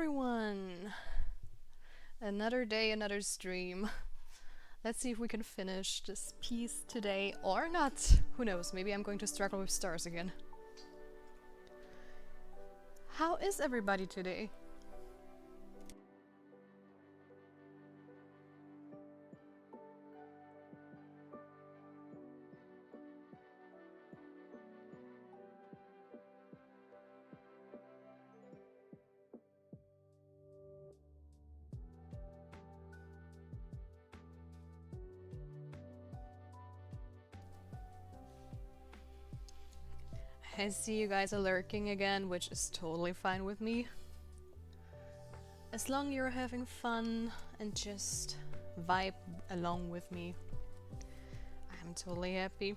everyone! Another day, another stream. Let's see if we can finish this piece today or not. Who knows, maybe I'm going to struggle with stars again. How is everybody today? I see you guys are lurking again, which is totally fine with me. As long you're having fun and just vibe along with me, I'm totally happy.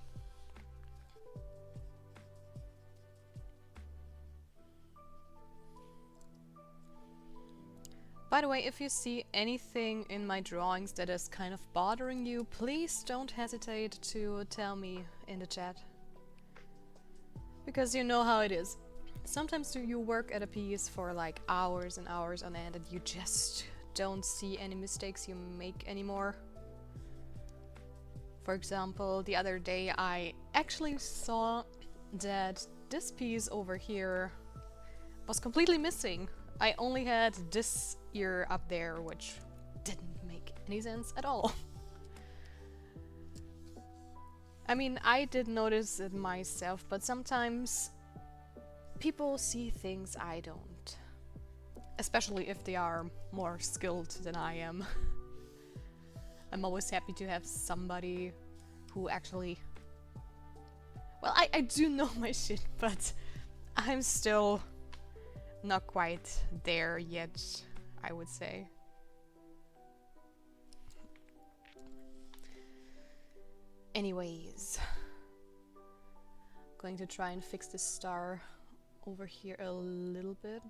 By the way, if you see anything in my drawings that is kind of bothering you, please don't hesitate to tell me in the chat. Because you know how it is. Sometimes you work at a piece for like hours and hours on end and you just don't see any mistakes you make anymore. For example, the other day I actually saw that this piece over here was completely missing. I only had this ear up there, which didn't make any sense at all. I mean, I did notice it myself, but sometimes people see things I don't. Especially if they are more skilled than I am. I'm always happy to have somebody who actually... Well, I do know my shit, but I'm still not quite there yet, I would say. Anyways, going to try and fix this star over here a little bit.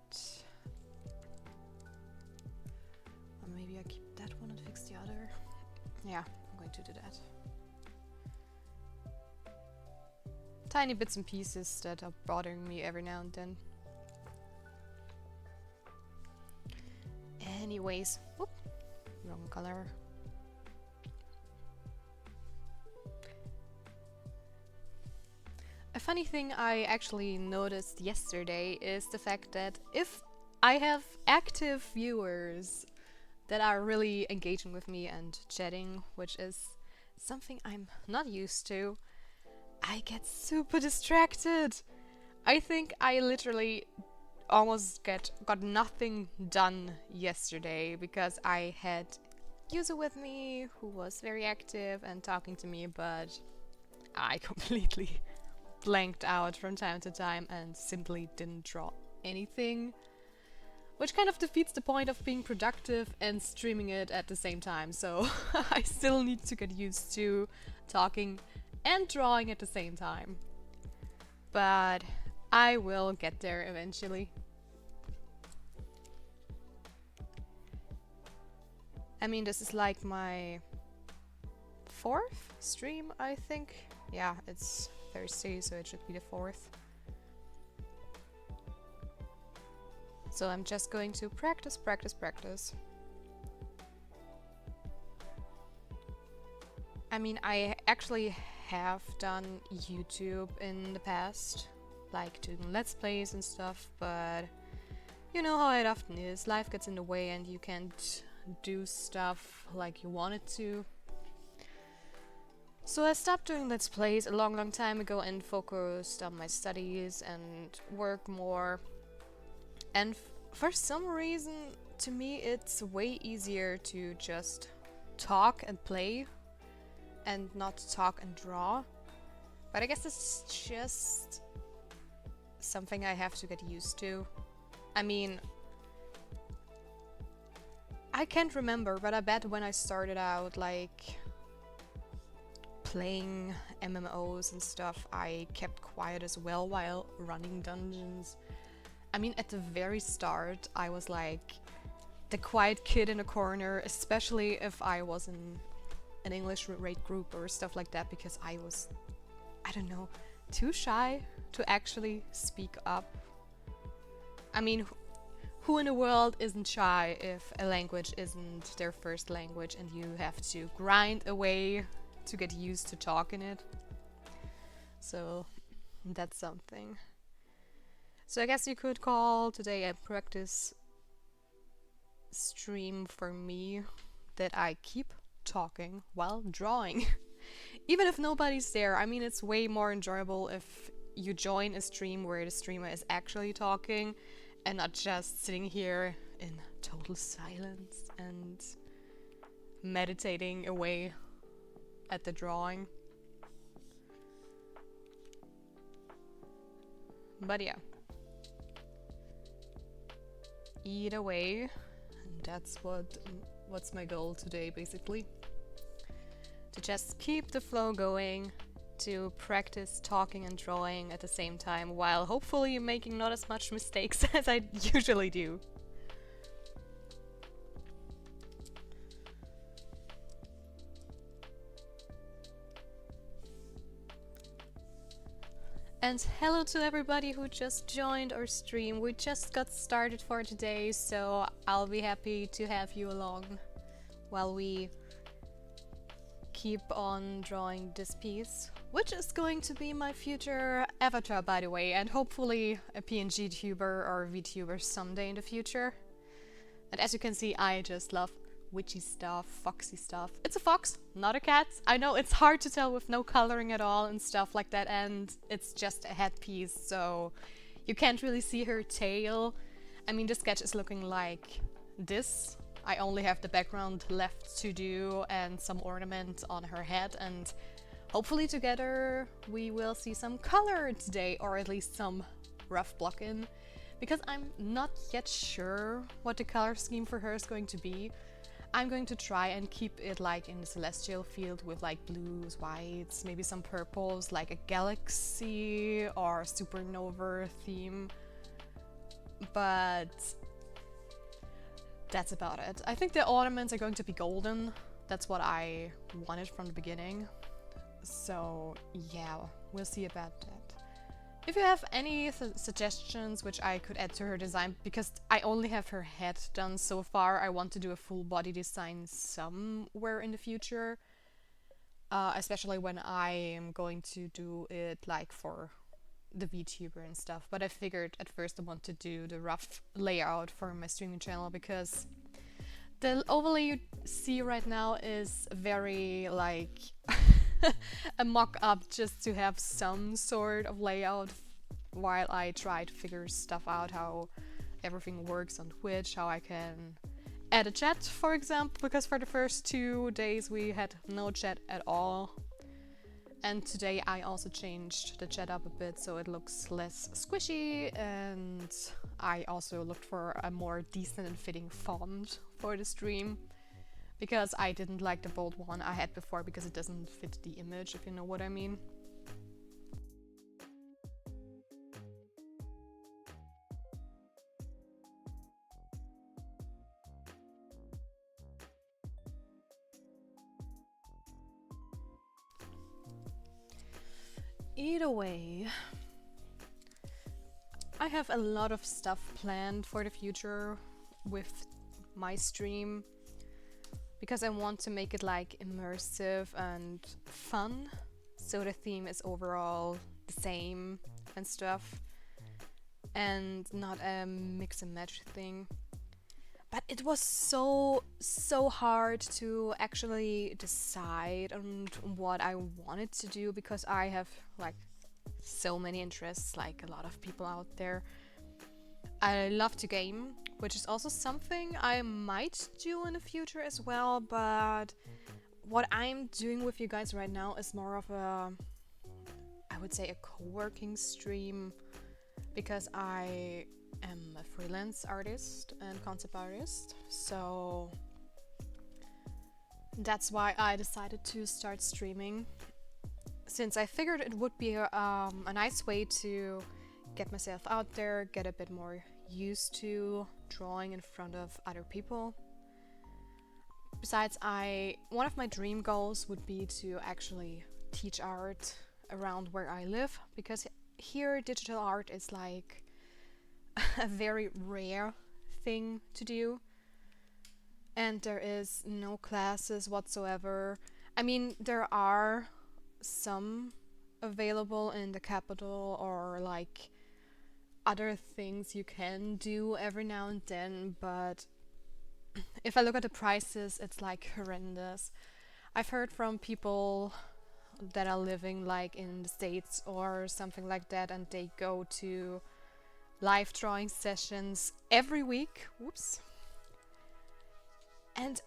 Or maybe I keep that one and fix the other. Yeah, I'm going to do that. Tiny bits and pieces that are bothering me every now and then. Anyways, whoop, wrong color. A funny thing I actually noticed yesterday is the fact that if I have active viewers that are really engaging with me and chatting, which is something I'm not used to, I get super distracted. I think I literally almost got nothing done yesterday because I had user with me who was very active and talking to me, but I completely blanked out from time to time and simply didn't draw anything, which kind of defeats the point of being productive and streaming it at the same time. So I still need to get used to talking and drawing at the same time, but I will get there eventually. I mean, this is like my 4th stream, I think. Yeah, it's Thursday, so it should be the 4th. So I'm just going to practice. I mean, I actually have done YouTube in the past, like doing Let's Plays and stuff, but you know how it often is. Life gets in the way and you can't do stuff like you wanted to. So I stopped doing Let's Plays a long time ago and focused on my studies and work more. And for some reason, to me it's way easier to just talk and play and not talk and draw. But I guess it's just something I have to get used to. I mean, I can't remember, but I bet when I started out like playing MMOs and stuff, I kept quiet as well while running dungeons. I mean, at the very start, I was like the quiet kid in a corner, especially if I was in an English raid group or stuff like that, because I was, I don't know, too shy to actually speak up. I mean, who in the world isn't shy if a language isn't their first language and you have to grind away to get used to talking it? So that's something. So I guess you could call today a practice stream for me that I keep talking while drawing. Even if nobody's there, I mean, it's way more enjoyable if you join a stream where the streamer is actually talking and not just sitting here in total silence and meditating away at the drawing. But yeah. Either way, that's what's my goal today, basically. To just keep the flow going, to practice talking and drawing at the same time, while hopefully making not as much mistakes as I usually do. And hello to everybody who just joined our stream. We just got started for today, so I'll be happy to have you along while we keep on drawing this piece, which is going to be my future avatar, by the way, and hopefully a PNG tuber or VTuber someday in the future. And as you can see, I just love witchy stuff, foxy stuff. It's a fox, not a cat. I know it's hard to tell with no coloring at all and stuff like that, and it's just a headpiece, so you can't really see her tail. I mean, the sketch is looking like this. I only have the background left to do and some ornament on her head, and hopefully together we will see some color today, or at least some rough block in, because I'm not yet sure what the color scheme for her is going to be. I'm going to try and keep it like in the celestial field with like blues, whites, maybe some purples, like a galaxy or supernova theme. But that's about it. I think the ornaments are going to be golden. That's what I wanted from the beginning. So yeah, we'll see about that. If you have any suggestions which I could add to her design, because I only have her head done so far, I want to do a full body design somewhere in the future. Especially when I am going to do it like for the VTuber and stuff. But I figured at first I want to do the rough layout for my streaming channel, because the overlay you see right now is very like a mock-up just to have some sort of layout while I try to figure stuff out, how everything works on Twitch, how I can add a chat, for example, because for the first 2 days we had no chat at all. And today I also changed the chat up a bit so it looks less squishy, and I also looked for a more decent and fitting font for the stream, because I didn't like the bold one I had before because it doesn't fit the image, if you know what I mean. Either way, I have a lot of stuff planned for the future with my stream, because I want to make it like immersive and fun, so the theme is overall the same and stuff, and not a mix and match thing. But it was so hard to actually decide on what I wanted to do, because I have like so many interests, like a lot of people out there. I love to game, which is also something I might do in the future as well, but what I'm doing with you guys right now is more of a, I would say, a co-working stream, because I am a freelance artist and concept artist, so that's why I decided to start streaming, since I figured it would be a nice way to get myself out there, get a bit more used to drawing in front of other people. Besides, one of my dream goals would be to actually teach art around where I live, because here digital art is like a very rare thing to do, and there is no classes whatsoever. I mean, there are some available in the capital, or like other things you can do every now and then, but if I look at the prices, it's like horrendous. I've heard from people that are living like in the States or something like that, and they go to live drawing sessions every week. Whoops. And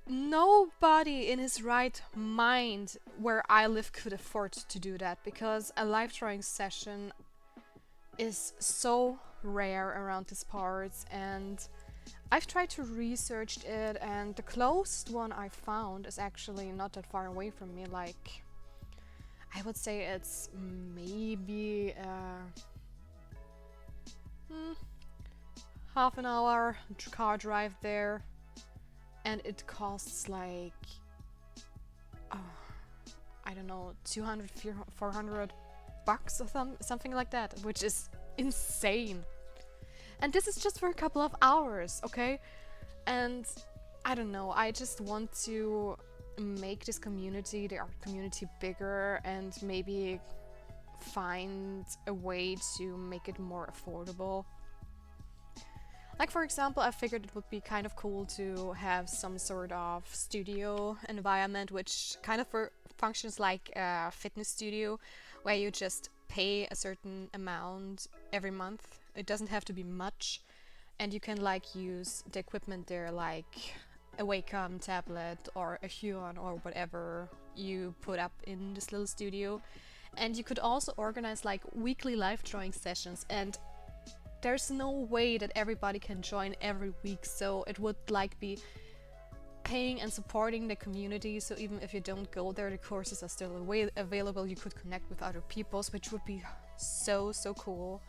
nobody in his right mind where I live could afford to do that, because a live drawing session is so rare around these parts, and I've tried to research it, and the closest one I found is actually not that far away from me. Like, I would say it's maybe half an hour car drive there, and it costs like I don't know, 200, 400 bucks or something like that, which is insane. And this is just for a couple of hours, okay? And I don't know, I just want to make this community, the art community, bigger, and maybe find a way to make it more affordable. Like, for example, I figured it would be kind of cool to have some sort of studio environment which kind of functions like a fitness studio, where you just pay a certain amount every month. It doesn't have to be much, and you can like use the equipment there, like a Wacom tablet or a Huron or whatever you put up in this little studio. And you could also organize like weekly live drawing sessions, and there's no way that everybody can join every week, so it would like be paying and supporting the community. So even if you don't go there, the courses are still available. You could connect with other peoples, which would be so cool.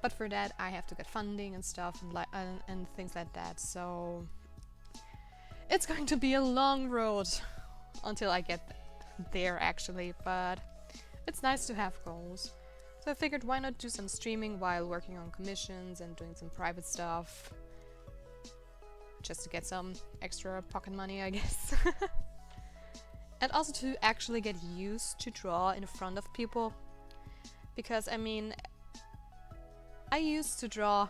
But for that I have to get funding and stuff, and things like that. So it's going to be a long road until I get there actually, but it's nice to have goals. So I figured, why not do some streaming while working on commissions and doing some private stuff, just to get some extra pocket money, I guess. And also to actually get used to draw in front of people, because I mean, I used to draw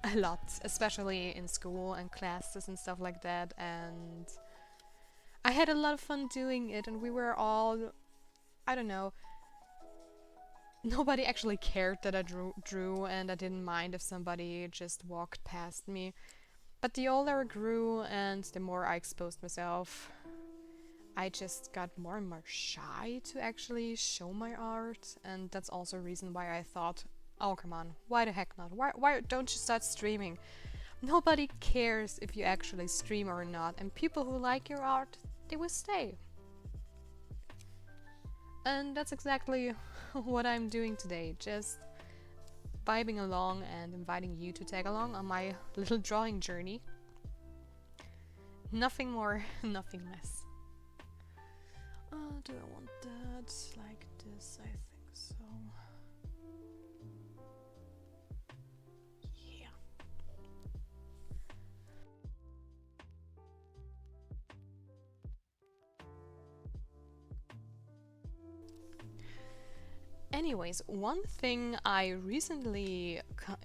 a lot, especially in school and classes and stuff like that, and I had a lot of fun doing it, and we were all, I don't know, nobody actually cared that I drew, and I didn't mind if somebody just walked past me. But the older I grew and the more I exposed myself, I just got more and more shy to actually show my art, and that's also a reason why I thought, oh come on, why the heck not? Why don't you start streaming? Nobody cares if you actually stream or not, and people who like your art, they will stay. And that's exactly what I'm doing today, just vibing along and inviting you to tag along on my little drawing journey. Nothing more, nothing less. Do I want that like this? I think so. Yeah. Anyways, one thing I recently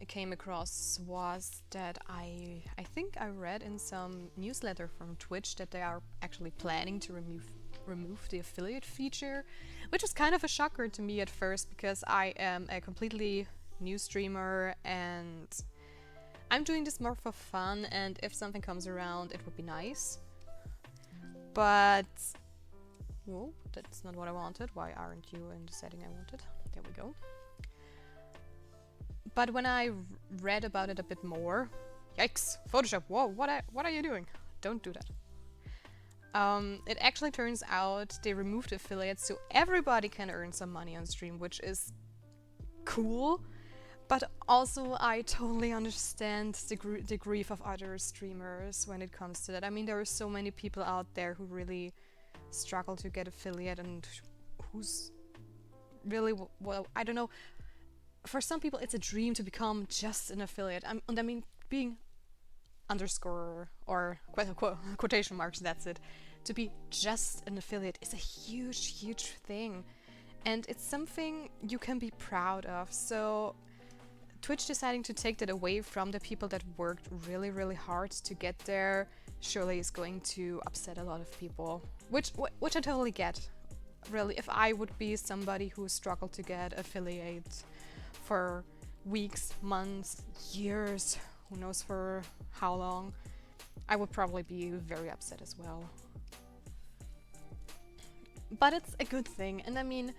came across was that I think I read in some newsletter from Twitch that they are actually planning to remove the affiliate feature, which was kind of a shocker to me at first, because I am a completely new streamer and I'm doing this more for fun, and if something comes around it would be nice. But whoa, that's not what I wanted. Why aren't you in the setting I wanted? There we go. But when I read about it a bit more, yikes, Photoshop, whoa, what are you doing? Don't do that. It actually turns out they removed affiliates so everybody can earn some money on stream, which is cool. But also I totally understand the grief of other streamers when it comes to that. I mean, there are so many people out there who really struggle to get affiliate, and who's really, well, I don't know, for some people it's a dream to become just an affiliate. I mean, being underscore or quotation marks, that's it, to be just an affiliate is a huge, huge thing. And it's something you can be proud of. So Twitch deciding to take that away from the people that worked really, really hard to get there surely is going to upset a lot of people, which I totally get. Really, if I would be somebody who struggled to get affiliate for weeks, months, years, who knows for how long, I would probably be very upset as well. But it's a good thing, and I mean,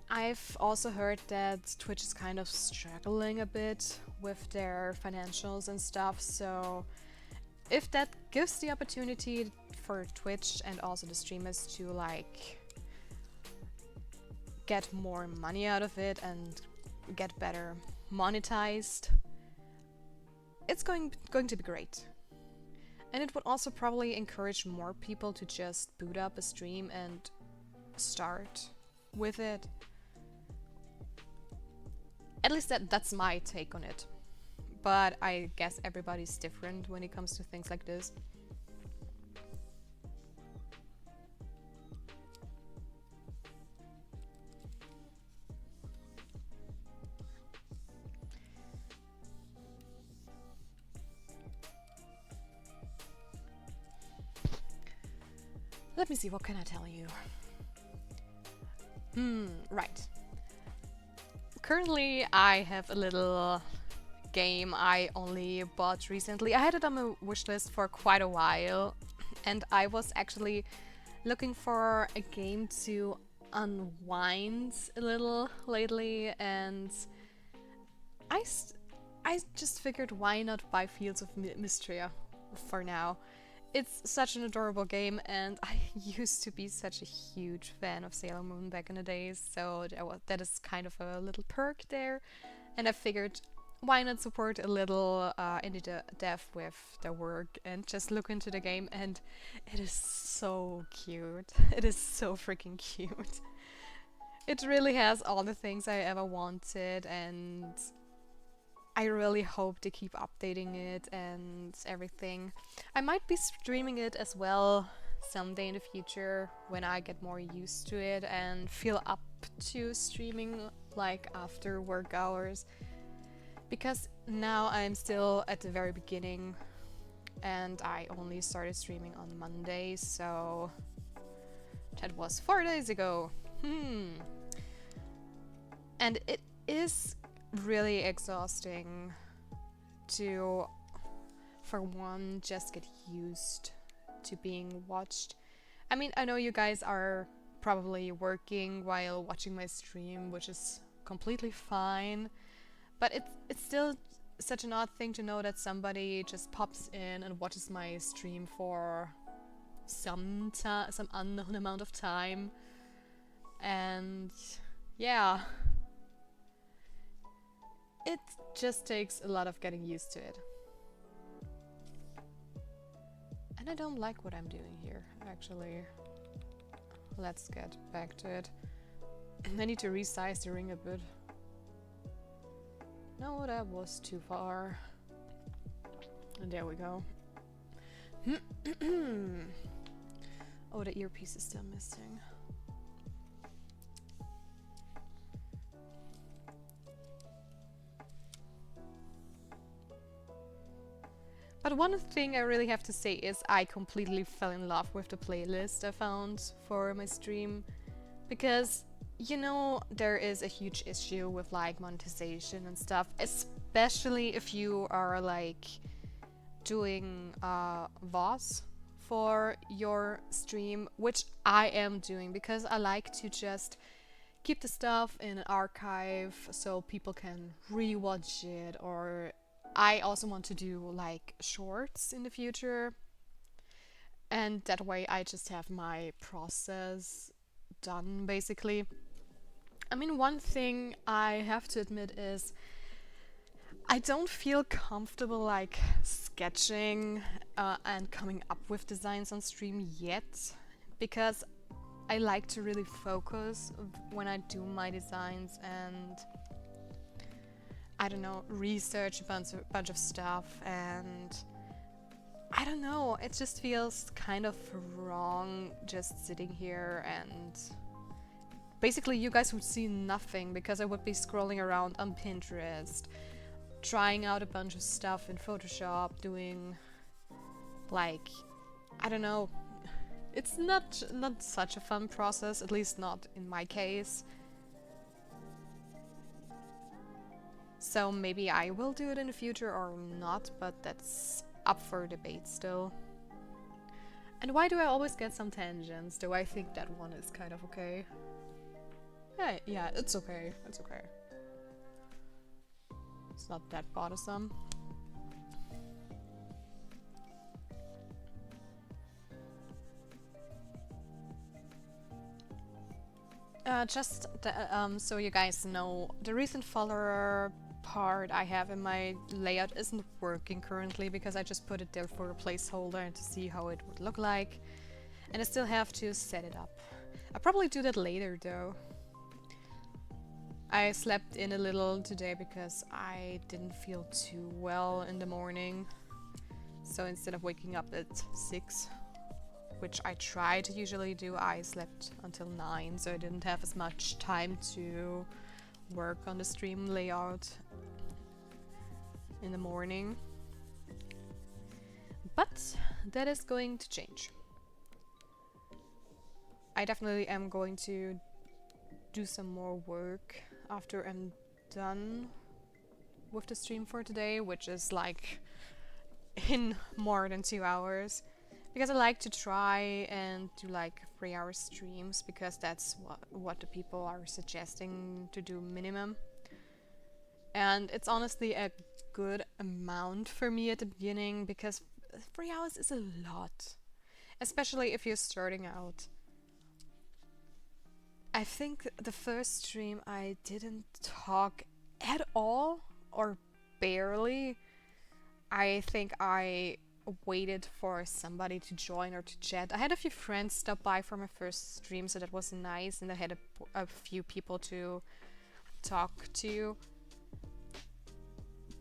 I've also heard that Twitch is kind of struggling a bit with their financials and stuff, so if that gives the opportunity for Twitch and also the streamers to like get more money out of it and get better monetized, it's going to be great. And it would also probably encourage more people to just boot up a stream and start with it. At least that's my take on it. But I guess everybody's different when it comes to things like this. Let me see, what can I tell you? Right. Currently, I have a little game I only bought recently. I had it on my wishlist for quite a while, and I was actually looking for a game to unwind a little lately, and I just figured why not buy Fields of Mystria for now. It's such an adorable game, and I used to be such a huge fan of Sailor Moon back in the days, so that is kind of a little perk there. And I figured, why not support a little indie dev with their work and just look into the game, and it is so cute. It is so freaking cute. It really has all the things I ever wanted, and I really hope to keep updating it and everything. I might be streaming it as well someday in the future when I get more used to it and feel up to streaming like after work hours. Because now I'm still at the very beginning and I only started streaming on Monday, so that was 4 days ago. And it is really exhausting to, for one, just get used to being watched. I mean, I know you guys are probably working while watching my stream, which is completely fine, but it's still such an odd thing to know that somebody just pops in and watches my stream for some unknown amount of time. And yeah, it just takes a lot of getting used to it. And I don't like what I'm doing here, actually. Let's get back to it. I need to resize the ring a bit. No, that was too far. And there we go. Oh, the earpiece is still missing. But one thing I really have to say is I completely fell in love with the playlist I found for my stream, because, you know, there is a huge issue with like monetization and stuff, especially if you are like doing VOS for your stream, which I am doing because I like to just keep the stuff in an archive so people can rewatch it, or I also want to do like shorts in the future, and that way I just have my process done basically. I mean, one thing I have to admit is I don't feel comfortable like sketching and coming up with designs on stream yet, because I like to really focus when I do my designs and, I don't know, research a bunch of stuff and I don't know, it just feels kind of wrong just sitting here and basically you guys would see nothing because I would be scrolling around on Pinterest, trying out a bunch of stuff in Photoshop, doing like, I don't know, it's not such a fun process, at least not in my case. So maybe I will do it in the future or not, but that's up for debate still. And why do I always get some tangents? Do I think that one is kind of okay? Yeah, it's okay. It's okay. It's not that bothersome. So you guys know, the recent follower part I have in my layout isn't working currently because I just put it there for a placeholder and to see how it would look like. And I still have to set it up. I'll probably do that later though. I slept in a little today because I didn't feel too well in the morning. So instead of waking up at 6, which I try to usually do, I slept until 9, so I didn't have as much time to work on the stream layout in the morning. But that is going to change. I definitely am going to do some more work after I'm done with the stream for today, which is like in more than 2 hours. Because I like to try and do like 3-hour streams because that's what the people are suggesting to do minimum. And it's honestly a good amount for me at the beginning because 3 hours is a lot. Especially if you're starting out. I think the first stream I didn't talk at all or barely. I think I waited for somebody to join or to chat. I had a few friends stop by for my first stream, so that was nice, and I had a few people to talk to.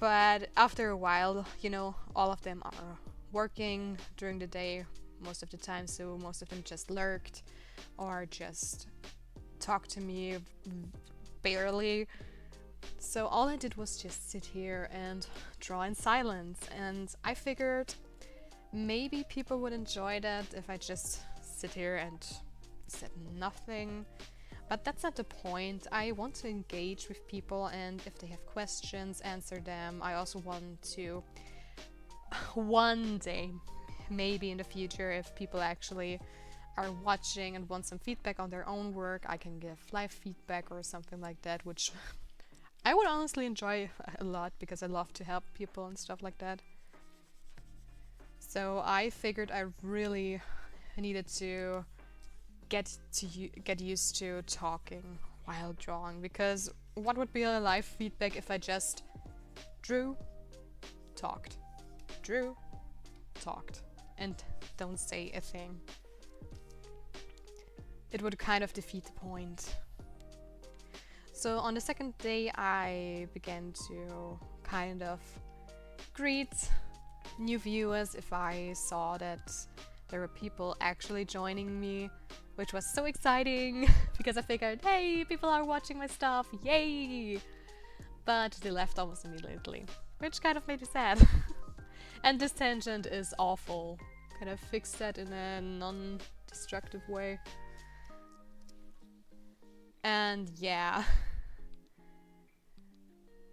But after a while, you know, all of them are working during the day most of the time, so most of them just lurked or just talked to me barely. So all I did was just sit here and draw in silence, and I figured maybe people would enjoy that if I just sit here and said nothing. But that's not the point. I want to engage with people, and if they have questions, answer them. I also want to one day, maybe in the future, if people actually are watching and want some feedback on their own work, I can give live feedback or something like that, which I would honestly enjoy a lot because I love to help people and stuff like that. So I figured I really needed to get used to talking while drawing, because what would be a live feedback if I just drew, talked, and don't say a thing? It would kind of defeat the point. So on the second day I began to kind of greet new viewers if I saw that there were people actually joining me, which was so exciting because I figured, hey, people are watching my stuff, yay! But they left almost immediately, which kind of made me sad. And this tangent is awful. Kind of fix that in a non-destructive way. And yeah,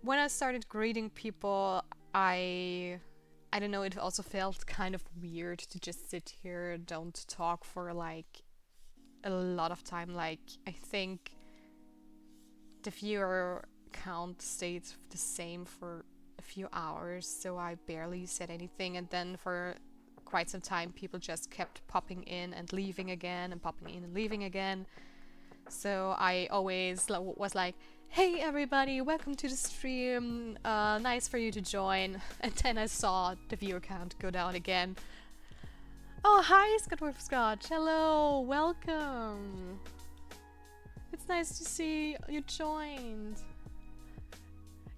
when I started greeting people, I don't know, it also felt kind of weird to just sit here, don't talk for like a lot of time. Like, I think the viewer count stayed the same for a few hours, so I barely said anything, and then for quite some time people just kept popping in and leaving again and popping in and leaving again. So I always was like, hey everybody, welcome to the stream, nice for you to join. And then I saw the viewer count go down again. Oh, hi Scott with Scotch, hello, welcome. It's nice to see you joined.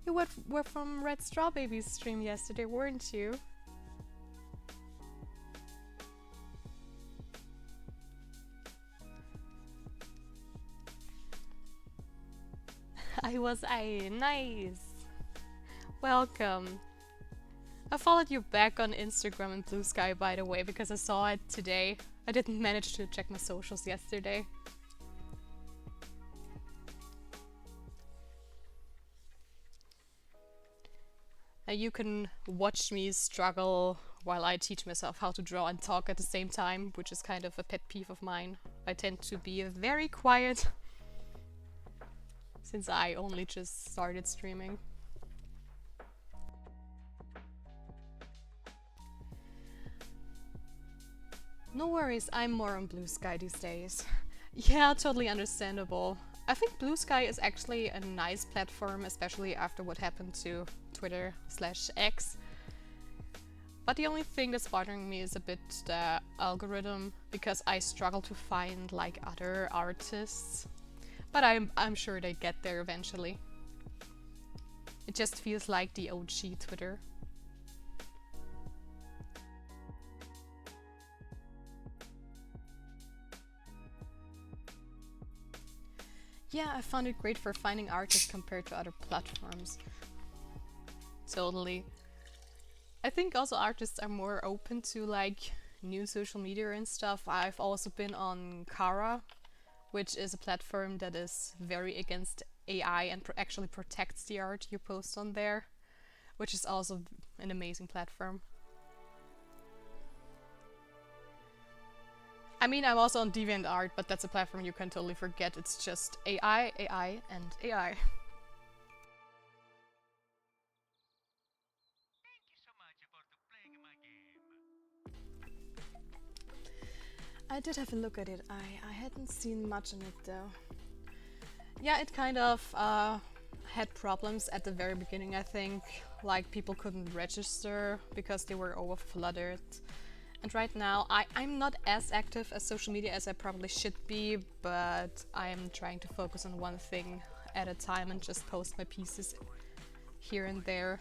You were from Red Straw Baby's stream yesterday, weren't you? I nice. Welcome. I followed you back on Instagram and Blue Sky, by the way, because I saw it today. I didn't manage to check my socials yesterday. You can watch me struggle while I teach myself how to draw and talk at the same time, which is kind of a pet peeve of mine. I tend to be very quiet since I only just started streaming. No worries, I'm more on Blue Sky these days. Yeah, totally understandable. I think Blue Sky is actually a nice platform, especially after what happened to Twitter/X. But the only thing that's bothering me is a bit the algorithm, because I struggle to find like other artists. But I'm sure they get there eventually. It just feels like the OG Twitter. Yeah, I found it great for finding artists compared to other platforms. Totally. I think also artists are more open to like new social media and stuff. I've also been on Kara, which is a platform that is very against AI and actually protects the art you post on there, which is also an amazing platform. I mean, I'm also on DeviantArt, but that's a platform you can totally forget. It's just AI, AI, and AI. I did have a look at it. I hadn't seen much in it though. Yeah, it kind of had problems at the very beginning, I think. Like people couldn't register because they were over flooded. And right now, I'm not as active as social media as I probably should be, but I'm trying to focus on one thing at a time and just post my pieces here and there.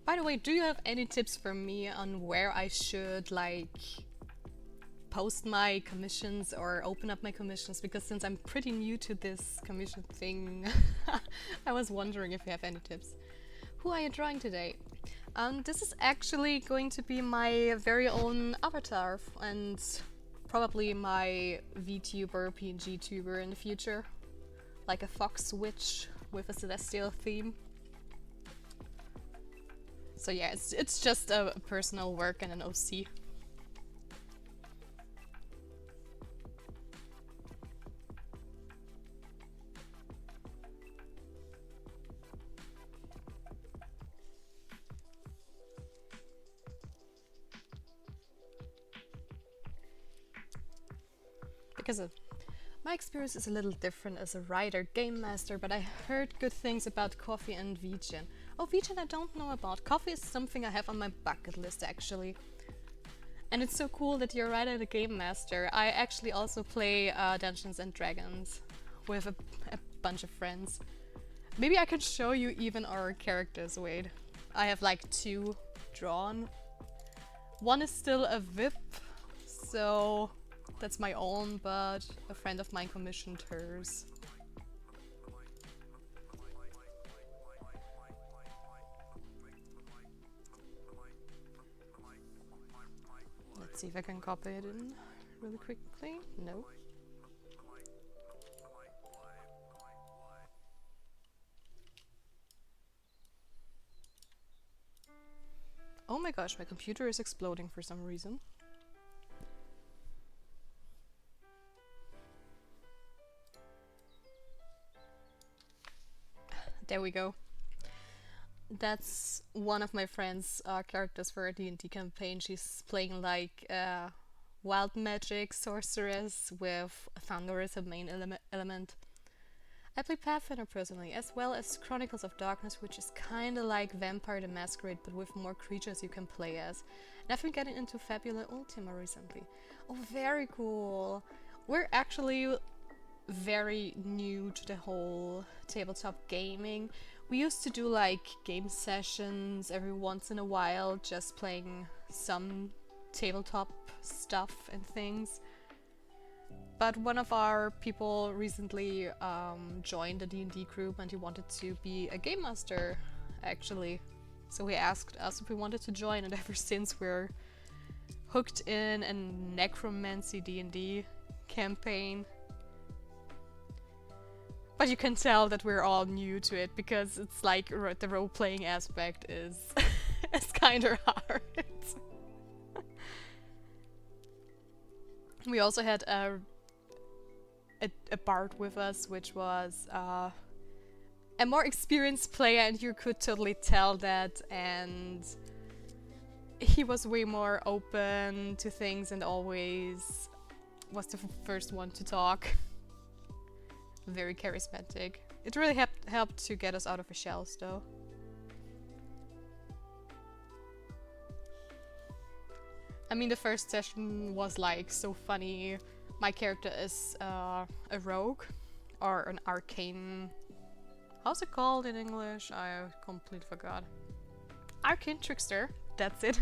By the way, do you have any tips for me on where I should like post my commissions or open up my commissions? Because since I'm pretty new to this commission thing, I was wondering if you have any tips. Who are you drawing today? This is actually going to be my very own avatar and probably my VTuber, PNG tuber in the future. Like a fox witch with a celestial theme. So yeah, it's just a personal work and an OC. Because my experience is a little different as a writer, game master, but I heard good things about coffee and vegan. Oh, vegan I don't know about. Coffee is something I have on my bucket list actually. And it's so cool that you're a writer and a game master. I actually also play Dungeons and Dragons with a bunch of friends. Maybe I could show you even our characters, wait. I have like 2 drawn. One is still a VIP, so that's my own, but a friend of mine commissioned hers. Let's see if I can copy it in really quickly. No. Oh my gosh, my computer is exploding for some reason. There we go. That's one of my friend's characters for a D&D campaign. She's playing like wild magic sorceress with thunder as a main element. I play Pathfinder personally, as well as Chronicles of Darkness, which is kinda like Vampire the Masquerade, but with more creatures you can play as. And I've been getting into Fabula Ultima recently. Oh, very cool! we're actually very new to the whole tabletop gaming. We used to do like game sessions every once in a while, just playing some tabletop stuff and things. But one of our people recently joined a D&D group and he wanted to be a game master, actually. So he asked us if we wanted to join, and ever since we're hooked in a necromancy D&D campaign. But you can tell that we're all new to it because it's like the role-playing aspect is it's kind of hard. We also had a bard with us, which was a more experienced player, and you could totally tell that, and he was way more open to things and always was the first one to talk. Very charismatic. It really helped to get us out of our shells, though. I mean, the first session was like so funny. My character is a rogue or an arcane. How's it called in English? I completely forgot. Arcane trickster, that's it.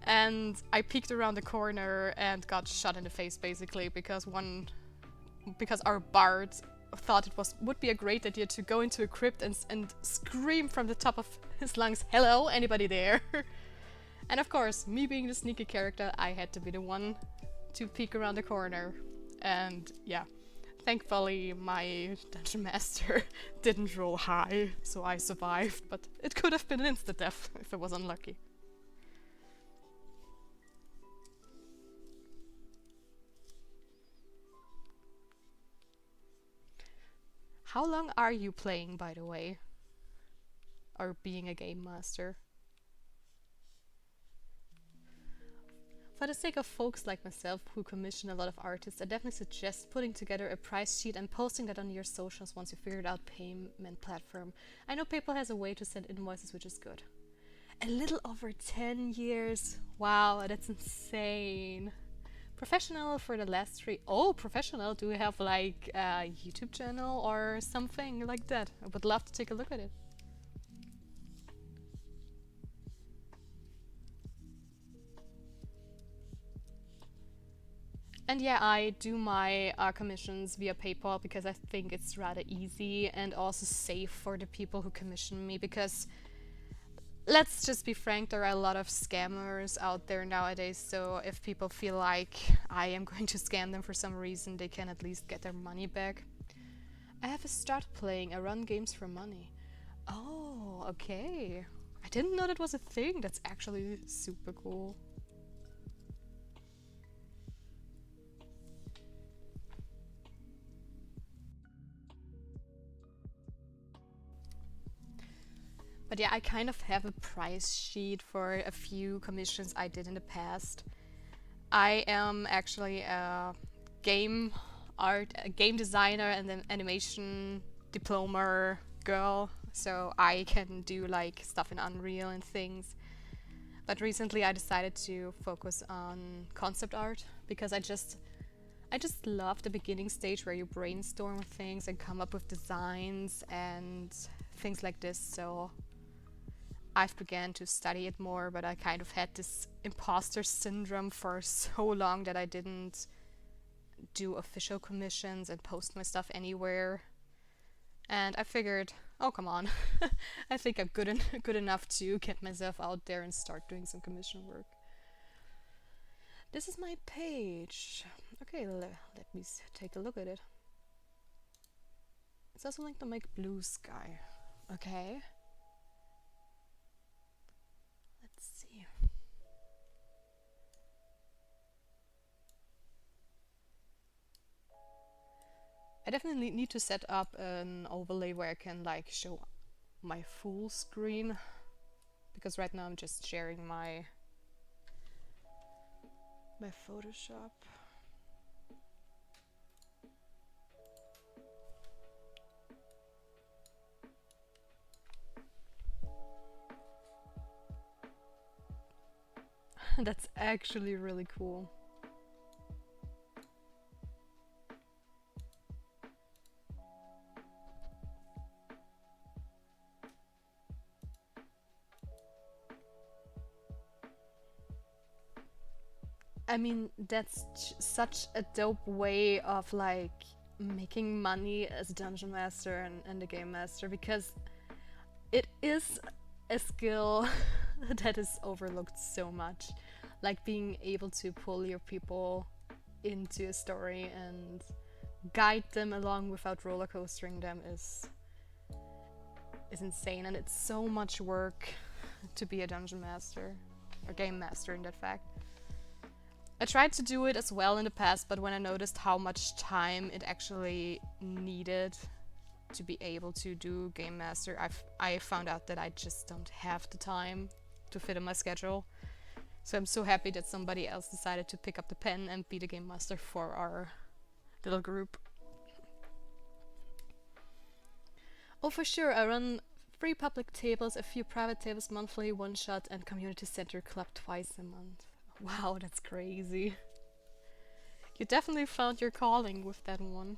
And I peeked around the corner and got shot in the face, basically, because our bard thought it would be a great idea to go into a crypt and scream from the top of his lungs, "Hello, anybody there?" And of course, me being the sneaky character, I had to be the one to peek around the corner. And yeah, thankfully my dungeon master didn't roll high, so I survived, but it could have been an insta-death if I was unlucky. How long are you playing, by the way? Or being a game master? For the sake of folks like myself who commission a lot of artists, I definitely suggest putting together a price sheet and posting that on your socials once you figured out payment platform. I know PayPal has a way to send invoices, which is good. A little over 10 years. Wow, that's insane. Professional for the last 3. Oh, professional. Do we have like a YouTube channel or something like that? I would love to take a look at it. And yeah, I do my commissions via PayPal because I think it's rather easy and also safe for the people who commission me, because let's just be frank, there are a lot of scammers out there nowadays, so if people feel like I am going to scam them for some reason, they can at least get their money back. I have started playing. I run games for money. Oh, okay. I didn't know that was a thing. That's actually super cool. But yeah, I kind of have a price sheet for a few commissions I did in the past. I am actually a game designer and an animation diploma girl, so I can do like stuff in Unreal and things. But recently I decided to focus on concept art because I just love the beginning stage where you brainstorm things and come up with designs and things like this. So I've began to study it more, but I kind of had this imposter syndrome for so long that I didn't do official commissions and post my stuff anywhere. And I figured, oh come on, I think I'm good enough to get myself out there and start doing some commission work. This is my page. Okay, let me take a look at it. It's also linked to make blue sky. Okay. Let's see. I definitely need to set up an overlay where I can like show my full screen, because right now I'm just sharing my Photoshop. That's actually really cool. I mean, that's such a dope way of like making money as a dungeon master and a game master, because it is a skill that is overlooked so much. Like being able to pull your people into a story and guide them along without roller coastering them is insane, and it's so much work to be a dungeon master or game master in that fact. I tried to do it as well in the past, but when I noticed how much time it actually needed to be able to do game master, I found out that I just don't have the time to fit in my schedule. So I'm so happy that somebody else decided to pick up the pen and be the game master for our little group. Oh, for sure, I run 3 public tables, a few private tables monthly, one shot, and community center club twice a month. Wow, that's crazy. You definitely found your calling with that one.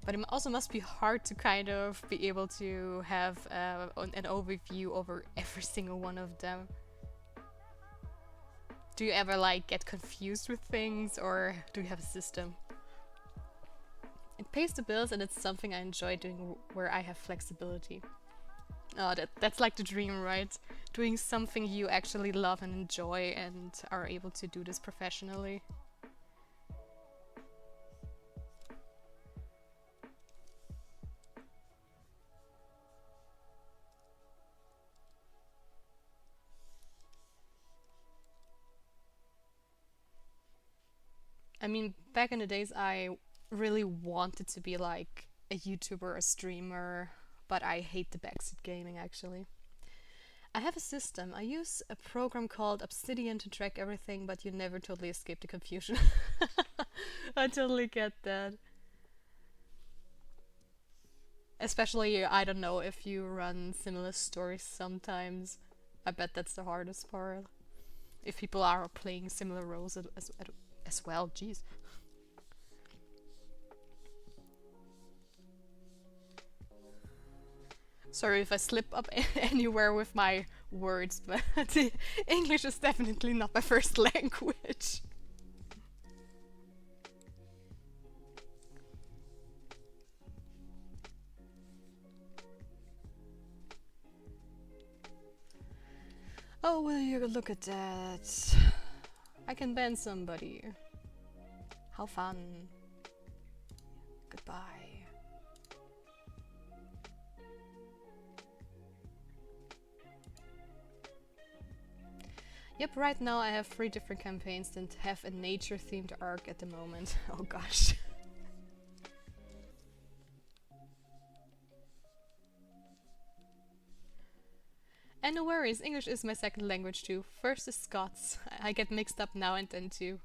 But it also must be hard to kind of be able to have an overview over every single one of them. Do you ever like get confused with things, or do you have a system? It pays the bills, and it's something I enjoy doing where I have flexibility. Oh, that's like the dream, right? Doing something you actually love and enjoy and are able to do this professionally. I mean, back in the days, I really wanted to be like a YouTuber, a streamer, but I hate the backseat gaming actually. I have a system. I use a program called Obsidian to track everything, but you never totally escape the confusion. I totally get that. Especially, I don't know if you run similar stories sometimes. I bet that's the hardest part. If people are playing similar roles as well, jeez. Sorry if I slip up anywhere with my words, but English is definitely not my first language. Oh, will you look at that? I can ban somebody. How fun. Goodbye. Yep, right now I have 3 different campaigns that have a nature-themed arc at the moment. Oh gosh. And no worries, English is my second language too. First is Scots. I get mixed up now and then too.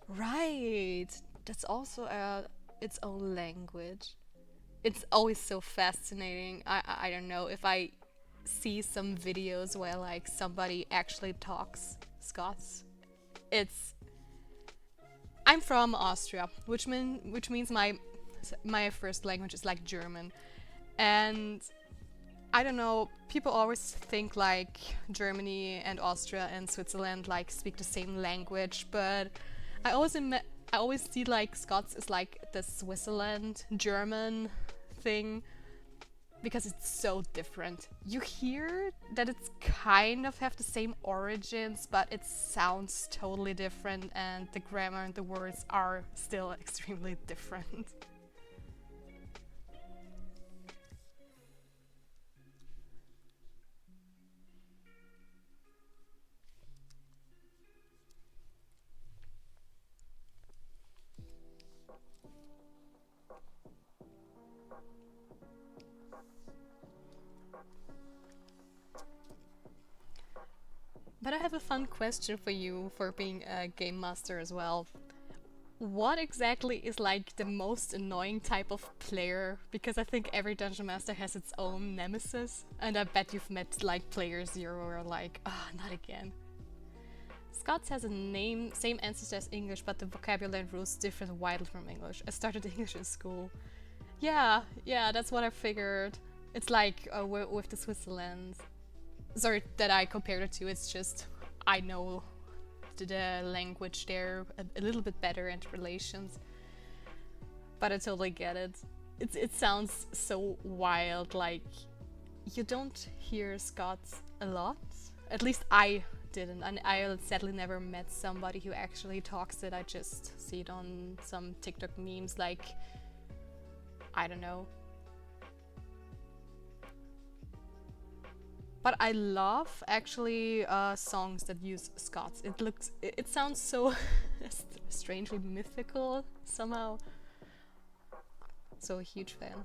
Right, that's also its own language. It's always so fascinating. I don't know if I see some videos where like somebody actually talks Scots. It's I'm from Austria, which means my first language is like German, and I don't know. People always think like Germany and Austria and Switzerland like speak the same language, but I always I always see like Scots is like the Switzerland German thing, because it's so different. You hear that it's kind of have the same origins, but it sounds totally different, and the grammar and the words are still extremely different. But I have a fun question for you for being a game master as well. What exactly is like the most annoying type of player? Because I think every dungeon master has its own nemesis, and I bet you've met like player 0 or like, ah, not again. Scots has a name, same ancestor as English, but the vocabulary and rules differ widely from English. I started English in school. Yeah, that's what I figured. It's like with the Switzerland. Sorry that I compared it to. It's just I know the language there a little bit better and relations, but I totally get it. It sounds so wild. Like you don't hear Scots a lot. At least I didn't, and I sadly never met somebody who actually talks it. I just see it on some TikTok memes, like I don't know. But I love actually songs that use Scots. It sounds so strangely mythical somehow. So a huge fan.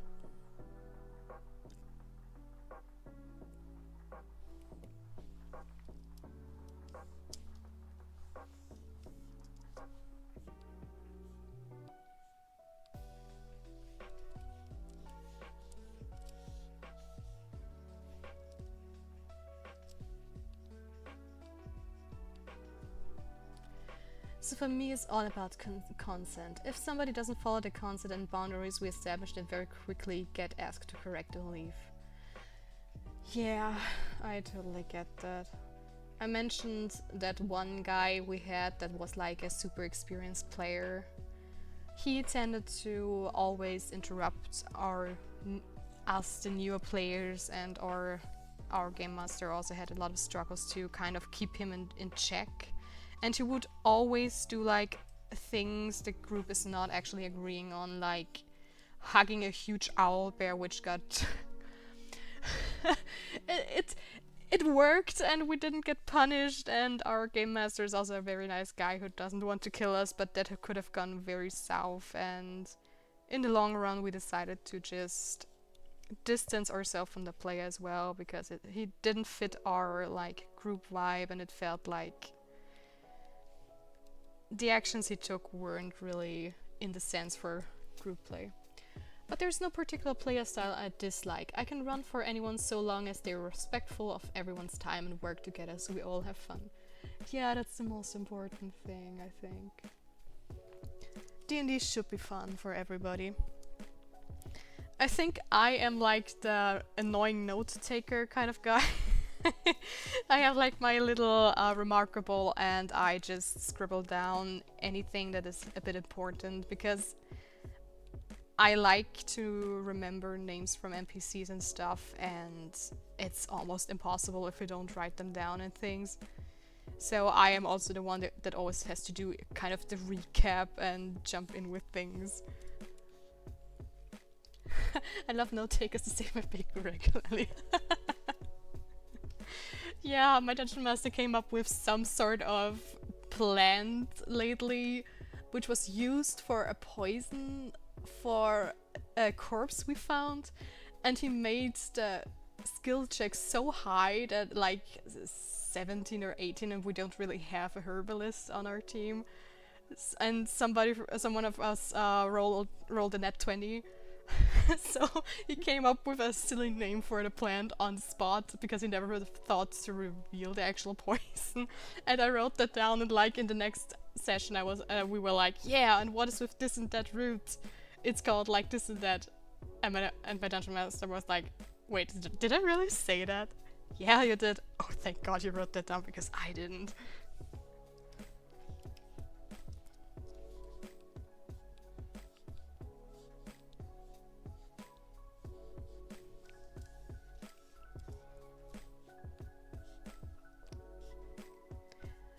So for me, it's all about consent. If somebody doesn't follow the consent and boundaries we established, they very quickly get asked to correct and leave. Yeah, I totally get that. I mentioned that one guy we had that was like a super experienced player. He tended to always interrupt us, the newer players, and our game master also had a lot of struggles to kind of keep him in check. And he would always do like things the group is not actually agreeing on, like hugging a huge owl bear, which got it it worked and we didn't get punished, and our game master is also a very nice guy who doesn't want to kill us, but that could have gone very south, and in the long run we decided to just distance ourselves from the player as well, because he didn't fit our like group vibe, and it felt like the actions he took weren't really in the sense for group play. But there's no particular player style I dislike. I can run for anyone so long as they're respectful of everyone's time and work together so we all have fun. Yeah, that's the most important thing, I think. D&D should be fun for everybody. I think I am like the annoying note taker kind of guy. I have like my little remarkable, and I just scribble down anything that is a bit important, because I like to remember names from NPCs and stuff, and it's almost impossible if you don't write them down and things. So I am also the one that always has to do kind of the recap and jump in with things. I love note takers, the same as paper regularly. Yeah, my dungeon master came up with some sort of plant lately, which was used for a poison for a corpse we found, and he made the skill check so high that like 17 or 18, and we don't really have a herbalist on our team. And someone of us rolled a net 20. So he came up with a silly name for the plant on the spot, because he never would have thought to reveal the actual poison. And I wrote that down, and like in the next session we were like, yeah, and what is with this and that root? It's called like this and that. And my dungeon master was like, wait, did I really say that? Yeah, you did. Oh, thank God you wrote that down, because I didn't.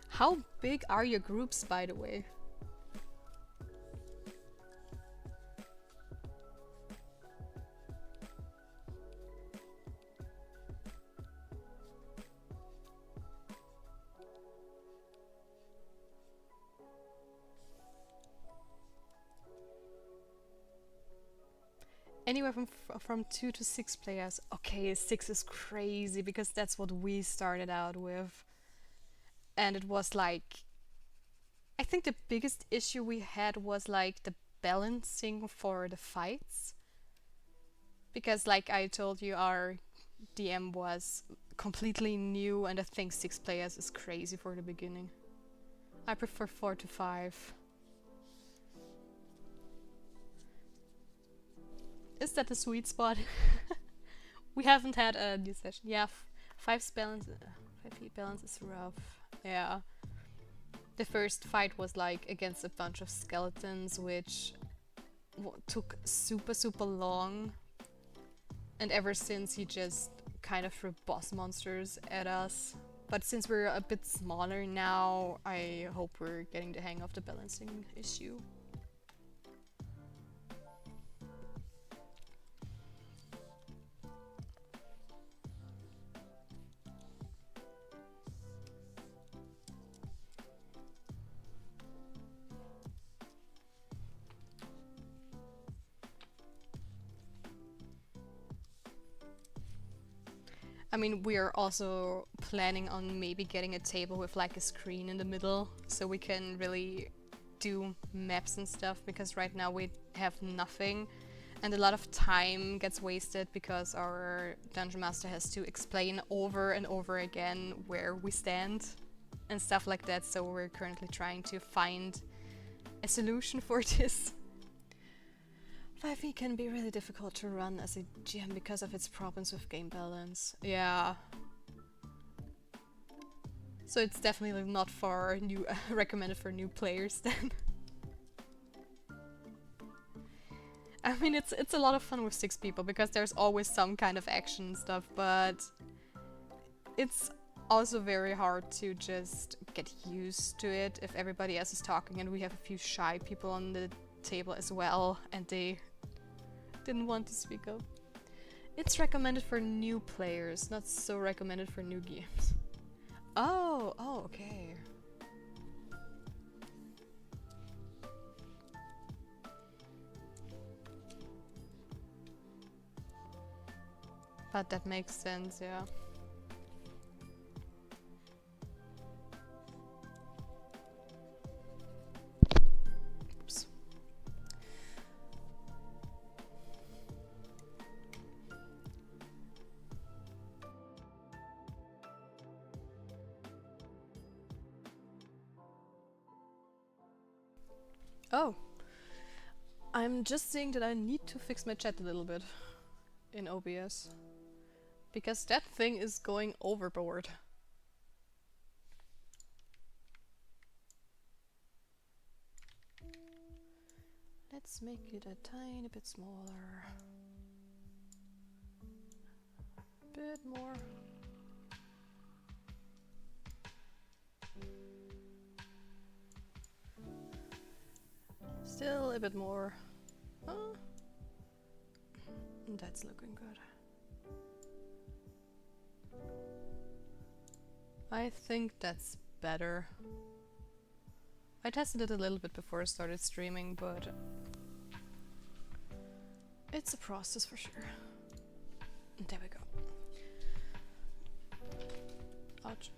How big are your groups, by the way? Anywhere from 2 to 6 players. Okay, 6 is crazy, because that's what we started out with. And it was like, I think the biggest issue we had was like the balancing for the fights, because like I told you, our DM was completely new, and I think 6 players is crazy for the beginning. I prefer 4 to 5. Is that the sweet spot? We haven't had a new session. Yeah, 5 balance, 5 feet balance is rough. Yeah. The first fight was like against a bunch of skeletons, which took super long. And ever since he just kind of threw boss monsters at us. But since we're a bit smaller now, I hope we're getting the hang of the balancing issue. I mean, we are also planning on maybe getting a table with like a screen in the middle so we can really do maps and stuff, because right now we have nothing and a lot of time gets wasted because our dungeon master has to explain over and over again where we stand and stuff like that, so we're currently trying to find a solution for this. 5e can be really difficult to run as a GM because of its problems with game balance. Yeah. So it's definitely not for new recommended for new players then. I mean, it's a lot of fun with 6 people because there's always some kind of action stuff, but it's also very hard to just get used to it if everybody else is talking and we have a few shy people on the table as well and they didn't want to speak up. It's recommended for new players, not so recommended for new games. Oh, okay. But that makes sense, yeah. Oops. Oh. I'm just saying that I need to fix my chat a little bit in OBS. Because that thing is going overboard. Let's make it a tiny bit smaller. A bit more. Still a bit more. That's looking good. I think that's better. I tested it a little bit before I started streaming, but it's a process for sure. There we go. Ouch.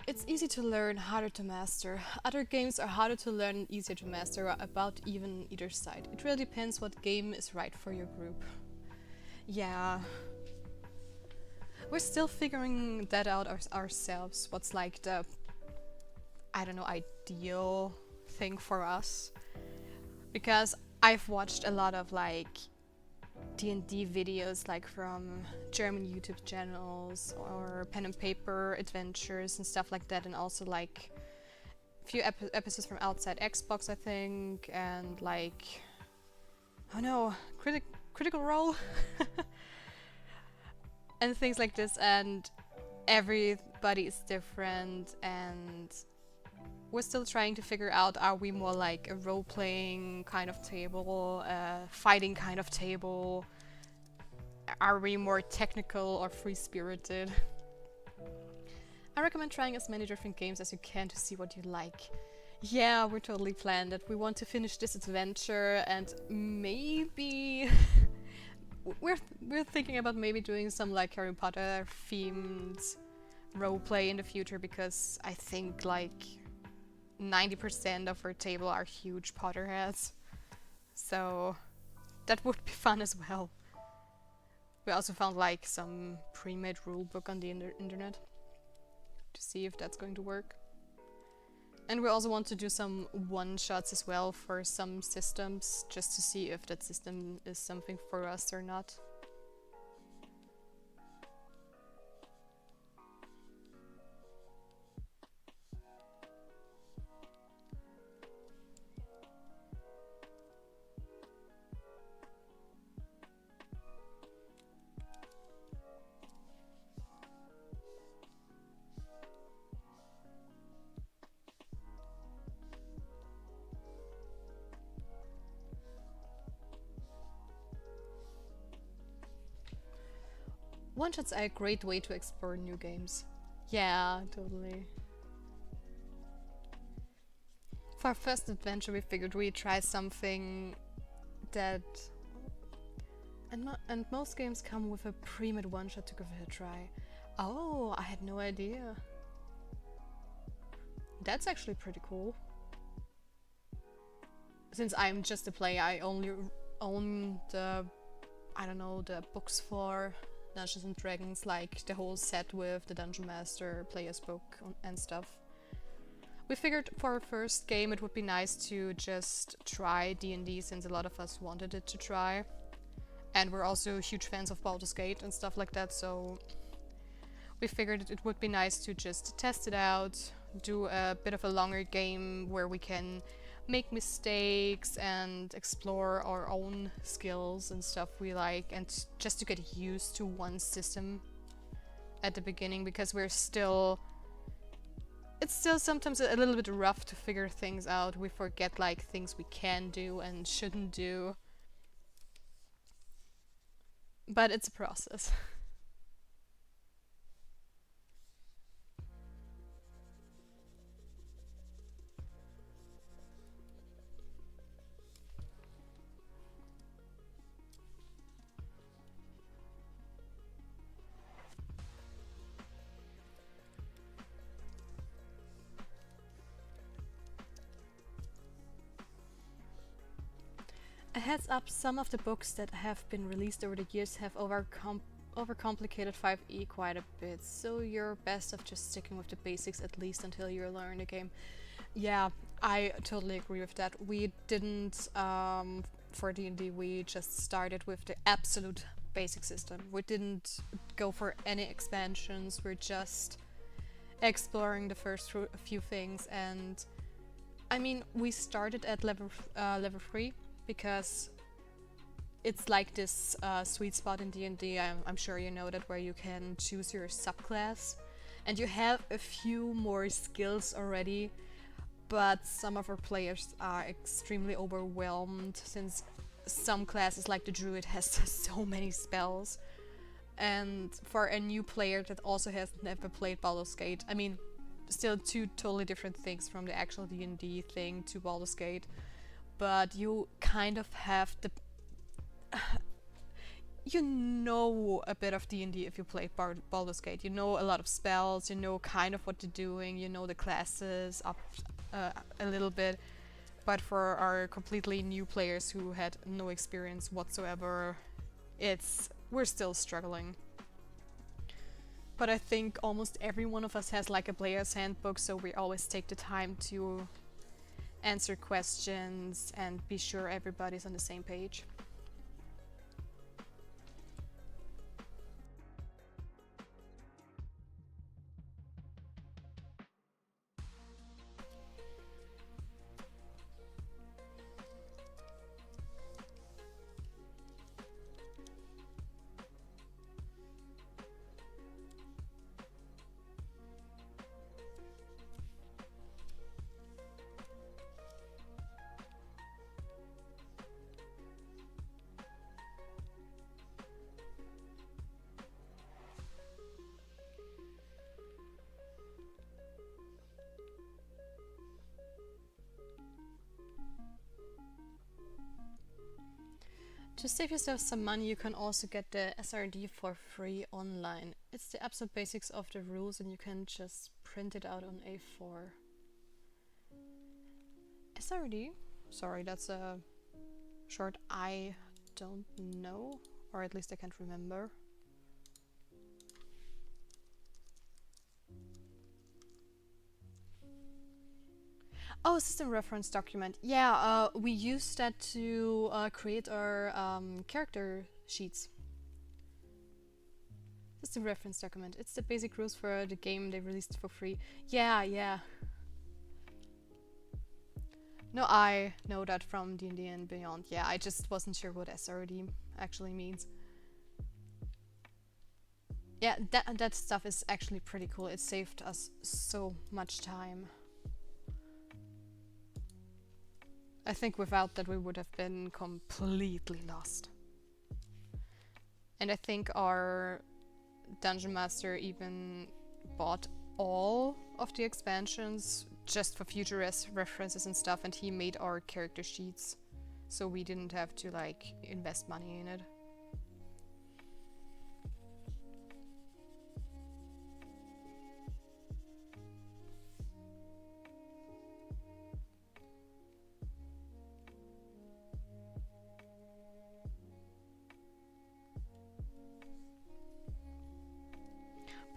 It's easy to learn, harder to master. Other games are harder to learn and easier to master, about even either side. It really depends what game is right for your group. Yeah. We're still figuring that out ourselves. What's like the, I don't know, ideal thing for us. Because I've watched a lot of like D&D videos like from German YouTube channels or pen and paper adventures and stuff like that, and also like a few episodes from outside Xbox, I think, and like, oh no, Critical Role and things like this, and everybody is different, and we're still trying to figure out, are we more like a role-playing kind of table, a fighting kind of table? Are we more technical or free-spirited? I recommend trying as many different games as you can to see what you like. Yeah, we're totally planned it. We want to finish this adventure and maybe... we're thinking about maybe doing some like Harry Potter themed roleplay in the future, because I think like 90% of our table are huge Potterheads, so that would be fun as well. We also found like some pre-made rulebook on the internet. to see if that's going to work. And we also want to do some one-shots as well for some systems, just to see if that system is something for us or not. One-shots are a great way to explore new games. Yeah, totally. For our first adventure, we figured we'd try something that... And most games come with a pre-made one-shot to give it a try. Oh, I had no idea. That's actually pretty cool. Since I'm just a player, I only own the... I don't know, the books for Dungeons and Dragons, like the whole set with the Dungeon Master, Player's Book and stuff. We figured for our first game it would be nice to just try D&D, since a lot of us wanted it to try. And we're also huge fans of Baldur's Gate and stuff like that, so we figured it would be nice to just test it out, do a bit of a longer game where we can make mistakes and explore our own skills and stuff we like, and just to get used to one system at the beginning, because it's still sometimes a little bit rough to figure things out. We forget like things we can do and shouldn't do, but it's a process. A heads up, some of the books that have been released over the years have overcomplicated 5e quite a bit, so you're best off just sticking with the basics at least until you learn the game. Yeah, I totally agree with that. We didn't, for D&D, we just started with the absolute basic system. We didn't go for any expansions, we're just exploring the first few things, and I mean, we started at level 3, because it's like this sweet spot in D&D, I'm sure you know that, where you can choose your subclass and you have a few more skills already, but some of our players are extremely overwhelmed, since some classes like the druid has so many spells. And for a new player that also has never played Baldur's Gate, I mean, still two totally different things from the actual D&D thing to Baldur's Gate, but you kind of have the... you know a bit of D&D if you played Baldur's Gate. You know a lot of spells, you know kind of what you're doing, you know the classes up a little bit. But for our completely new players who had no experience whatsoever, we're still struggling. But I think almost every one of us has like a player's handbook, so we always take the time to answer questions and be sure everybody's on the same page. To save yourself some money, you can also get the SRD for free online. It's the absolute basics of the rules and you can just print it out on A4. SRD? Sorry, that's a short I don't know, or at least I can't remember. Oh, system reference document. Yeah, we use that to create our character sheets. System reference document. It's the basic rules for the game they released for free. Yeah, yeah. No, I know that from D&D and Beyond. Yeah, I just wasn't sure what SRD actually means. Yeah, that stuff is actually pretty cool. It saved us so much time. I think without that we would have been completely lost. And I think our Dungeon Master even bought all of the expansions just for future references and stuff, and he made our character sheets so we didn't have to like invest money in it.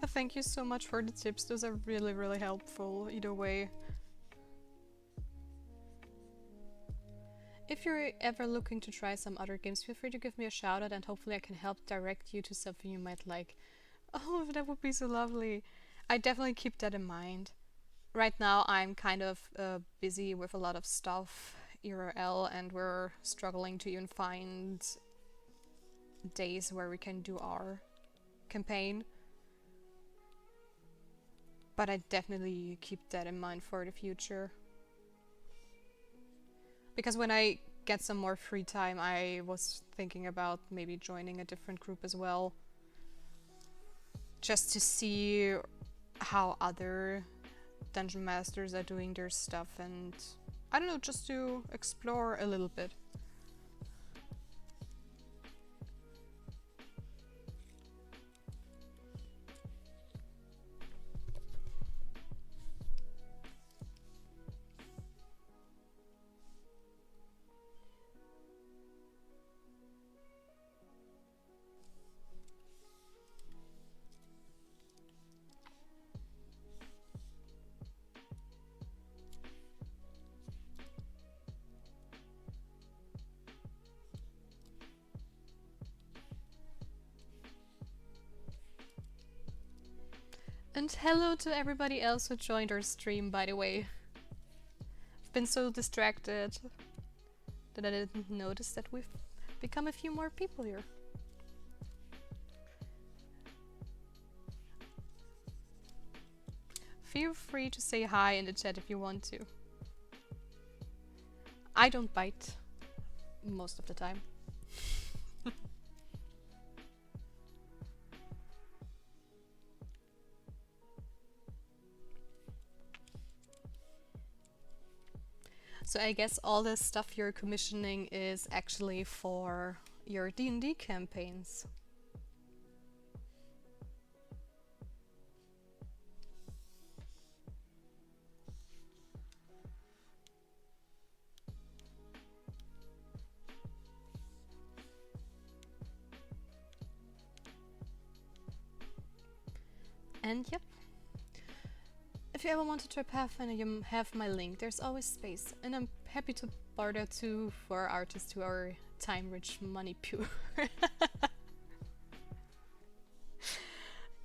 But thank you so much for the tips. Those are really, really helpful either way. If you're ever looking to try some other games, feel free to give me a shout out and hopefully I can help direct you to something you might like. Oh, that would be so lovely. I definitely keep that in mind. Right now I'm kind of busy with a lot of stuff IRL and we're struggling to even find days where we can do our campaign. But I definitely keep that in mind for the future. Because when I get some more free time, I was thinking about maybe joining a different group as well. Just to see how other dungeon masters are doing their stuff and I don't know, just to explore a little bit. And hello to everybody else who joined our stream, by the way. I've been so distracted that I didn't notice that we've become a few more people here. Feel free to say hi in the chat if you want to. I don't bite most of the time. So I guess all the stuff you're commissioning is actually for your D&D campaigns. And yep, if you ever want to try Pathfinder, you have my link. There's always space, and I'm happy to barter too for artists who are time-rich, money-poor.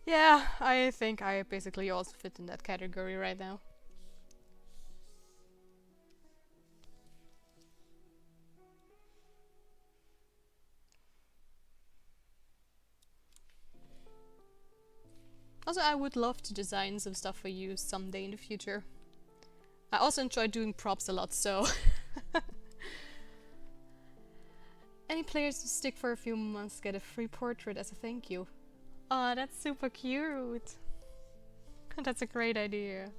Yeah, I think I basically also fit in that category right now. Also, I would love to design some stuff for you someday in the future. I also enjoy doing props a lot, so... Any players who stick for a few months get a free portrait as a thank you. Aw, that's super cute. That's a great idea.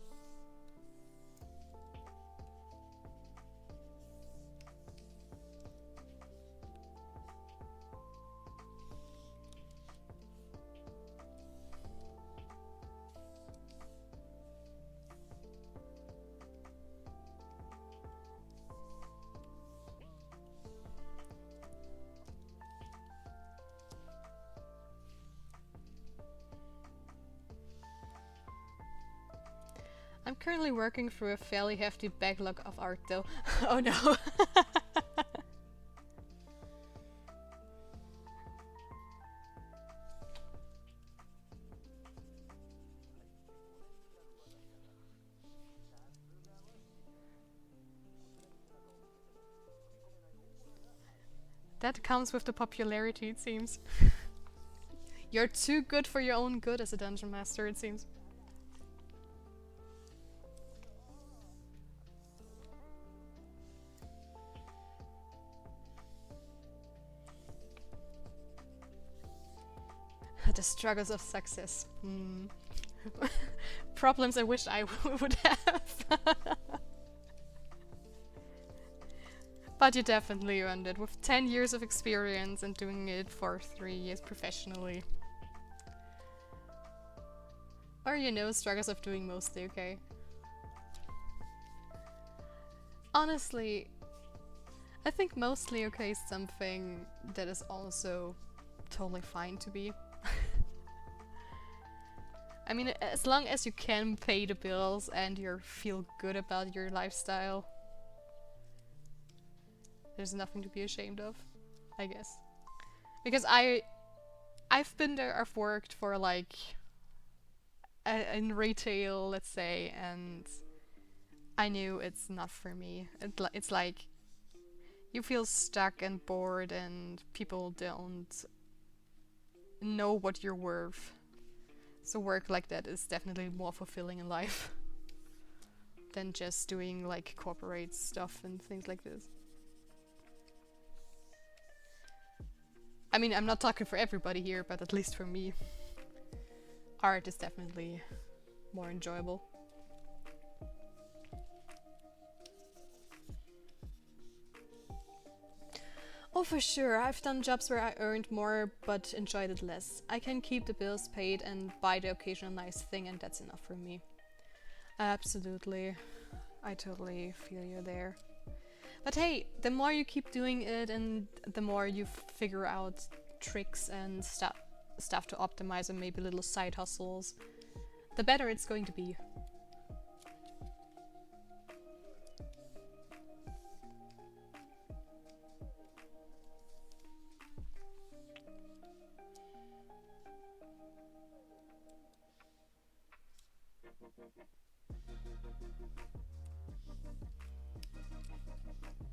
currently working through a fairly hefty backlog of art though. Oh no. That comes with the popularity, it seems. You're too good for your own good as a dungeon master, it seems. The struggles of success. Problems I wish I would have. But you definitely earned it with 10 years of experience and doing it for 3 years professionally. Or, you know, struggles of doing mostly okay. Honestly, I think mostly okay is something that is also totally fine to be. I mean, as long as you can pay the bills and you feel good about your lifestyle, there's nothing to be ashamed of, I guess. Because I've been there, I've worked for like in retail, let's say, and I knew it's not for me. It's like you feel stuck and bored and people don't know what you're worth. So work like that is definitely more fulfilling in life than just doing like corporate stuff and things like this. I mean, I'm not talking for everybody here, but at least for me, art is definitely more enjoyable. Oh, for sure. I've done jobs where I earned more but enjoyed it less. I can keep the bills paid and buy the occasional nice thing, and that's enough for me. Absolutely. I totally feel you there. But hey, the more you keep doing it and the more you figure out tricks and stuff to optimize and maybe little side hustles, the better it's going to be.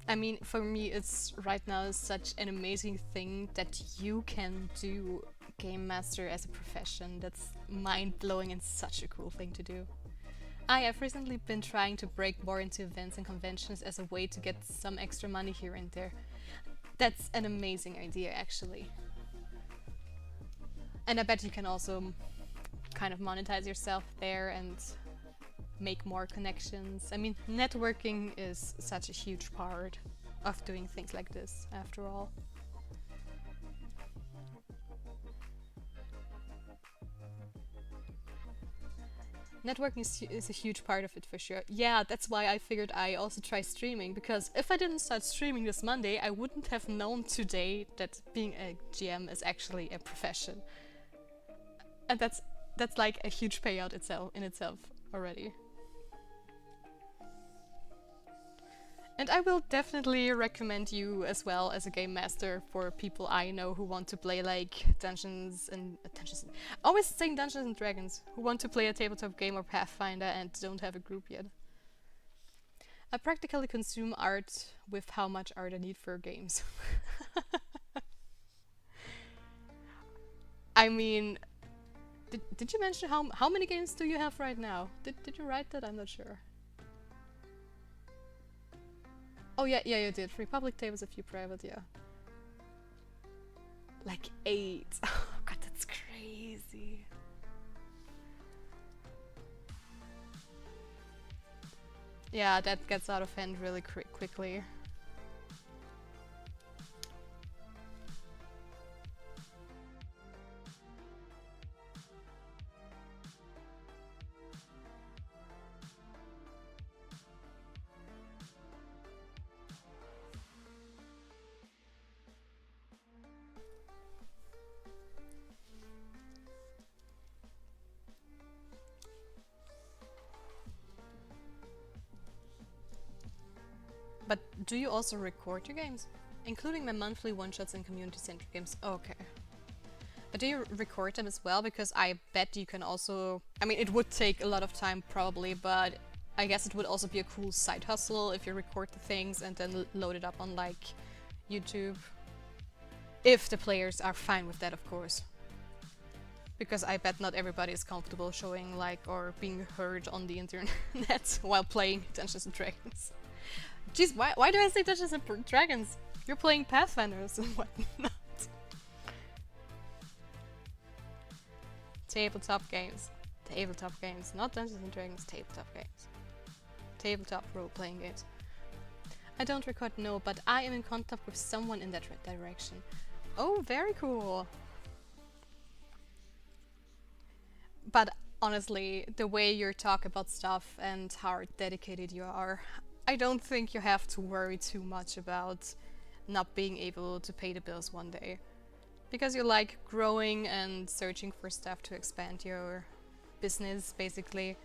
I mean, for me, it's right now such an amazing thing that you can do Game Master as a profession. That's mind blowing and such a cool thing to do. I have recently been trying to break more into events and conventions as a way to get some extra money here and there. That's an amazing idea, actually. And I bet you can also kind of monetize yourself there and make more connections. I mean, networking is such a huge part of doing things like this, after all. Networking is a huge part of it for sure. Yeah, that's why I figured I also try streaming, because if I didn't start streaming this Monday, I wouldn't have known today that being a GM is actually a profession. And that's like a huge payout itself already. And I will definitely recommend you as well as a game master for people I know who want to play like always saying Dungeons and Dragons, who want to play a tabletop game or Pathfinder and don't have a group yet. I practically consume art with how much art I need for games. I mean, did you mention how many games do you have right now? Did you write that? I'm not sure. Oh yeah, you did. 3 public tables, a few private, yeah. Like 8. Oh god, that's crazy. Yeah, that gets out of hand really quickly. But do you also record your games? Including my monthly one-shots and community-centric games. Okay. But do you record them as well? Because I bet you can also... I mean, it would take a lot of time probably, but I guess it would also be a cool side hustle if you record the things and then load it up on, like, YouTube. If the players are fine with that, of course. Because I bet not everybody is comfortable showing, like, or being heard on the internet while playing Dungeons and Dragons. Jeez, why do I say Dungeons and Dragons? You're playing Pathfinders and whatnot. Tabletop games. Tabletop games. Not Dungeons and Dragons, tabletop games. Tabletop role-playing games. I don't record, no, but I am in contact with someone in that direction. Oh, very cool. But honestly, the way you talk about stuff and how dedicated you are, I don't think you have to worry too much about not being able to pay the bills one day. Because you like growing and searching for stuff to expand your business, basically.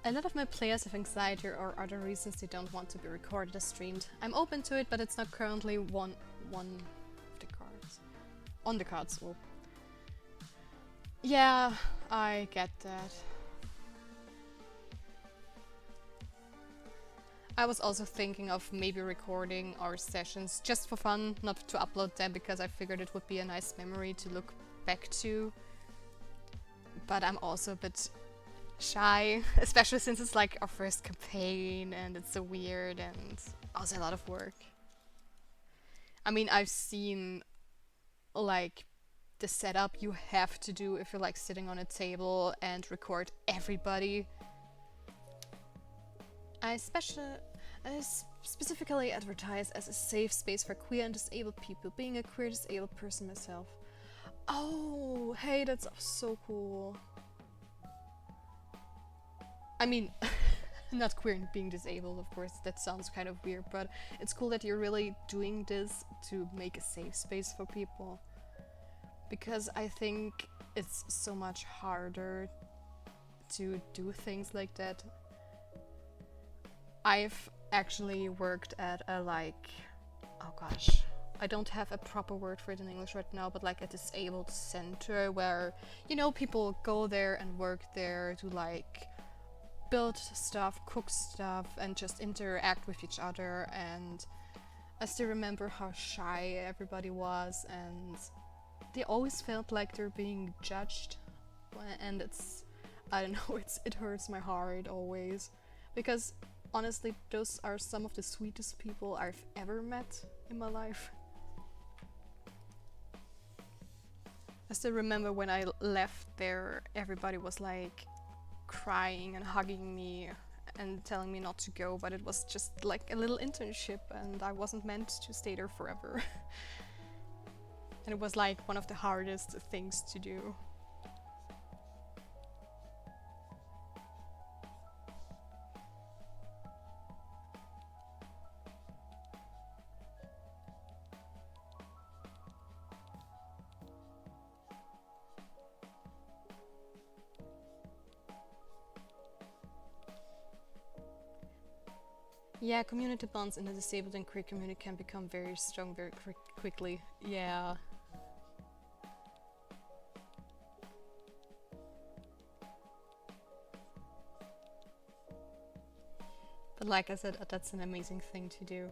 A lot of my players have anxiety or other reasons they don't want to be recorded or streamed. I'm open to it, but it's not currently one of the cards. On the cards, well. Yeah, I get that. I was also thinking of maybe recording our sessions just for fun, not to upload them because I figured it would be a nice memory to look back to. But I'm also a bit shy, especially since it's like our first campaign and it's so weird and also a lot of work. I mean, I've seen like the setup you have to do if you're like sitting on a table and record everybody. I specifically advertise as a safe space for queer and disabled people, being a queer disabled person myself. Oh, hey, that's so cool. I mean, not queer and being disabled, of course, that sounds kind of weird, but it's cool that you're really doing this to make a safe space for people. Because I think it's so much harder to do things like that. I've actually worked at a oh gosh, I don't have a proper word for it in English right now, but like a disabled center where, you know, people go there and work there to like build stuff, cook stuff, and just interact with each other. And I still remember how shy everybody was, and they always felt like they're being judged. And I don't know, it hurts my heart always, because honestly, those are some of the sweetest people I've ever met in my life. I still remember when I left there, everybody was like crying and hugging me and telling me not to go, but it was just like a little internship and I wasn't meant to stay there forever. And it was like one of the hardest things to do. Yeah, community bonds in the disabled and queer community can become very strong very quickly. Yeah. But like I said, that's an amazing thing to do.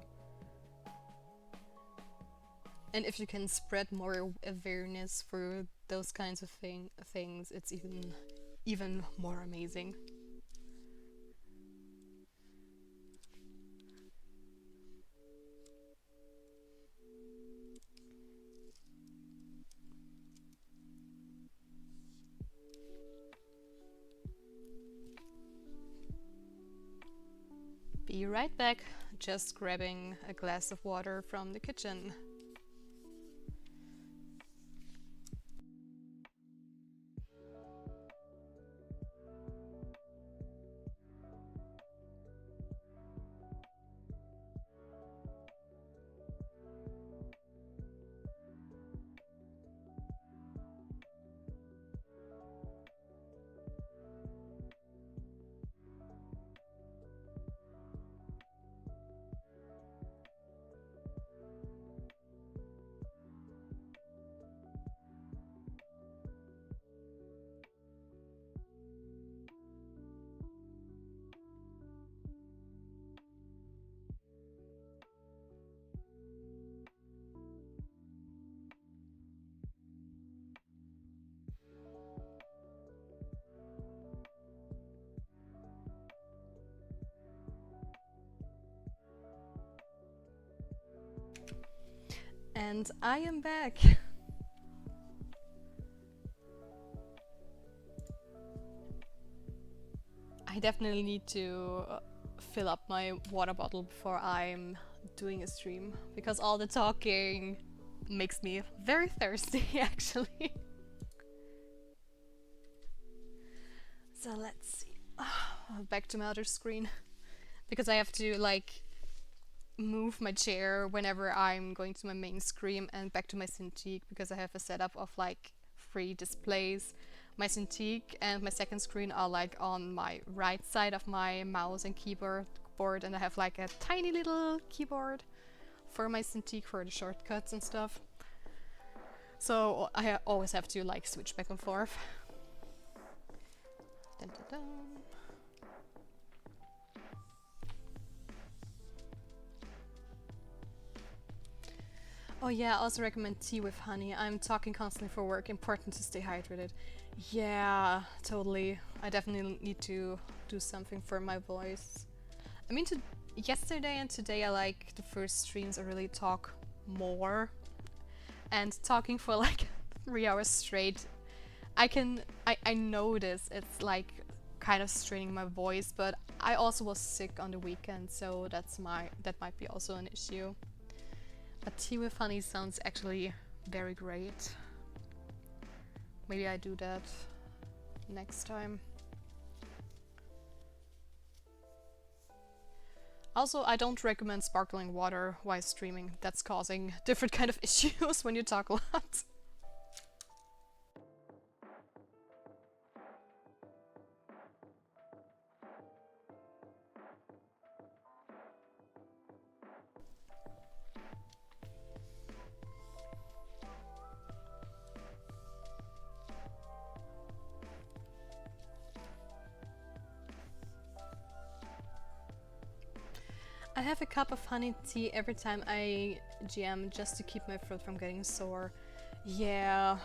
And if you can spread more awareness for those kinds of things, it's even more amazing. Be right back. just grabbing a glass of water from the kitchen. And I am back. I definitely need to fill up my water bottle before I'm doing a stream, because all the talking makes me very thirsty actually. So let's see. Back to my other screen, because I have to like move my chair whenever I'm going to my main screen and back to my Cintiq, because I have a setup of like 3 displays. My Cintiq and my second screen are like on my right side of my mouse and keyboard, and I have like a tiny little keyboard for my Cintiq for the shortcuts and stuff. So I always have to like switch back and forth. Dun, dun, dun. Oh yeah, I also recommend tea with honey. I'm talking constantly for work, important to stay hydrated. Yeah, totally. I definitely need to do something for my voice. I mean, yesterday and today I like the first streams I really talk more, and talking for like 3 hours straight, I notice it's like kind of straining my voice, but I also was sick on the weekend, so that might be also an issue. But tea with honey sounds actually very great. Maybe I do that next time. Also, I don't recommend sparkling water while streaming. That's causing different kind of issues when you talk a lot. I have a cup of honey tea every time I GM, just to keep my throat from getting sore. Yeah,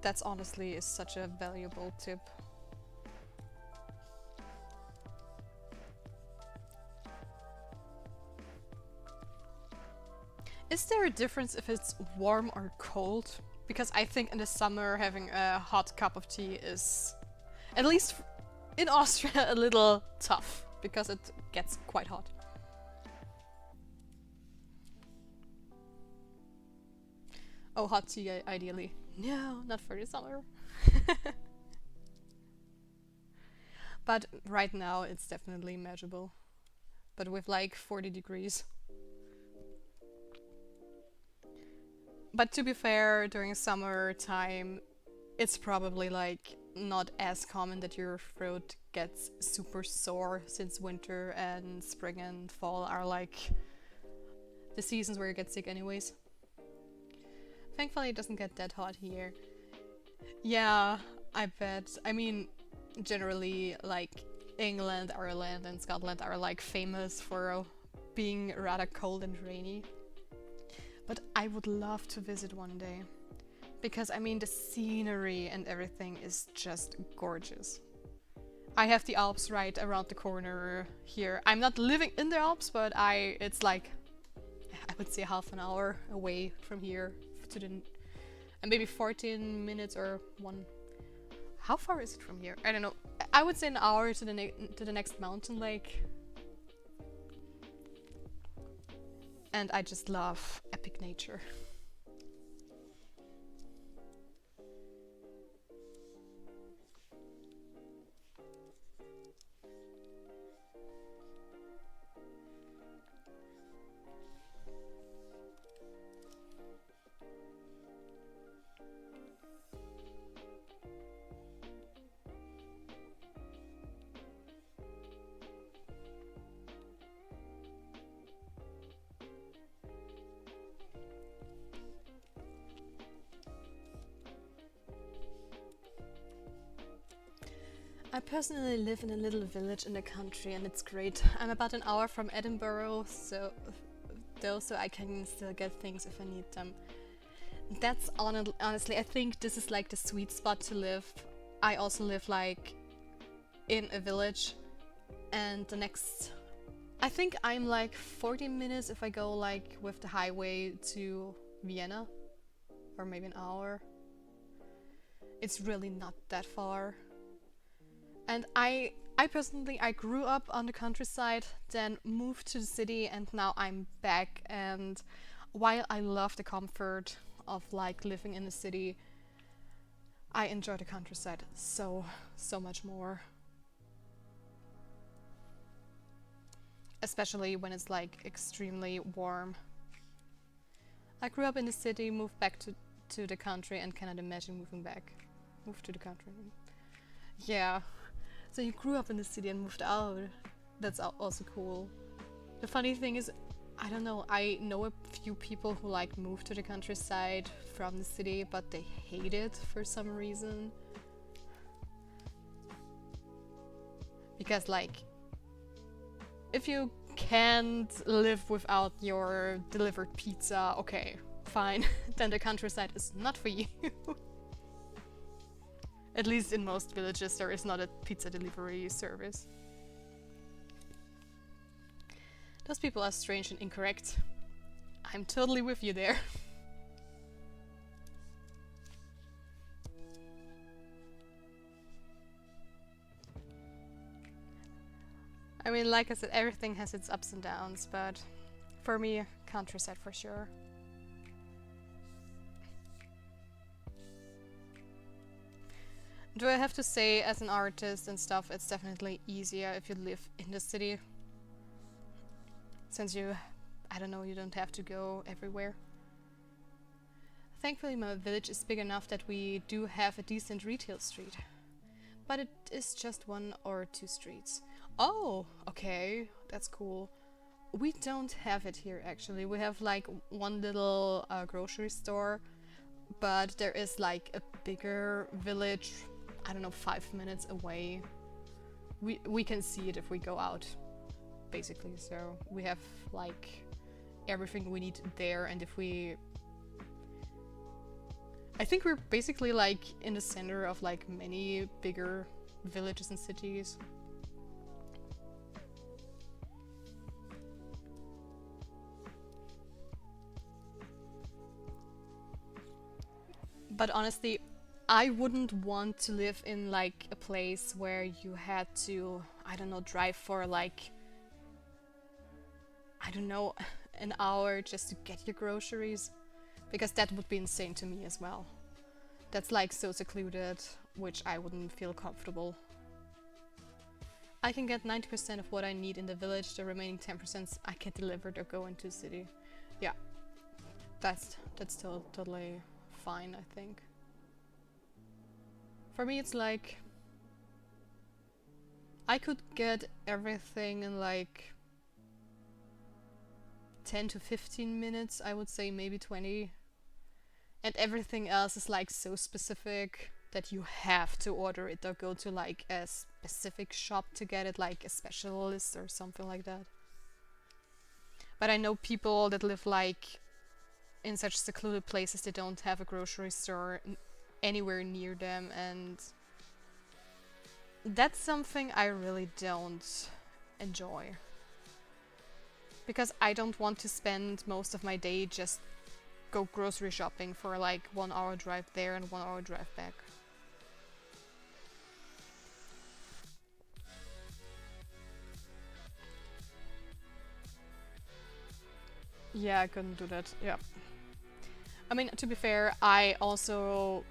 that's honestly is such a valuable tip. Is there a difference if it's warm or cold? Because I think in the summer having a hot cup of tea is, at least in Austria, a little tough, because it gets quite hot. Oh, hot tea ideally. No, not for the summer. But right now it's definitely manageable. But with like 40 degrees. But to be fair, during summertime, it's probably like not as common that your throat gets super sore, since winter and spring and fall are like the seasons where you get sick anyways. Thankfully it doesn't get that hot here. Yeah, I bet. I mean, generally like England, Ireland and Scotland are like famous for being rather cold and rainy. But I would love to visit one day, because I mean the scenery and everything is just gorgeous. I have the Alps right around the corner here. I'm not living in the Alps, but it's like, I would say half an hour away from here to the, and maybe 14 minutes or one. How far is it from here? I don't know. I would say an hour to the next mountain lake. and I just love epic nature. I personally live in a little village in the country and it's great. I'm about an hour from Edinburgh, so I can still get things if I need them. That's honestly, I think this is like the sweet spot to live. I also live like in a village, and I think I'm like 40 minutes if I go like with the highway to Vienna, or maybe an hour. It's really not that far. And I personally, I grew up on the countryside, then moved to the city, and now I'm back. And while I love the comfort of like living in the city, I enjoy the countryside so much more. Especially when it's like extremely warm. I grew up in the city, moved back to the country, and cannot imagine moving back. Moved to the country. Yeah. So you grew up in the city and moved out. That's also cool. The funny thing is, I don't know, I know a few people who like moved to the countryside from the city, but they hate it for some reason. Because like, if you can't live without your delivered pizza, okay, fine, then the countryside is not for you. At least in most villages there is not a pizza delivery service. Those people are strange and incorrect. I'm totally with you there. I mean, like I said, everything has its ups and downs, but for me, countryside for sure. Do I have to say, as an artist and stuff, it's definitely easier if you live in the city. Since you, I don't know, you don't have to go everywhere. Thankfully my village is big enough that we do have a decent retail street. But it is just 1 or 2 streets. Oh, okay, that's cool. We don't have it here actually. We have like one little grocery store, but there is like a bigger village, I don't know, 5 minutes away. We can see it if we go out, basically. So we have like everything we need there, and I think we're basically like in the center of like many bigger villages and cities. But honestly, I wouldn't want to live in like a place where you had to, I don't know, drive for like, I don't know, an hour just to get your groceries. Because that would be insane to me as well. That's like so secluded, which I wouldn't feel comfortable. I can get 90% of what I need in the village, the remaining 10% I get delivered or go into the city. Yeah, that's totally fine, I think. For me it's like, I could get everything in like 10 to 15 minutes, I would say maybe 20. And everything else is like so specific that you have to order it or go to like a specific shop to get it, like a specialist or something like that. But I know people that live like in such secluded places they don't have a grocery store anywhere near them, and that's something I really don't enjoy. Because I don't want to spend most of my day just go grocery shopping for like 1 hour drive there and 1 hour drive back. Yeah, I couldn't do that. Yeah. I mean, to be fair, I also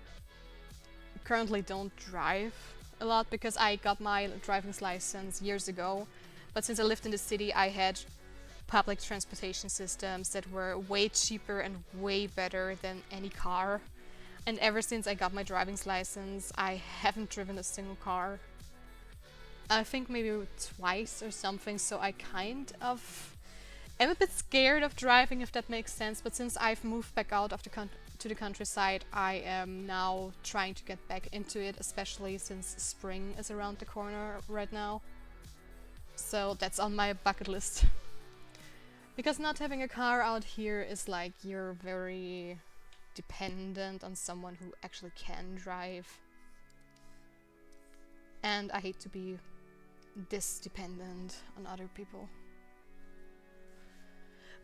currently don't drive a lot because I got my driving license years ago. But since I lived in the city, I had public transportation systems that were way cheaper and way better than any car. And ever since I got my driving license, I haven't driven a single car. I think maybe twice or something, so I kind of am a bit scared of driving, if that makes sense. But since I've moved back out of to the countryside, I am now trying to get back into it, especially since spring is around the corner right now. So that's on my bucket list. Because not having a car out here is like you're very dependent on someone who actually can drive. And I hate to be this dependent on other people.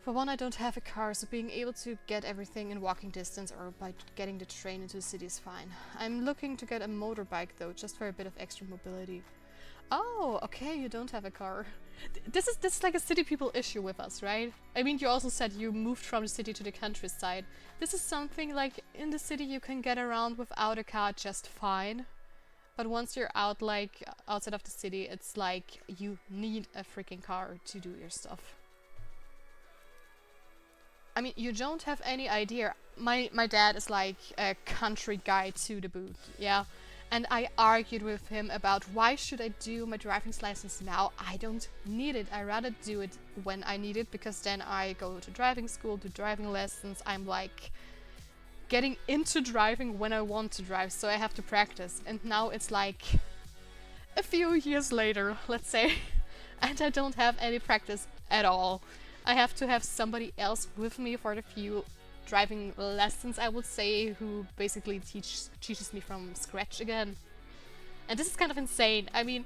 For one, I don't have a car, so being able to get everything in walking distance or by getting the train into the city is fine. I'm looking to get a motorbike though, just for a bit of extra mobility. Oh, okay, you don't have a car. This is like a city people issue with us, right? I mean, you also said you moved from the city to the countryside. This is something like in the city you can get around without a car just fine. But once you're out, like outside of the city, it's like you need a freaking car to do your stuff. I mean, you don't have any idea. My dad is like a country guy to the boot, yeah? And I argued with him about why should I do my driving license now? I don't need it. I rather do it when I need it, because then I go to driving school, do driving lessons. I'm like getting into driving when I want to drive, so I have to practice. And now it's like a few years later, let's say, and I don't have any practice at all. I have to have somebody else with me for the few driving lessons, I would say, who basically teaches me from scratch again. And this is kind of insane. I mean,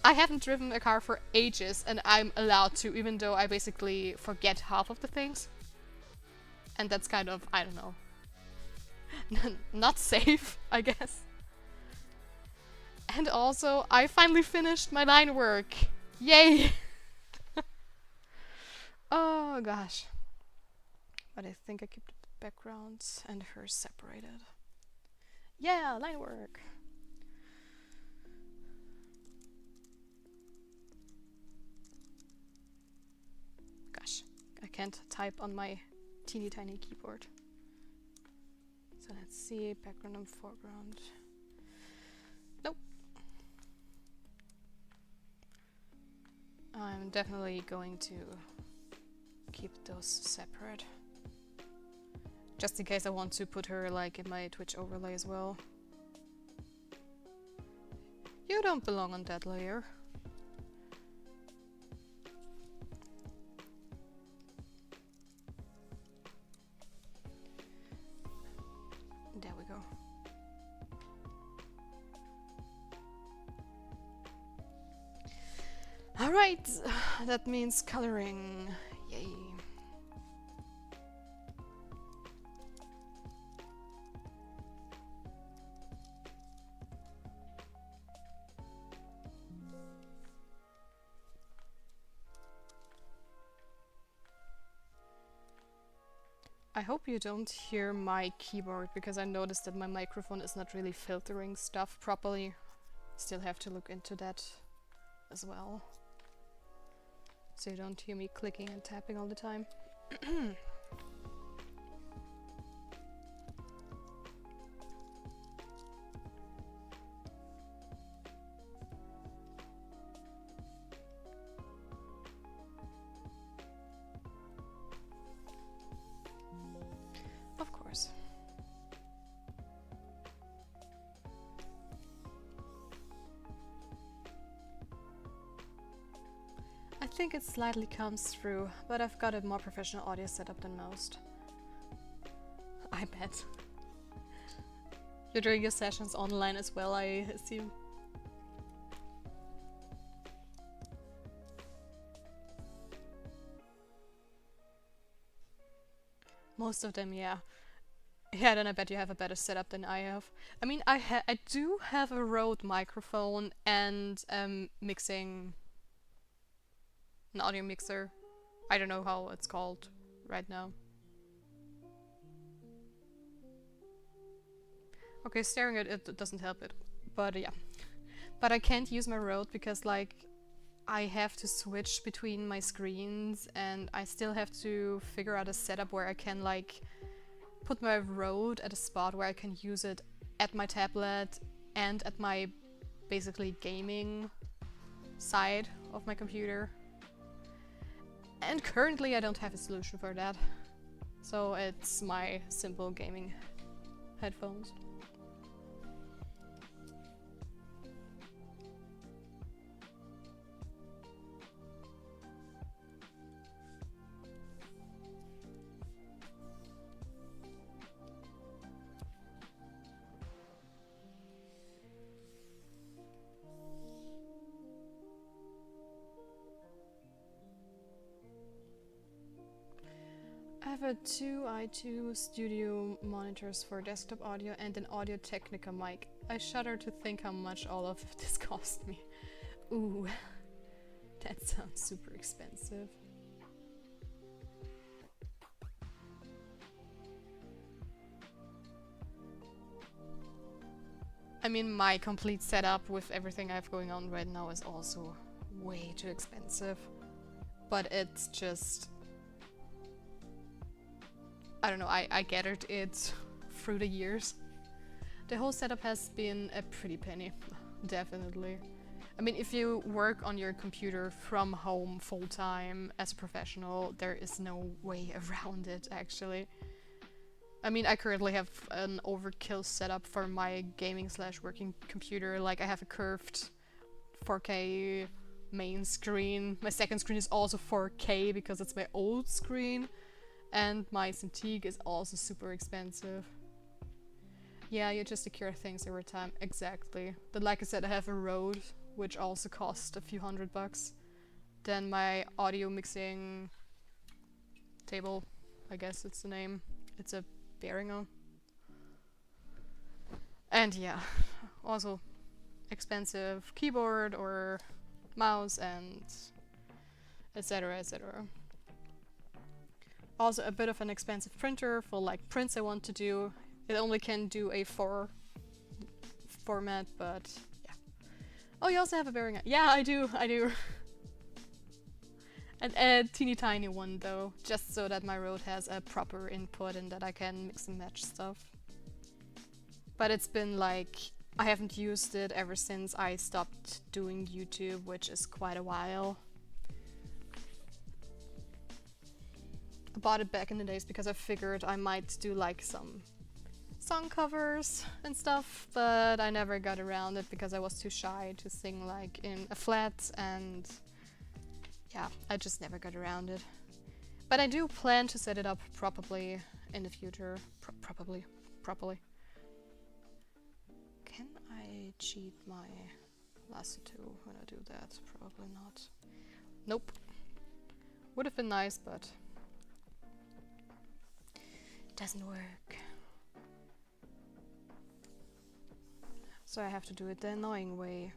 I haven't driven a car for ages and I'm allowed to, even though I basically forget half of the things. And that's kind of, I don't know, not safe, I guess. And also, I finally finished my line work. Yay! Oh gosh. But I think I keep the backgrounds and her separated. Yeah, line work. Gosh, I can't type on my teeny tiny keyboard. So let's see, background and foreground. Nope. I'm definitely going to keep those separate. Just in case I want to put her like in my Twitch overlay as well. You don't belong on that layer. There we go. Alright, that means coloring. Yay. I hope you don't hear my keyboard, because I noticed that my microphone is not really filtering stuff properly. Still have to look into that as well, so you don't hear me clicking and tapping all the time. Of course. I think it slightly comes through, but I've got a more professional audio setup than most. I bet. You're doing your sessions online as well, I assume. Most of them, yeah. Yeah, then I bet you have a better setup than I have. I mean, I do have a Rode microphone and mixing, an audio mixer. I don't know how it's called right now. Okay, staring at it doesn't help it. But yeah. But I can't use my Rode because like I have to switch between my screens and I still have to figure out a setup where I can like put my Rode at a spot where I can use it at my tablet and at my basically gaming side of my computer. And currently I don't have a solution for that. So it's my simple gaming headphones. I have a 2i2 studio monitors for desktop audio and an Audio-Technica mic. I shudder to think how much all of this cost me. Ooh, that sounds super expensive. I mean, my complete setup with everything I have going on right now is also way too expensive. But it's just... I don't know, I gathered it through the years. The whole setup has been a pretty penny, definitely. I mean, if you work on your computer from home full-time as a professional, there is no way around it, actually. I mean, I currently have an overkill setup for my gaming/working computer. Like, I have a curved 4K main screen. My second screen is also 4K because it's my old screen. And my Cintiq is also super expensive. Yeah, you just secure things over time. Exactly. But like I said, I have a Rode, which also cost a few $100. Then my audio mixing table, I guess it's the name. It's a Behringer. And yeah, also expensive keyboard or mouse and etc, etc. Also a bit of an expensive printer for like prints I want to do. It only can do A4 format, but yeah. Oh, you also have a Behringer. Yeah, I do. And a teeny tiny one though, just so that my Rode has a proper input and that I can mix and match stuff. But it's been like, I haven't used it ever since I stopped doing YouTube, which is quite a while. I bought it back in the days because I figured I might do like some song covers and stuff, but I never got around it because I was too shy to sing like in a flat, and yeah, I just never got around it. But I do plan to set it up properly in the future. Properly. Can I cheat my lasso when I do that? Probably not. Nope. Would have been nice, but doesn't work. So I have to do it the annoying way.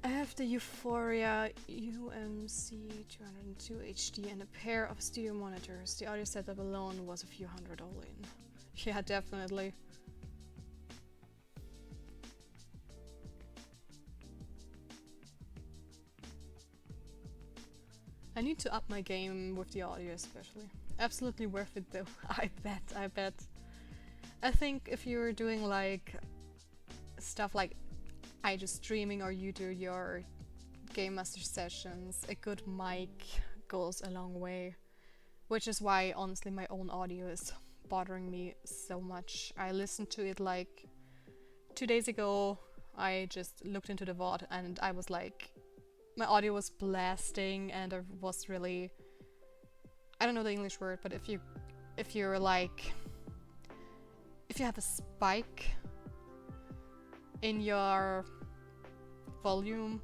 I have the Euphoria UMC 202 HD and a pair of studio monitors. The audio setup alone was a few $100 all in. Yeah, definitely. I need to up my game with the audio especially. Absolutely worth it though. I bet. I think if you're doing like stuff like I just streaming or you do your Game Master sessions, a good mic goes a long way. Which is why honestly my own audio is bothering me so much. I listened to it like 2 days ago. I just looked into the VOD and I was like, my audio was blasting and I was really, I don't know the English word, but if you're like, if you have a spike in your volume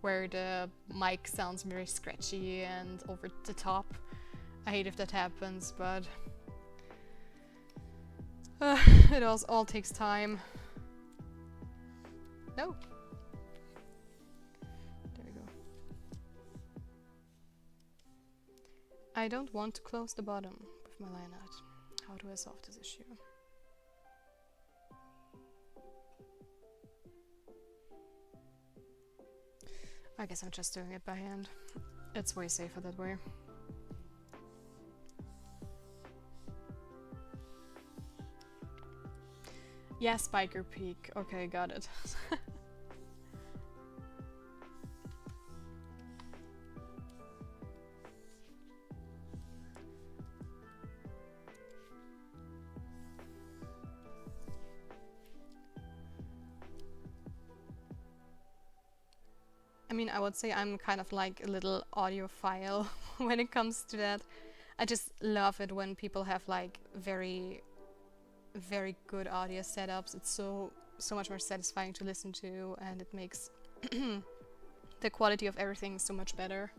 where the mic sounds very scratchy and over the top. I hate if that happens, but it all takes time. No. There we go. I don't want to close the bottom with my lineart. How do I solve this issue? I guess I'm just doing it by hand. It's way safer that way. Yeah, Spiker Peak. Okay, got it. I mean, I would say I'm kind of like a little audiophile when it comes to that. I just love it when people have like very good audio setups. It's so much more satisfying to listen to, and it makes the quality of everything so much better.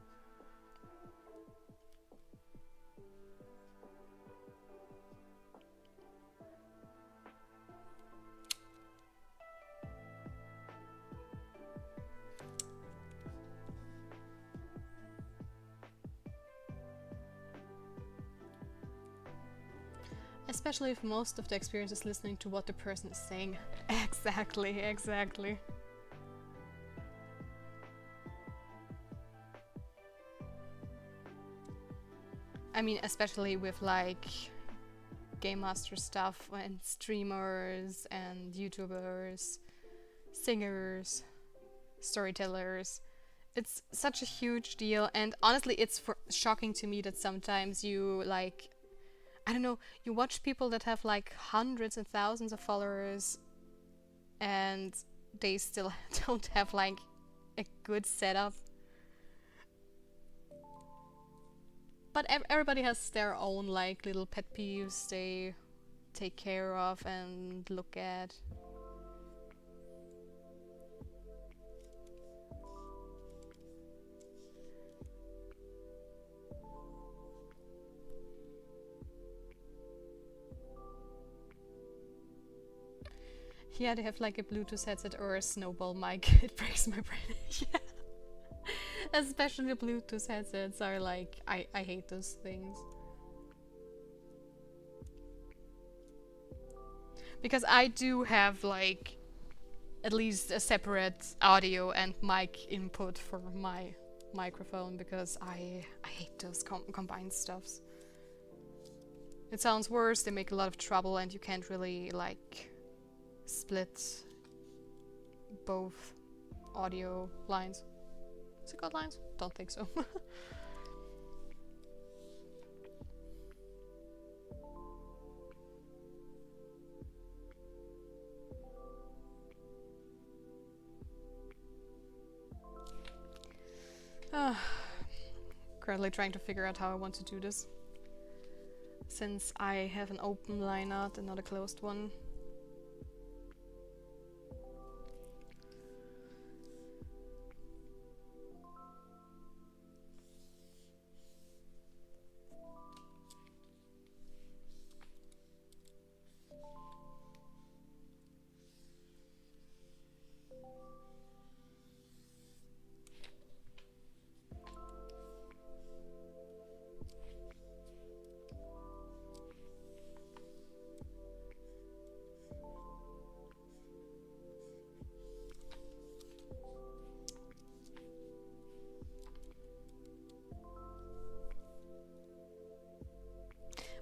Especially if most of the experience is listening to what the person is saying. Exactly, exactly. I mean, especially with like Game Master stuff and streamers and YouTubers, singers, storytellers. It's such a huge deal, and honestly, it's shocking to me that sometimes you like, I don't know, you watch people that have like hundreds and thousands of followers and they still don't have like a good setup. But everybody has their own like little pet peeves they take care of and look at. Yeah, they have like a Bluetooth headset or a snowball mic. It breaks my brain. Yeah. Especially the Bluetooth headsets are like, I hate those things. Because I do have like at least a separate audio and mic input for my microphone, because I hate those combined stuffs. It sounds worse, they make a lot of trouble, and you can't really like split both audio lines. Is it called lines? Don't think so. Currently trying to figure out how I want to do this, since I have an open lineart and not a closed one.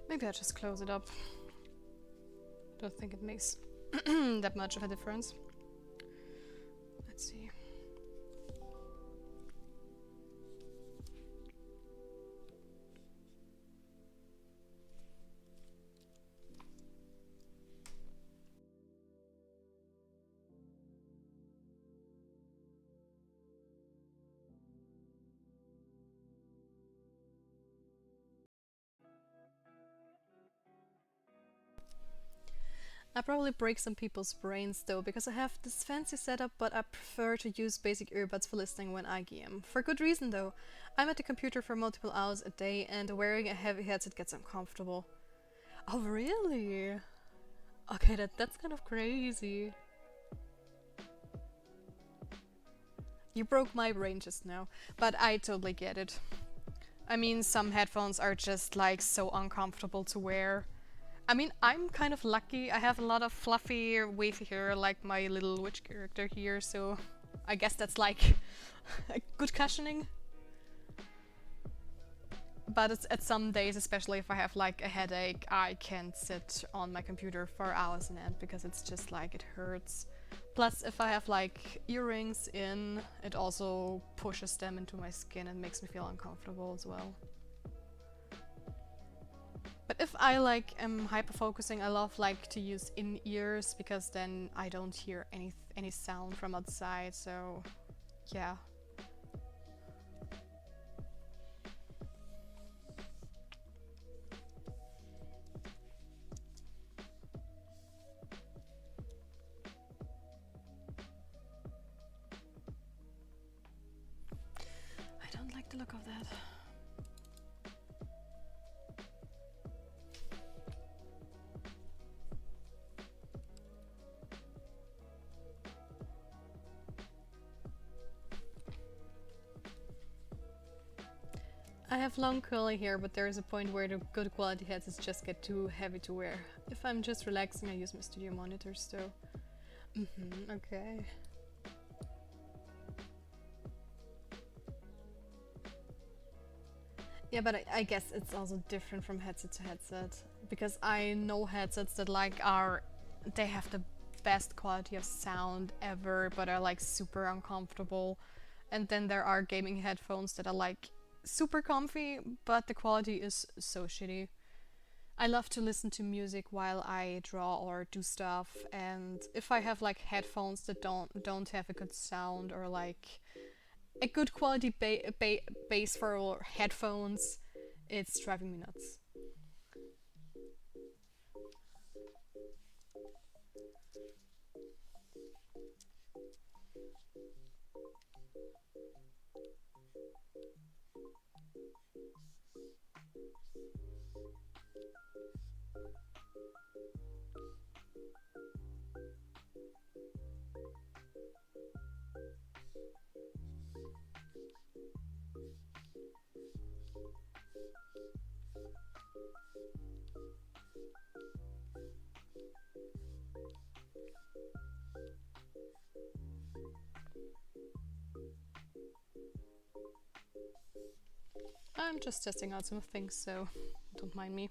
Maybe I'll just close it up. Don't think it makes that much of a difference. Let's see. I probably break some people's brains though, because I have this fancy setup, but I prefer to use basic earbuds for listening when I game. For good reason though. I'm at the computer for multiple hours a day, and wearing a heavy headset gets uncomfortable. Oh really? Okay, that's kind of crazy. You broke my brain just now, but I totally get it. I mean, some headphones are just like so uncomfortable to wear. I mean, I'm kind of lucky. I have a lot of fluffy, wavy hair like my little witch character here, so I guess that's like a good cushioning. But it's at some days, especially if I have like a headache, I can't sit on my computer for hours on end because it's just like it hurts. Plus, if I have like earrings in, it also pushes them into my skin and makes me feel uncomfortable as well. But if I like am hyper focusing, I love like to use in ears because then I don't hear any sound from outside. So yeah. I don't like the look of that. I have long curly hair, but there is a point where the good quality headsets just get too heavy to wear. If I'm just relaxing, I use my studio monitors though. Okay. Yeah, but I guess it's also different from headset to headset because I know headsets that like they have the best quality of sound ever, but are like super uncomfortable. And then there are gaming headphones that are like super comfy, but the quality is so shitty. I love to listen to music while I draw or do stuff, and if I have like headphones that don't have a good sound or like a good quality base for headphones, it's driving me nuts. I'm just testing out some things, so don't mind me.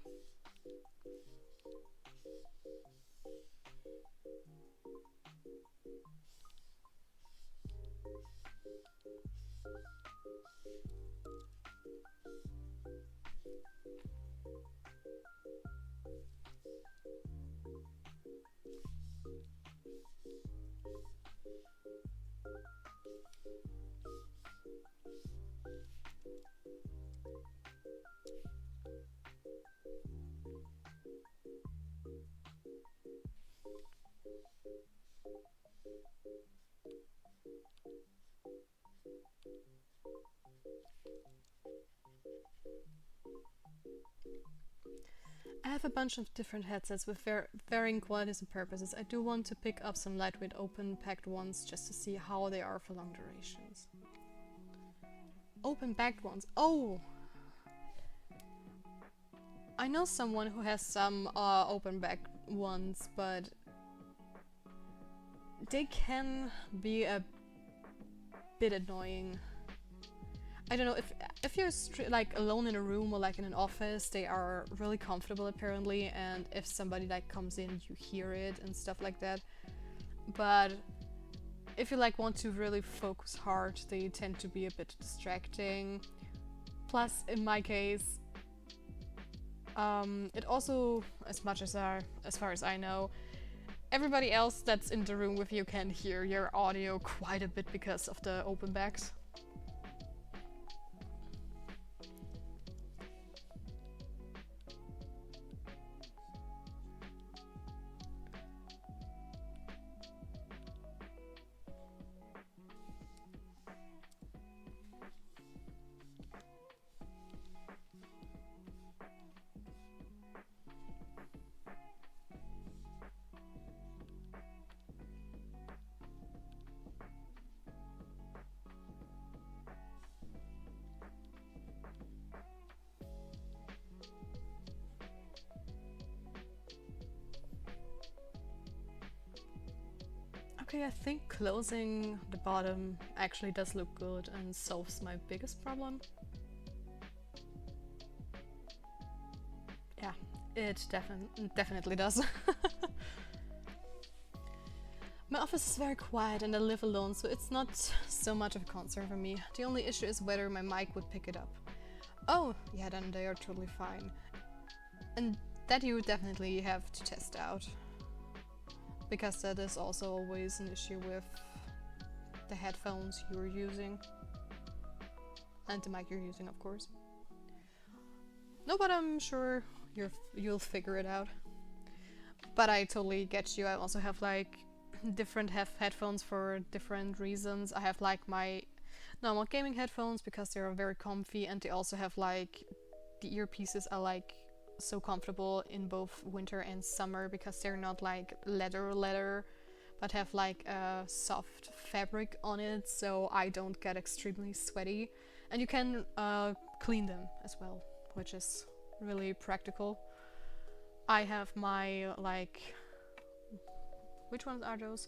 I have a bunch of different headsets with varying qualities and purposes. I do want to pick up some lightweight open packed ones just to see how they are for long durations. Open backed ones. Oh! I know someone who has some open back ones, but they can be a bit annoying. I don't know if you're like alone in a room or like in an office, they are really comfortable apparently, and if somebody like comes in, you hear it and stuff like that. But if you like want to really focus hard, they tend to be a bit distracting. Plus, in my case, it also, as far as I know, everybody else that's in the room with you can hear your audio quite a bit because of the open backs. Okay, I think closing the bottom actually does look good and solves my biggest problem. Yeah, it definitely does. My office is very quiet and I live alone, so it's not so much of a concern for me. The only issue is whether my mic would pick it up. Oh, yeah, then they are totally fine. And that you definitely have to test out. Because that is also always an issue with the headphones you're using. And the mic you're using, of course. No, but I'm sure you'll figure it out. But I totally get you. I also have like different headphones for different reasons. I have like my normal gaming headphones because they're very comfy, and they also have like the earpieces are like so comfortable in both winter and summer because they're not like leather but have like a soft fabric on it, so I don't get extremely sweaty, and you can clean them as well, which is really practical. I have my like, which ones are those?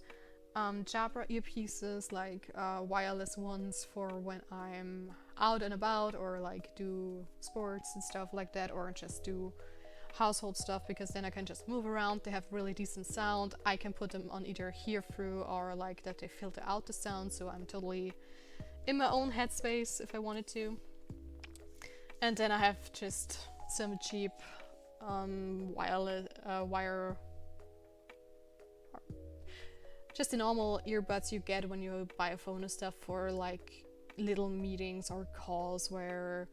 Jabra earpieces, like wireless ones for when I'm out and about or like do sports and stuff like that, or just do household stuff, because then I can just move around. They have really decent sound. I can put them on either hear through or like that they filter out the sound, so I'm totally in my own headspace if I wanted to. And then I have just some cheap wireless wire, just the normal earbuds you get when you buy a phone and stuff for like little meetings or calls where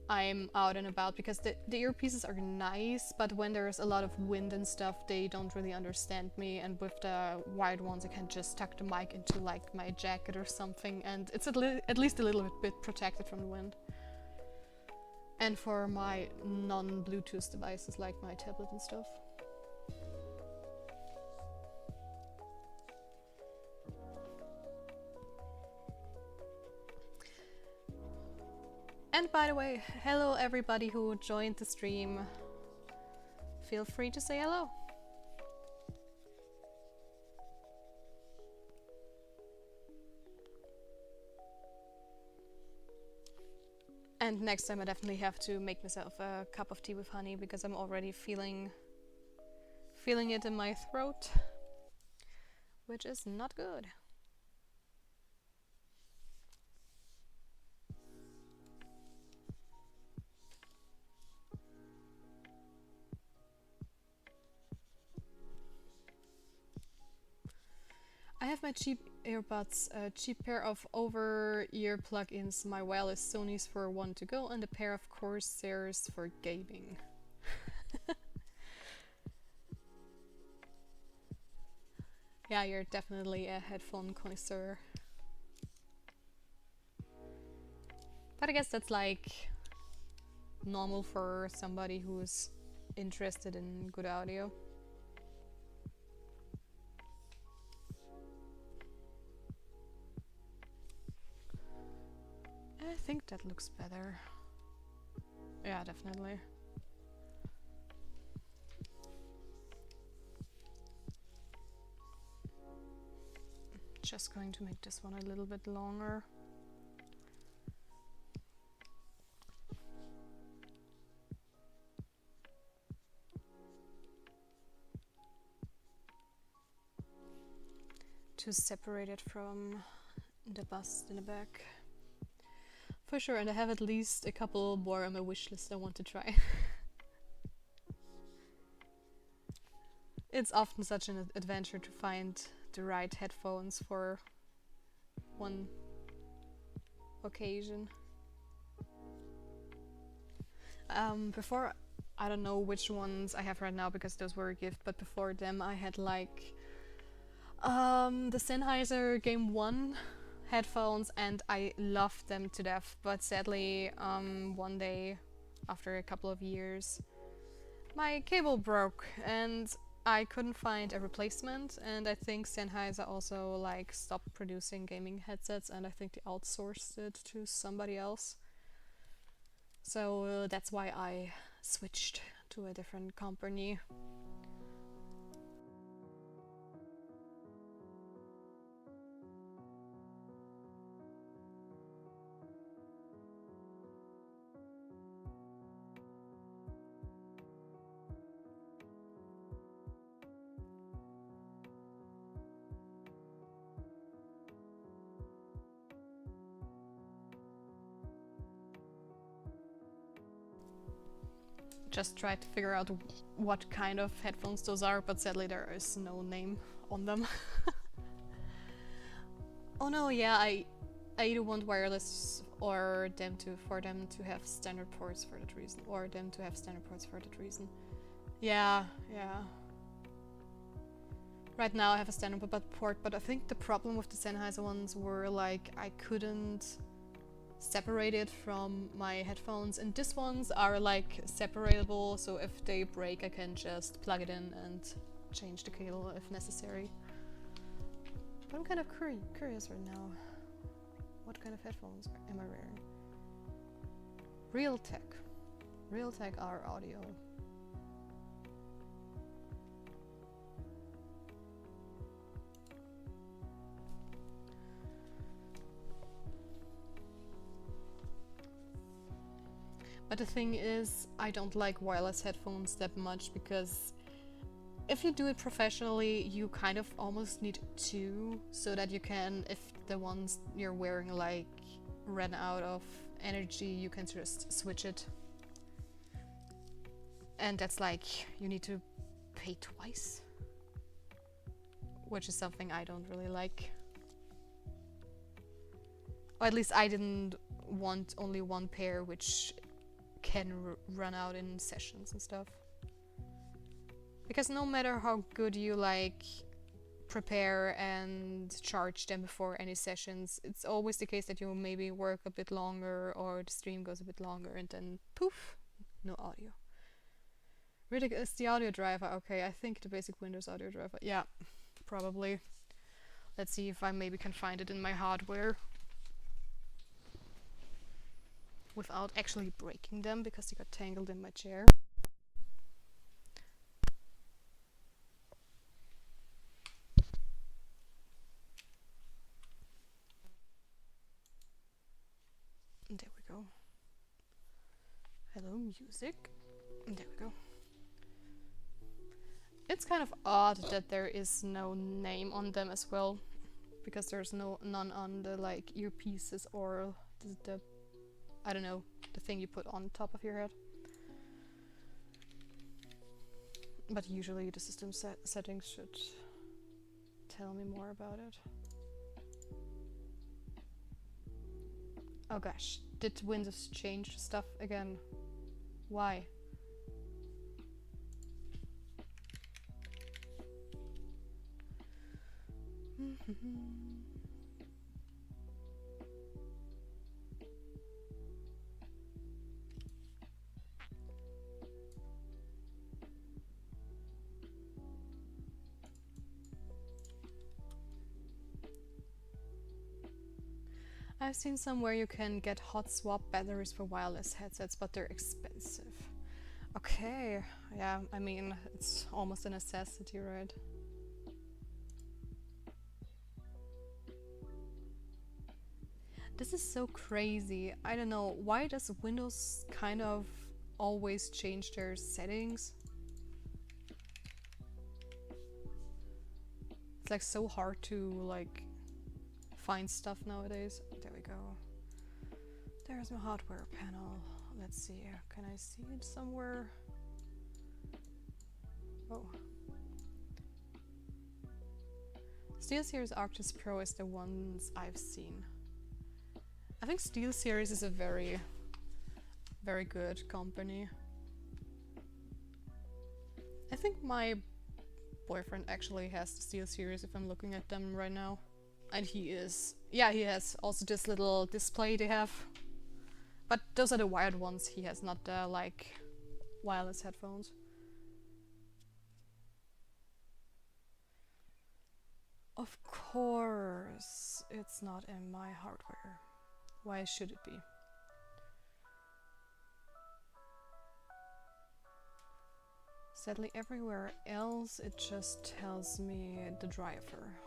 I'm out and about, because the earpieces are nice, but when there's a lot of wind and stuff, they don't really understand me, and with the wired ones I can just tuck the mic into like my jacket or something, and it's at least a little bit protected from the wind. And for my non-Bluetooth devices like my tablet and stuff. And by the way, hello everybody who joined the stream. Feel free to say hello. And next time I definitely have to make myself a cup of tea with honey, because I'm already feeling it in my throat, which is not good. I have my cheap earbuds, a cheap pair of over-ear plugins, my wireless Sony's for one to go, and a pair of Corsairs for gaming. Yeah, you're definitely a headphone connoisseur. But I guess that's like normal for somebody who's interested in good audio. I think that looks better. Yeah, definitely. Just going to make this one a little bit longer. To separate it from the bust in the back. For sure, and I have at least a couple more on my wish list I want to try. It's often such an adventure to find the right headphones for one occasion. Before, I don't know which ones I have right now because those were a gift, but before them I had like the Sennheiser Game 1 headphones, and I loved them to death, but sadly one day after a couple of years my cable broke and I couldn't find a replacement, and I think Sennheiser also like stopped producing gaming headsets, and I think they outsourced it to somebody else. So that's why I switched to a different company. just tried to figure out what kind of headphones those are, but sadly there is no name on them. Oh no, yeah, I either want wireless or for them to have standard ports for that reason, or them to have standard ports for that reason. Yeah. Right now I have a standard port, but I think the problem with the Sennheiser ones were like I couldn't separate it from my headphones, and these ones are like separatable, so if they break I can just plug it in and change the cable if necessary. But I'm kind of curious right now. What kind of headphones am I wearing? Realtek R Audio. But the thing is, I don't like wireless headphones that much, because if you do it professionally, you kind of almost need two, so that you can, if the ones you're wearing like ran out of energy, you can just switch it. And that's like, you need to pay twice, which is something I don't really like. Or at least I didn't want only one pair, which can run out in sessions and stuff. Because no matter how good you like prepare and charge them before any sessions, it's always the case that you maybe work a bit longer or the stream goes a bit longer and then poof, no audio. Really, it's the audio driver. Okay, I think the basic Windows audio driver. Yeah, probably. Let's see if I maybe can find it in my hardware without actually breaking them, because they got tangled in my chair. And there we go. Hello, music. And there we go. It's kind of odd that there is no name on them as well, because there's none on the like earpieces or the I don't know, the thing you put on top of your head. But usually the system settings should tell me more about it. Oh gosh, did Windows change stuff again? Why? I've seen somewhere you can get hot swap batteries for wireless headsets, but they're expensive. Okay, yeah, I mean, it's almost a necessity, right? This is so crazy. I don't know, why does Windows kind of always change their settings? It's like so hard to like find stuff nowadays. There we go. There's my hardware panel. Let's see, can I see it somewhere? Oh. SteelSeries Arctis Pro is the ones I've seen. I think SteelSeries is a very, very good company. I think my boyfriend actually has the SteelSeries if I'm looking at them right now. And he has also this little display they have. But those are the wired ones, he has not the like wireless headphones. Of course, it's not in my hardware. Why should it be? Sadly, everywhere else it just tells me the driver.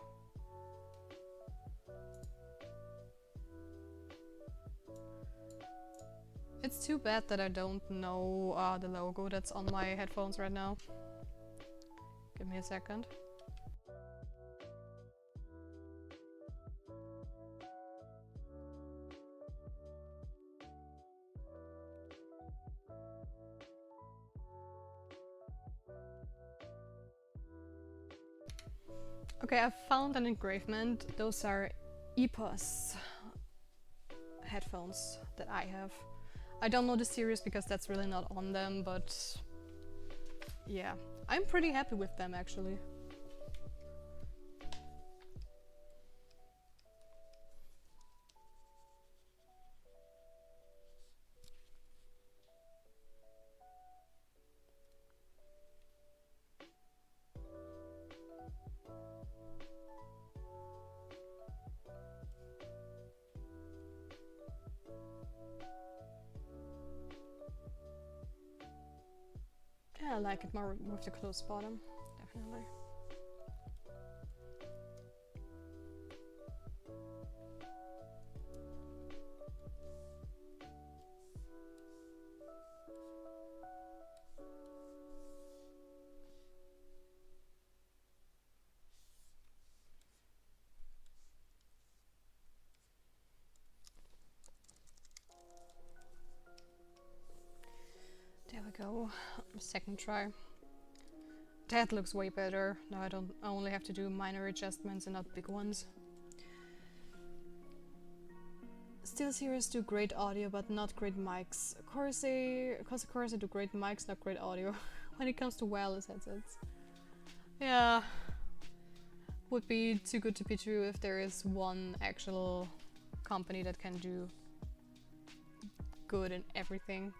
It's too bad that I don't know the logo that's on my headphones right now. Give me a second. Okay, I found an engravement. Those are EPOS headphones that I have. I don't know the series because that's really not on them, but yeah, I'm pretty happy with them actually. Yeah, I like it more with the closed bottom, definitely. There we go. Second try. That looks way better. Now I only have to do minor adjustments and not big ones. Steel Series do great audio but not great mics. Corsair do great mics, not great audio. When it comes to wireless headsets. Yeah. Would be too good to be true if there is one actual company that can do good in everything.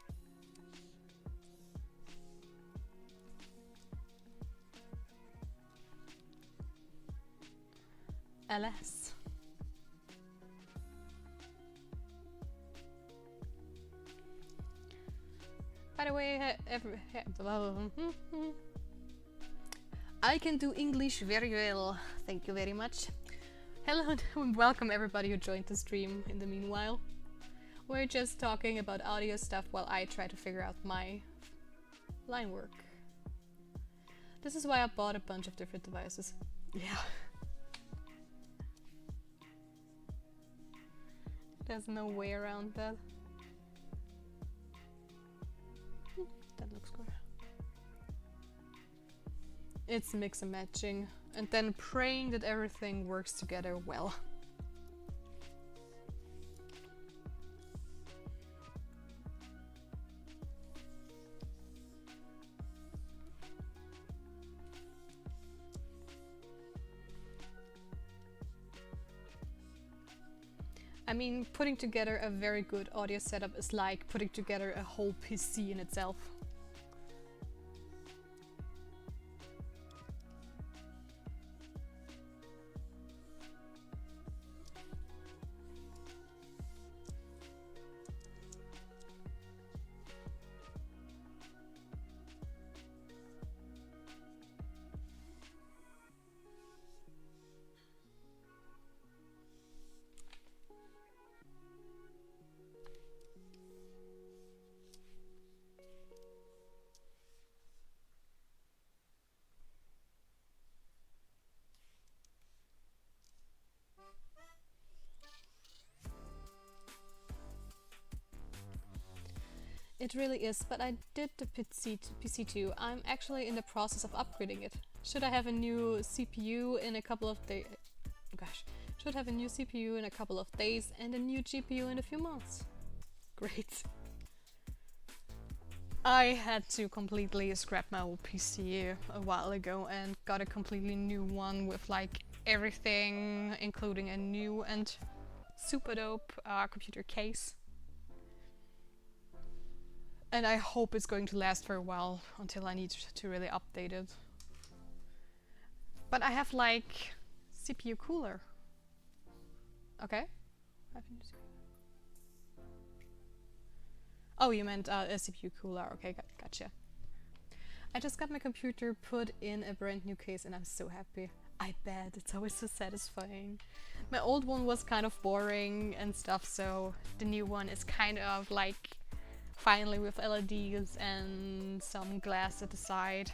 Alas. By the way, I can do English very well. Thank you very much. Hello and welcome everybody who joined the stream in the meanwhile. We're just talking about audio stuff while I try to figure out my line work. This is why I bought a bunch of different devices. Yeah. There's no way around that. That looks good. It's mix and matching, and then praying that everything works together well. I mean, putting together a very good audio setup is like putting together a whole PC in itself. It really is, but I did the PC too. I'm actually in the process of upgrading it. Should I have a new CPU in a couple of days? Gosh, should have a new CPU in a couple of days and a new GPU in a few months. Great. I had to completely scrap my old PC a while ago and got a completely new one with like everything, including a new and super dope computer case. And I hope it's going to last for a while until I need to really update it. But I have like CPU cooler. Okay. Oh, you meant a CPU cooler. Okay, gotcha. I just got my computer put in a brand new case and I'm so happy. I bet, it's always so satisfying. My old one was kind of boring and stuff, so the new one is kind of like finally with LEDs and some glass at the side.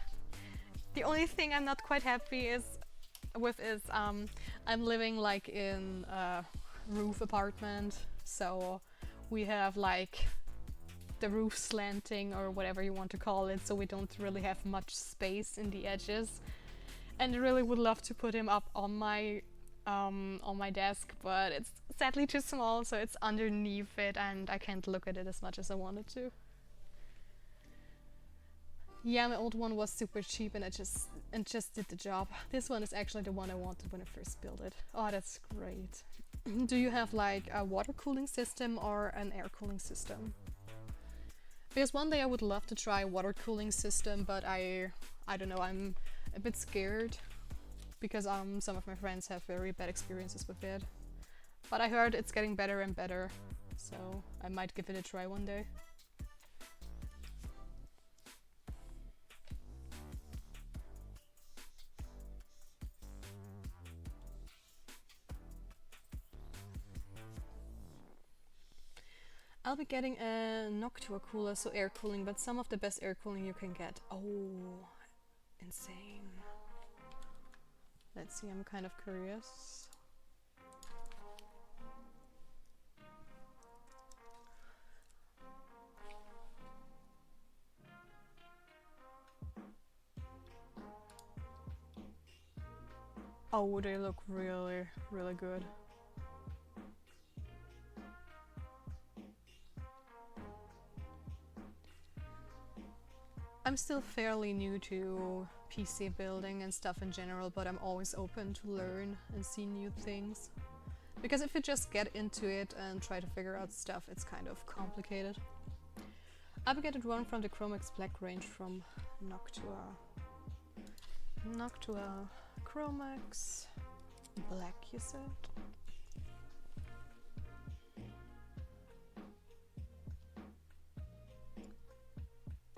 The only thing I'm not quite happy with is I'm living like in a roof apartment, so we have like the roof slanting or whatever you want to call it, so we don't really have much space in the edges. And I really would love to put him up on my desk, but it's sadly too small, so it's underneath it and I can't look at it as much as I wanted to. Yeah, my old one was super cheap and it just did the job. This one is actually the one I wanted when I first built it. Oh, that's great. Do you have like a water cooling system or an air cooling system? Because one day I would love to try a water cooling system, but I don't know, I'm a bit scared because some of my friends have very bad experiences with it. But I heard it's getting better and better, so I might give it a try one day. I'll be getting a Noctua cooler, so air cooling, but some of the best air cooling you can get. Oh, insane. Let's see, I'm kind of curious. Oh, they look really, really good. I'm still fairly new to PC building and stuff in general, but I'm always open to learn and see new things. Because if you just get into it and try to figure out stuff, it's kind of complicated. I've get one from the Chromex Black range from Noctua. Noctua Chromex Black, you said?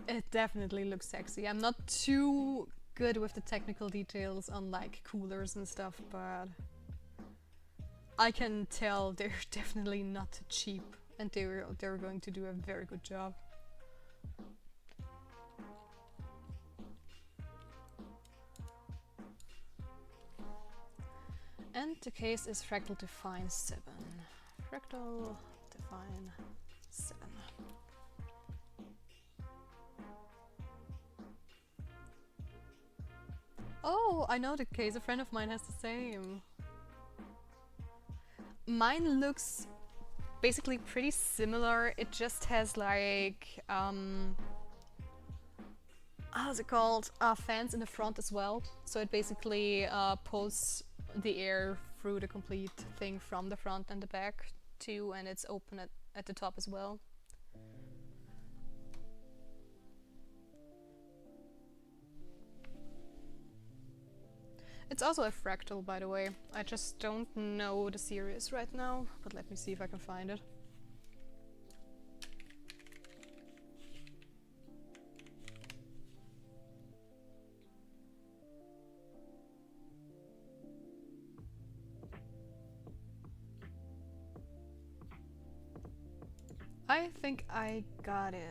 It definitely looks sexy. I'm not too good with the technical details on like coolers and stuff, but I can tell they're definitely not cheap and they're going to do a very good job. And the case is Fractal Define 7. Fractal Define 7. Oh, I know the case. A friend of mine has the same. Mine looks basically pretty similar. It just has like how's it called? Fans in the front as well. So it basically pulls the air through the complete thing from the front and the back too, and it's open at the top as well. It's also a fractal, by the way. I just don't know the series right now, but let me see if I can find it. I think I got it.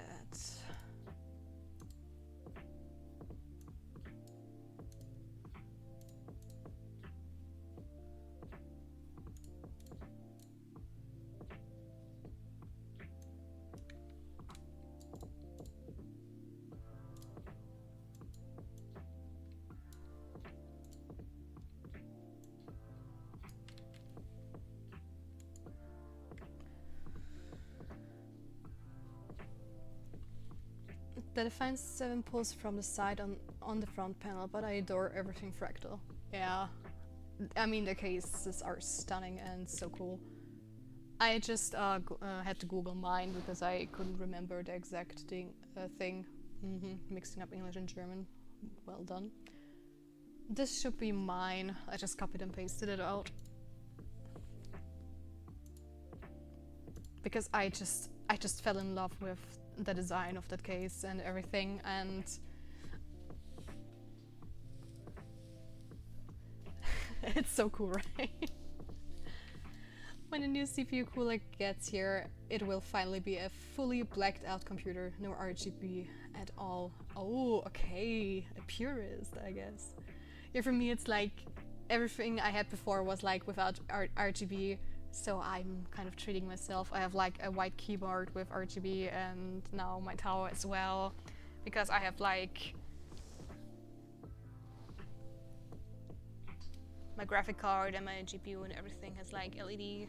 The Define 7 pulls from the side on the front panel, but I adore everything fractal. Yeah, I mean the cases are stunning and so cool. I just had to Google mine because I couldn't remember the exact thing. Mixing up English and German. Well done. This should be mine. I just copied and pasted it out. Because I just fell in love with the design of that case and everything, and it's so cool, right? When the new CPU cooler gets here, it will finally be a fully blacked out computer, no RGB at all. Oh, okay, a purist, I guess. Yeah, for me it's like everything I had before was like without RGB. So I'm kind of treating myself. I have like a white keyboard with RGB and now my tower as well. Because I have like my graphic card and my GPU and everything has like LED,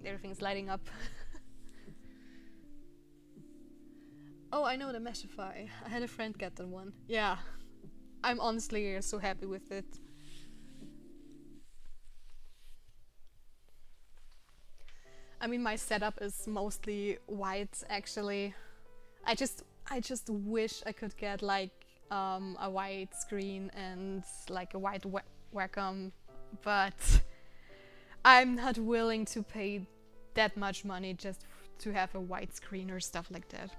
everything's lighting up. Oh, I know the Meshify. I had a friend get that one. Yeah, I'm honestly so happy with it. I mean, my setup is mostly white actually. I just wish I could get like a white screen and like a white wacom, but I'm not willing to pay that much money just to have a white screen or stuff like that.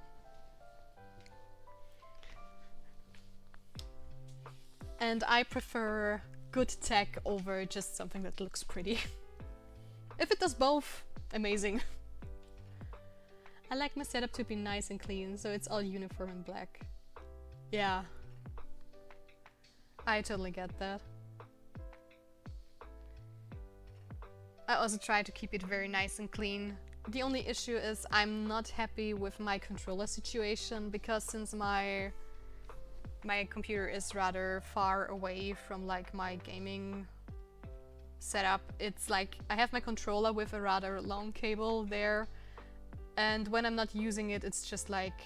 And I prefer good tech over just something that looks pretty. If it does both, amazing. I like my setup to be nice and clean, so it's all uniform and black. Yeah. I totally get that. I also try to keep it very nice and clean. The only issue is I'm not happy with my controller situation, because since my computer is rather far away from like my gaming setup, it's like I have my controller with a rather long cable there, and when I'm not using it, it's just like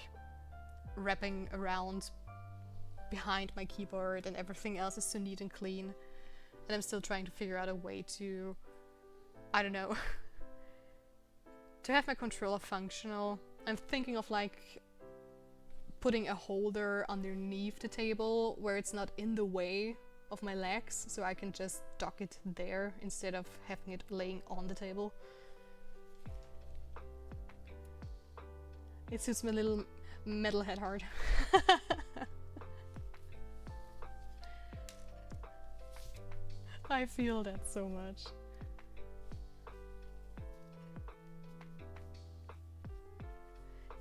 wrapping around behind my keyboard and everything else is so neat and clean. And I'm still trying to figure out a way to, I don't know, to have my controller functional. I'm thinking of like putting a holder underneath the table where it's not in the way of my legs, so I can just dock it there instead of having it laying on the table. It suits my little metalhead heart. I feel that so much.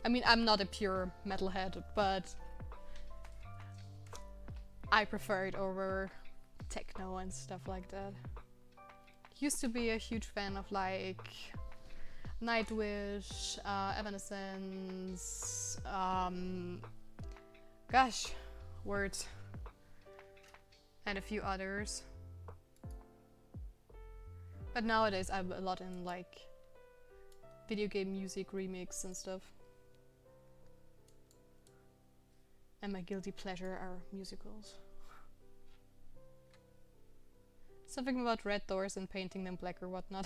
I mean, I'm not a pure metalhead, but I prefer it over techno and stuff like that. Used to be a huge fan of like Nightwish, Evanescence, gosh, words, and a few others. But nowadays I'm a lot in like video game music remix and stuff. And my guilty pleasure are musicals. Something about red doors and painting them black or whatnot.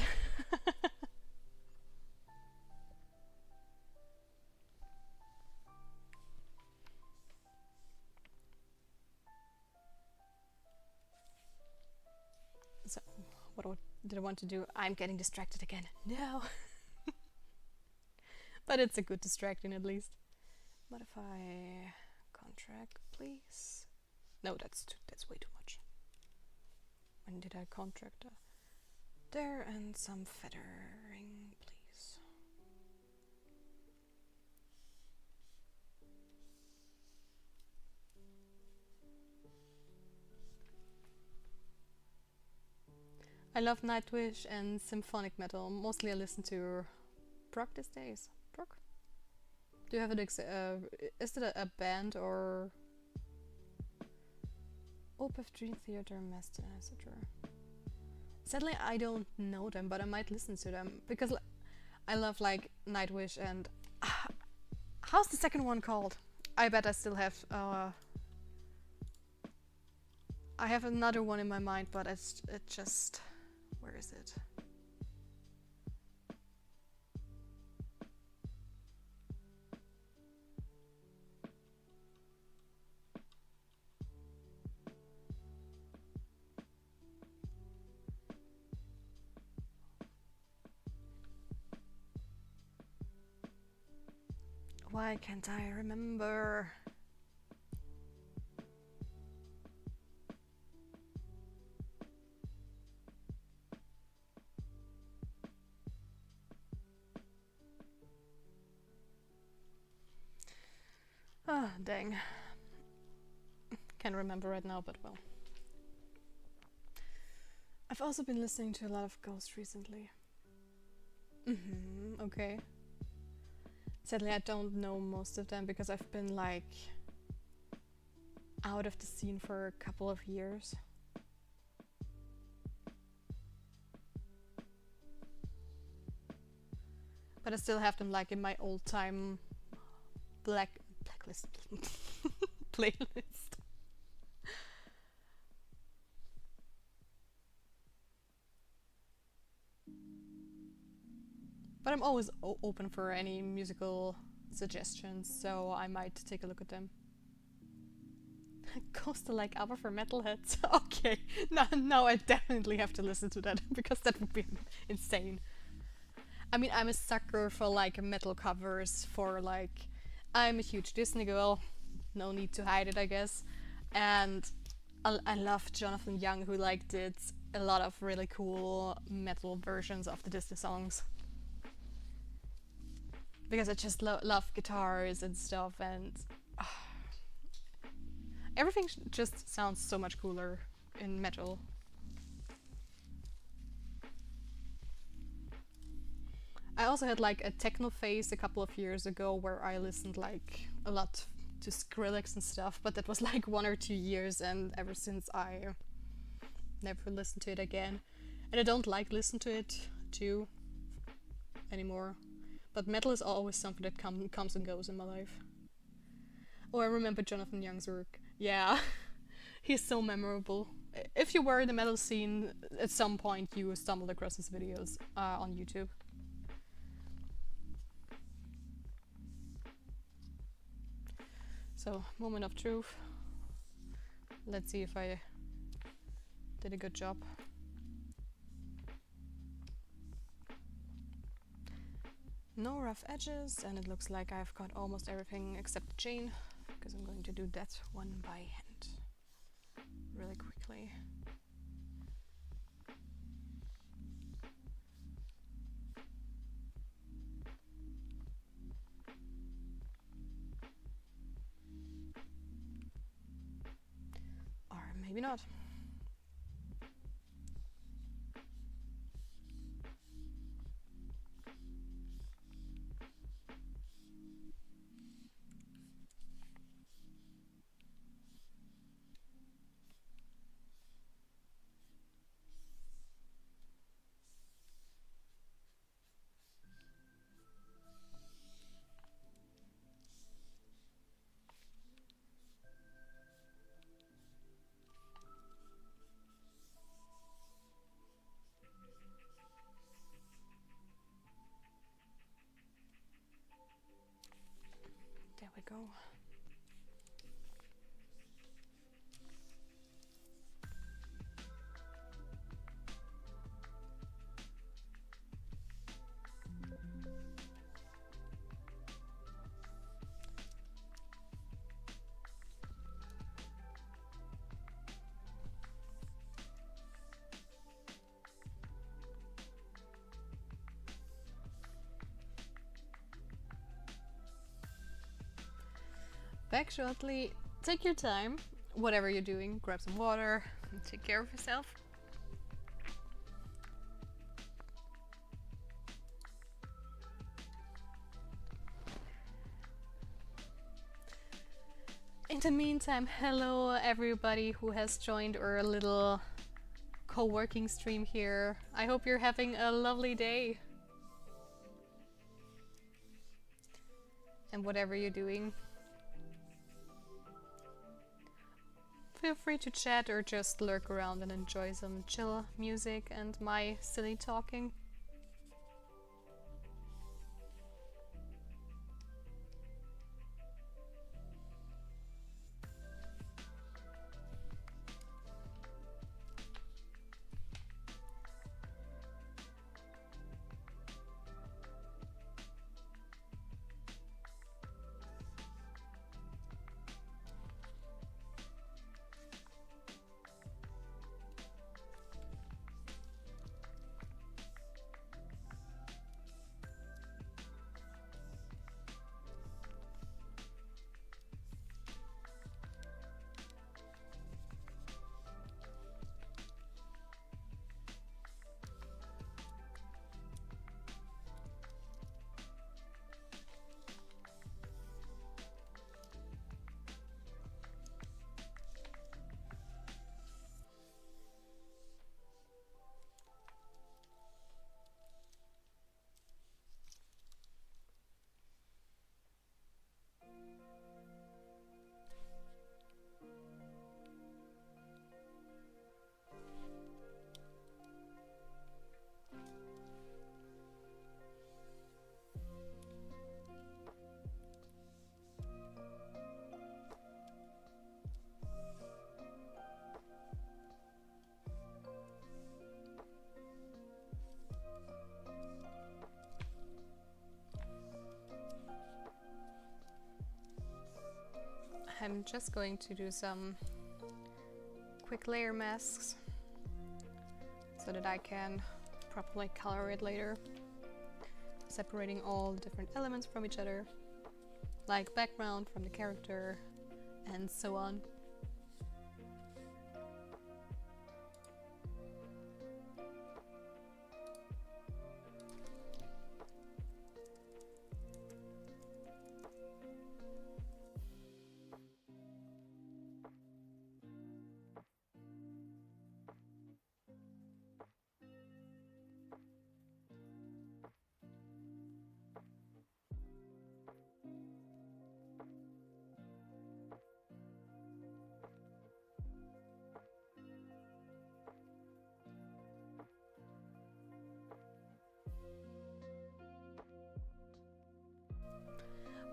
So, what did I want to do? I'm getting distracted again. No! But it's a good distracting at least. Modify contract, please. No, that's way too much. When did I contract there? And some feathering, please. I love Nightwish and symphonic metal. Mostly I listen to prog these days. Prog? Do you have an is it a band or Opeth Dream Theater, Master, etc. Sadly, I don't know them, but I might listen to them because I love like Nightwish and how's the second one called? I bet I still have. I have another one in my mind, but it just. Where is it? Why can't I remember? Ah, dang. Can't remember right now, but well. I've also been listening to a lot of Ghost recently. Okay. Sadly, I don't know most of them because I've been like out of the scene for a couple of years. But I still have them like in my old time blacklist playlist. But I'm always open for any musical suggestions, so I might take a look at them. Coastal like ABBA for metalheads. Okay, now I definitely have to listen to that because that would be insane. I mean, I'm a sucker for like metal covers. For like, I'm a huge Disney girl. No need to hide it, I guess. And I love Jonathan Young, who like did a lot of really cool metal versions of the Disney songs. Because I just love guitars and stuff, and everything just sounds so much cooler in metal. I also had like a techno phase a couple of years ago where I listened like a lot to Skrillex and stuff, but that was like 1 or 2 years, and ever since I never listened to it again. And I don't like listen to it too anymore. But metal is always something that comes and goes in my life. Oh, I remember Jonathan Young's work. Yeah, he's so memorable. If you were in the metal scene, at some point you stumbled across his videos on YouTube. So, moment of truth. Let's see if I did a good job. No rough edges, and it looks like I've got almost everything except the chain, because I'm going to do that one by hand really quickly. Or maybe not. There we go. Back shortly. Take your time. Whatever you're doing, grab some water and take care of yourself. In the meantime, hello everybody who has joined our little co-working stream here. I hope you're having a lovely day. And whatever you're doing, feel free to chat or just lurk around and enjoy some chill music and my silly talking. I'm just going to do some quick layer masks so that I can properly color it later, separating all the different elements from each other, like background from the character and so on.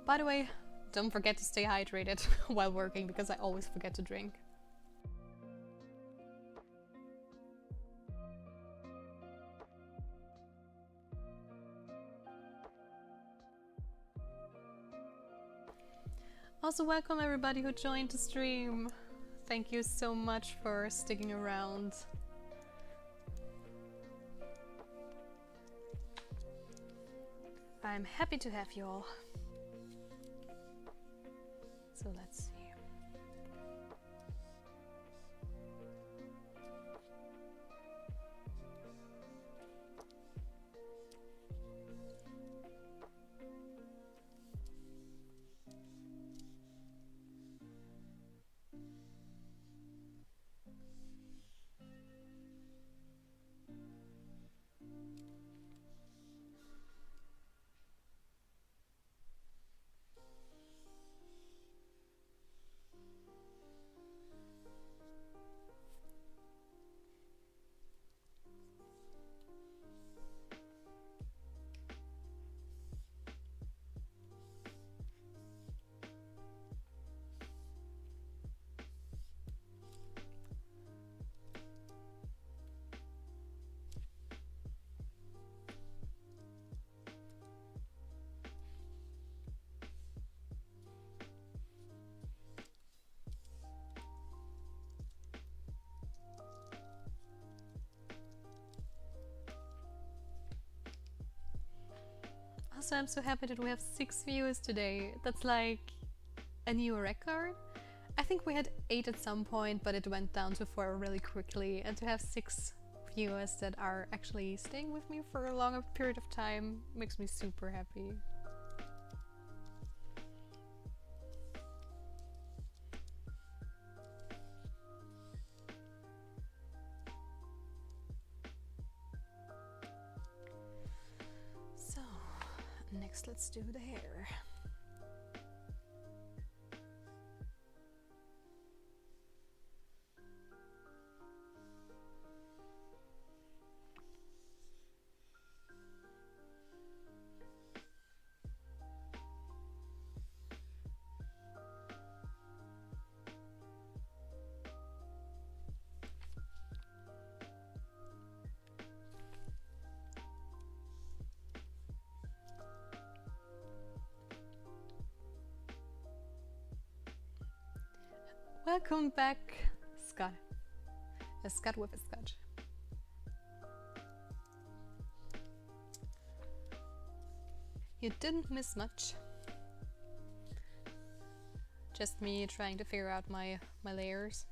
By the way, don't forget to stay hydrated while working, because I always forget to drink. Also, welcome everybody who joined the stream. Thank you so much for sticking around. I'm happy to have you all. So let's see. Also, I'm so happy that we have 6 viewers today. That's like a new record. I think we had 8 at some point, but it went down to 4 really quickly. And to have 6 viewers that are actually staying with me for a longer period of time makes me super happy. So, next let's do the hair. Welcome back, Scott. A Scott with a Scotch. You didn't miss much. Just me trying to figure out my layers.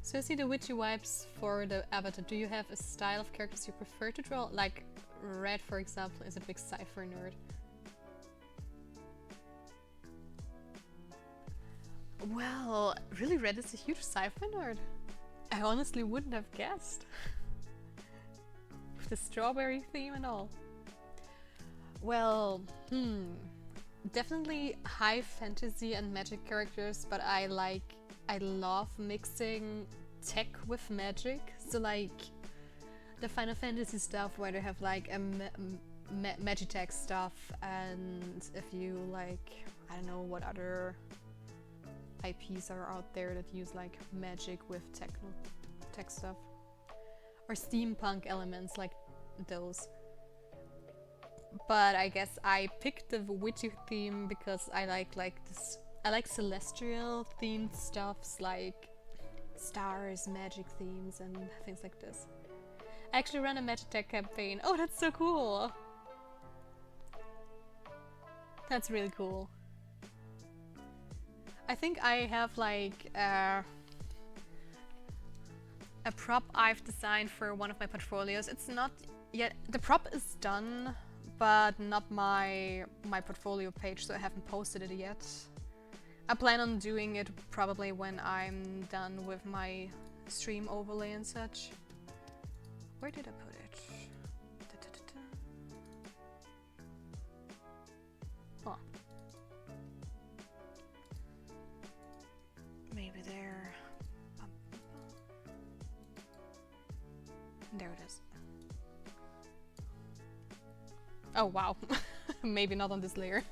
So I see the witchy vibes for the avatar. Do you have a style of characters you prefer to draw? Like Red, for example, is a big cipher nerd. Well, really, Red is a huge cipher nerd. I honestly wouldn't have guessed. With the strawberry theme and all. Well, definitely high fantasy and magic characters, but I love mixing tech with magic. So like, the Final Fantasy stuff where they have like a Magitech stuff, and if you like, I don't know what other IPs are out there that use like magic with tech stuff, or steampunk elements like those. But I guess I picked the witchy theme because I like this. I like celestial themed stuffs like stars, magic themes, and things like this. I actually ran a Magitech campaign. Oh, that's so cool! That's really cool. I think I have like a prop I've designed for one of my portfolios. It's not yet, the prop is done, but not my portfolio page, so I haven't posted it yet. I plan on doing it probably when I'm done with my stream overlay and such. Where did I put it? Oh. Maybe there. There it is. Oh wow. Maybe not on this layer.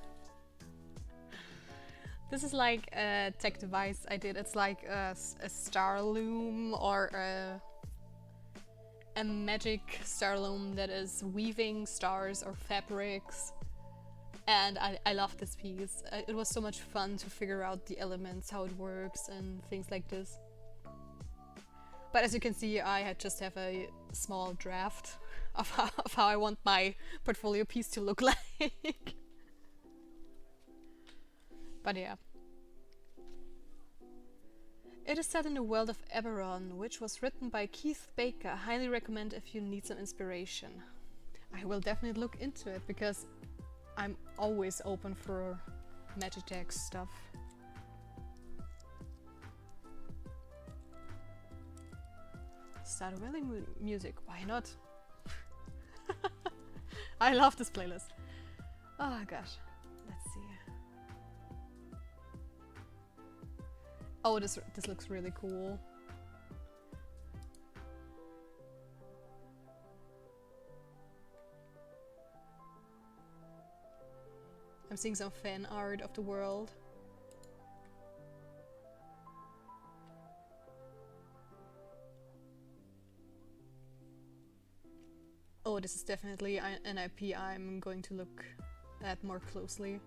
This is like a tech device I did. It's like a star loom, or a magic star loom that is weaving stars or fabrics. And I love this piece. It was so much fun to figure out the elements, how it works and things like this. But as you can see, I just have a small draft of how I want my portfolio piece to look like. But yeah. It is set in the world of Eberron, which was written by Keith Baker. Highly recommend if you need some inspiration. I will definitely look into it because I'm always open for Magitech stuff. Start willing music, why not? I love this playlist. Oh gosh, let's see. Oh, this looks really cool. I'm seeing some fan art of the world. Oh, this is definitely an IP I'm going to look at more closely.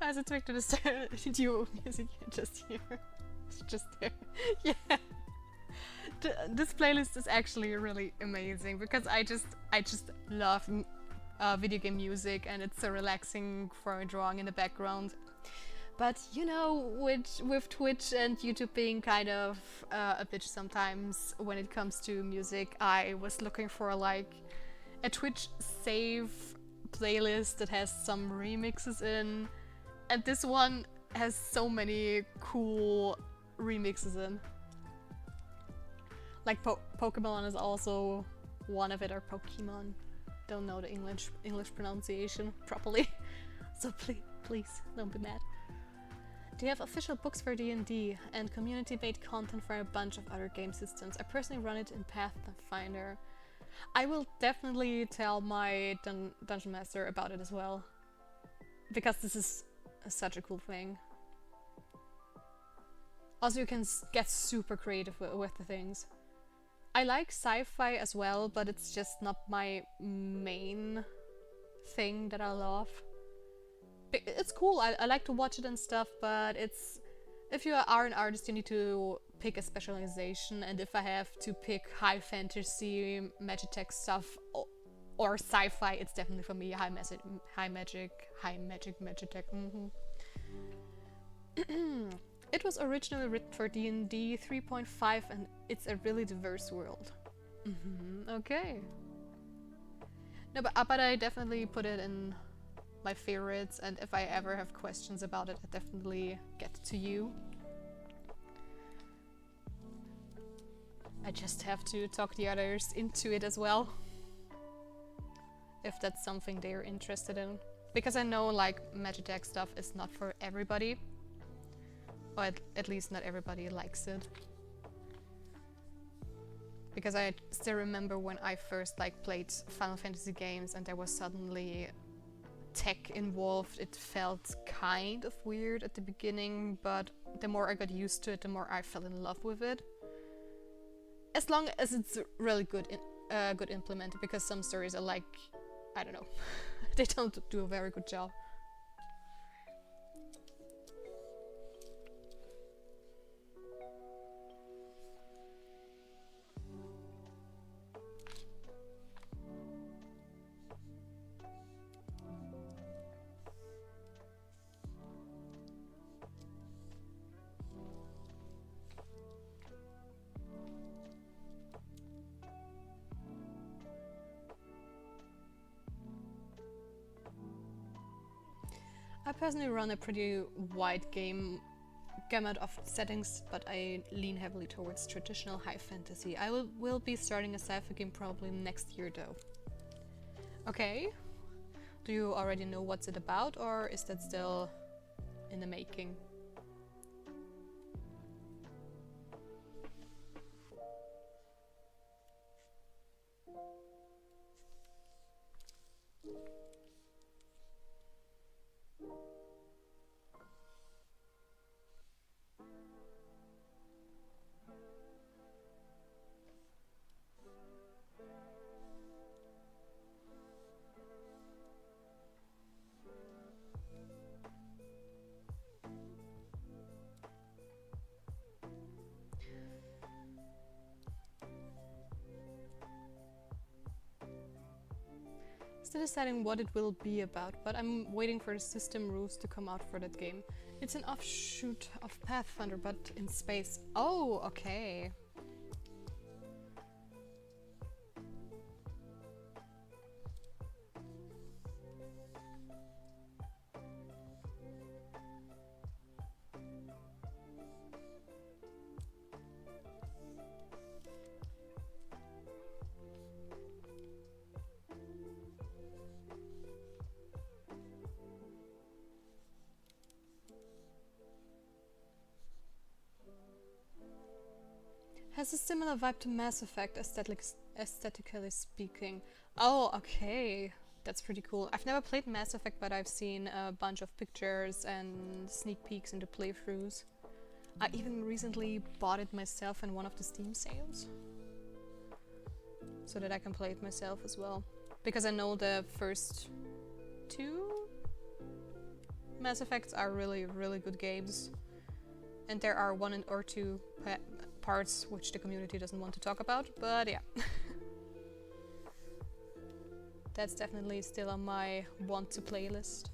As a trick to the duo music just here. It's just there. Yeah. This playlist is actually really amazing because I just love video game music, and it's so relaxing for drawing in the background. But you know, with Twitch and YouTube being kind of a bitch sometimes when it comes to music, I was looking for like a Twitch save playlist that has some remixes in, and this one has so many cool remixes in. Like Pokemon is also one of it, or Pokemon. Don't know the English pronunciation properly, so please don't be mad. Do you have official books for D&D and community-made content for a bunch of other game systems? I personally run it in Pathfinder. I will definitely tell my Dungeon Master about it as well, because this is such a cool thing. Also, you can get super creative with the things. I like sci-fi as well, but it's just not my main thing that I love. It's cool, I like to watch it and stuff, but it's... If you are an artist, you need to pick a specialization, and if I have to pick high fantasy, Magitech stuff, or sci-fi, it's definitely for me high magic, Magitech. It was originally written for D&D 3.5, and it's a really diverse world. Okay. No, but I definitely put it in my favorites, and if I ever have questions about it, I definitely get to you. I just have to talk the others into it as well, if that's something they're interested in. because I know like Magitech stuff is not for everybody, or at least not everybody likes it. Because I still remember when I first like played Final Fantasy games and there was suddenly tech involved, it felt kind of weird at the beginning, but the more I got used to it, the more I fell in love with it. As long as it's really good implemented, because some stories are like, I don't know, they don't do a very good job. I personally run a pretty wide gamut of settings, but I lean heavily towards traditional high fantasy. I will be starting a sci-fi game probably next year though. Okay. Do you already know what's it about, or is that still in the making? Still deciding what it will be about, but I'm waiting for the system rules to come out for that game. It's an offshoot of Pathfinder, but in space. Oh, okay. Has a similar vibe to Mass Effect, aesthetically speaking. Oh, okay. That's pretty cool. I've never played Mass Effect, but I've seen a bunch of pictures and sneak peeks into playthroughs. I even recently bought it myself in one of the Steam sales, so that I can play it myself as well. Because I know the first two Mass Effects are really, really good games. And there are one or two parts which the community doesn't want to talk about, but yeah. That's definitely still on my want to play list.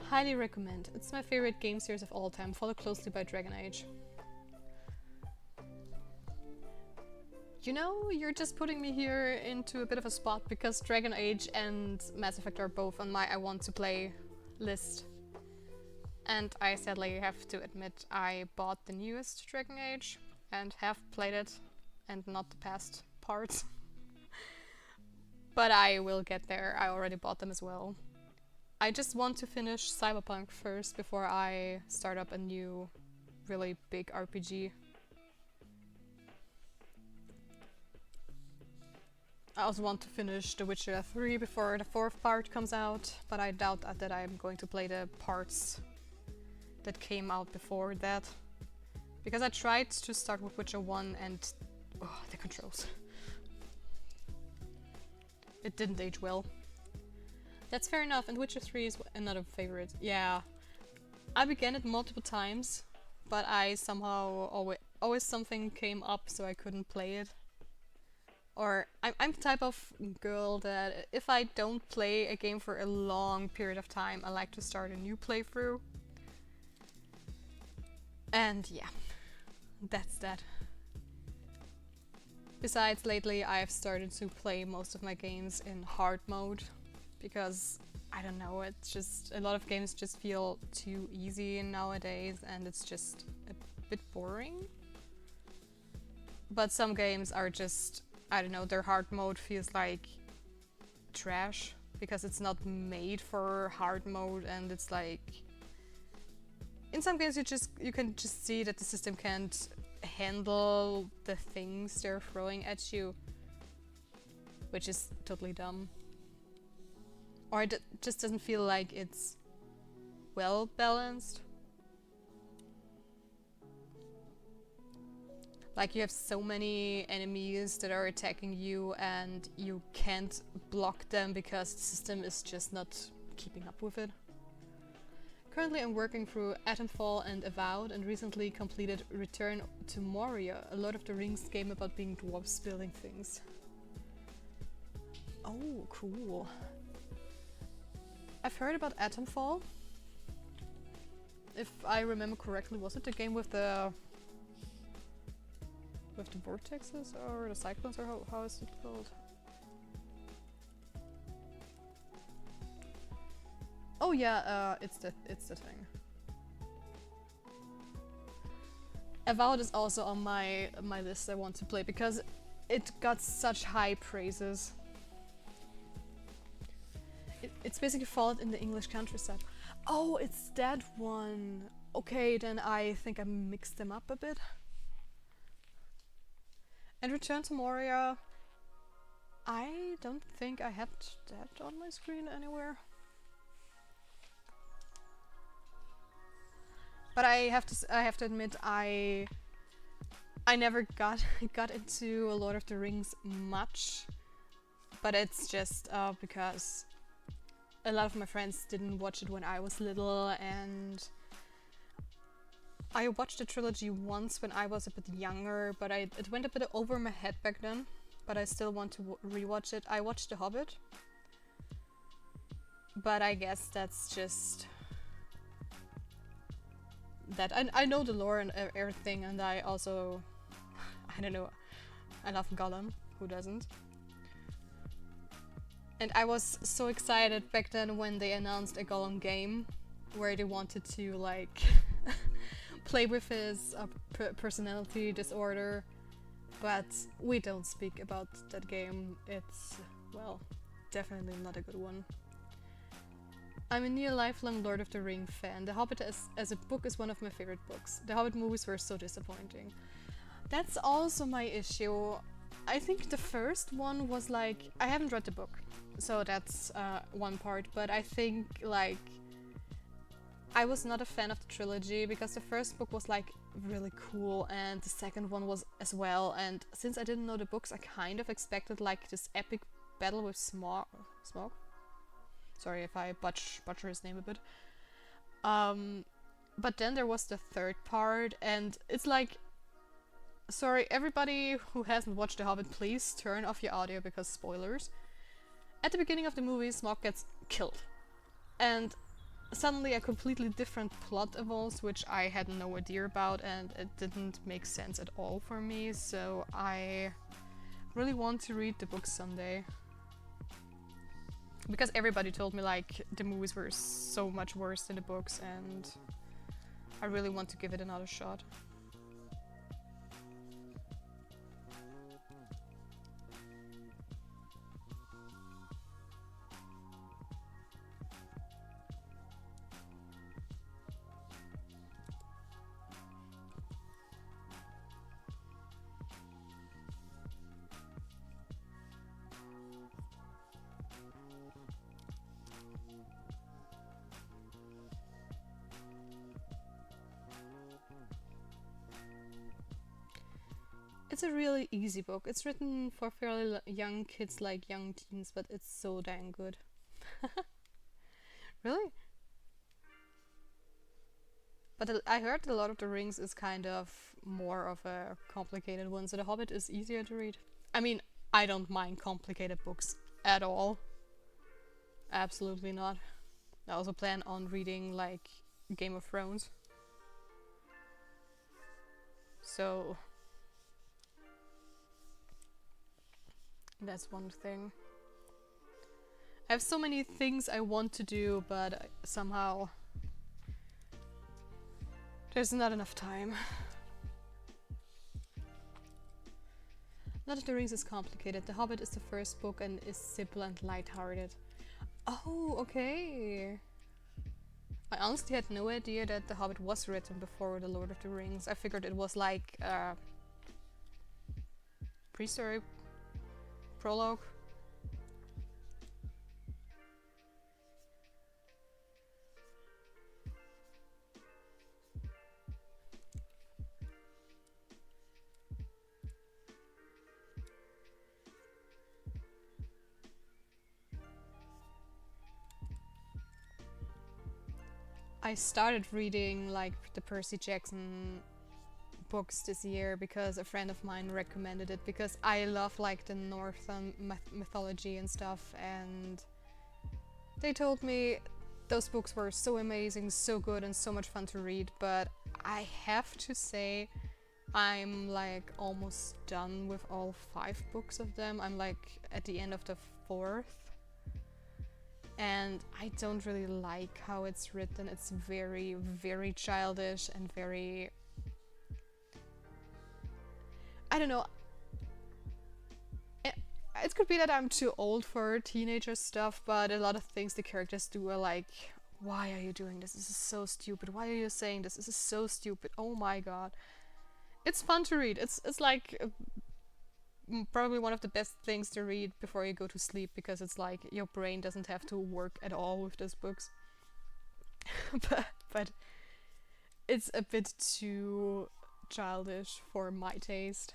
Highly recommend. It's my favorite game series of all time, followed closely by Dragon Age. You know, you're just putting me here into a bit of a spot because Dragon Age and Mass Effect are both on my I want to play list. And I sadly have to admit I bought the newest Dragon Age and have played it, and not the past parts. But I will get there, I already bought them as well. I just want to finish Cyberpunk first before I start up a new, really big RPG. I also want to finish The Witcher 3 before the 4th part comes out, but I doubt that I'm going to play the parts that came out before that. Because I tried to start with Witcher 1 and... oh, the controls. It didn't age well. That's fair enough, and Witcher 3 is another favorite. Yeah. I began it multiple times, but I somehow always something came up so I couldn't play it. Or I'm the type of girl that if I don't play a game for a long period of time, I like to start a new playthrough. And yeah, that's that. Besides, lately I've started to play most of my games in hard mode because I don't know, it's just a lot of games just feel too easy nowadays and it's just a bit boring. But some games are just, I don't know, their hard mode feels like trash because it's not made for hard mode, and it's like in some games you can just see that the system can't handle the things they're throwing at you, which is totally dumb. Or it just doesn't feel like it's well balanced. Like you have so many enemies that are attacking you and you can't block them because the system is just not keeping up with it. Currently I'm working through Atomfall and Avowed and recently completed Return to Moria, a Lord of the Rings game about being dwarves building things. Oh, cool. I've heard about Atomfall. If I remember correctly, was it the game with the vortexes or the cyclones, or how is it called? Oh yeah, it's the thing. Avowed is also on my list I want to play because it got such high praises. It's basically Fallout in the English countryside. Oh, it's that one. Okay, then I think I mixed them up a bit. And Return to Moria, I don't think I had that on my screen anywhere. But I have to admit, I never got into Lord of the Rings much. But it's just because a lot of my friends didn't watch it when I was little, and I watched the trilogy once when I was a bit younger, but it went a bit over my head back then. But I still want to rewatch it. I watched The Hobbit, but I guess that's just that. I know the lore and everything, and I also, I don't know, I love Gollum. Who doesn't? And I was so excited back then when they announced a Gollum game where they wanted to like play with his personality disorder, but we don't speak about that game. It's, well, definitely not a good one. I'm a near lifelong Lord of the Ring fan. The Hobbit as a book is one of my favorite books. The Hobbit movies were so disappointing. That's also my issue. I think the first one was like, I haven't read the book, so that's one part, but I think like I was not a fan of the trilogy because the first book was like really cool and the second one was as well, and since I didn't know the books, I kind of expected like this epic battle with Smaug. Sorry if I butcher his name a bit. But then there was the third part, and it's like, sorry, everybody who hasn't watched The Hobbit, please turn off your audio because spoilers. At the beginning of the movie, Smaug gets killed. And suddenly a completely different plot evolves, which I had no idea about, and it didn't make sense at all for me, so I really want to read the book someday. Because everybody told me like the movies were so much worse than the books, and I really want to give it another shot. It's a really easy book. It's written for fairly young kids, like young teens, but it's so dang good. Really? But I heard The Lord of the Rings is kind of more of a complicated one, so The Hobbit is easier to read. I mean, I don't mind complicated books at all. Absolutely not. I also plan on reading like Game of Thrones. So that's one thing. I have so many things I want to do, but somehow there's not enough time. Lord of the Rings is complicated. The Hobbit is the first book and is simple and light-hearted. Oh, okay. I honestly had no idea that The Hobbit was written before The Lord of the Rings. I figured it was like pre-story, prologue. I started reading like the Percy Jackson books this year because a friend of mine recommended it, because I love like the Northern mythology and stuff, and they told me those books were so amazing, so good, and so much fun to read. But I have to say I'm like almost done with all 5 books of them. I'm like at the end of the 4th. And I don't really like how it's written. It's very, very childish and very... I don't know. It could be that I'm too old for teenager stuff, but a lot of things the characters do are like, why are you doing this? This is so stupid. Why are you saying this? This is so stupid. Oh my god. It's fun to read. It's like probably one of the best things to read before you go to sleep, because it's like your brain doesn't have to work at all with those books. but it's a bit too childish for my taste.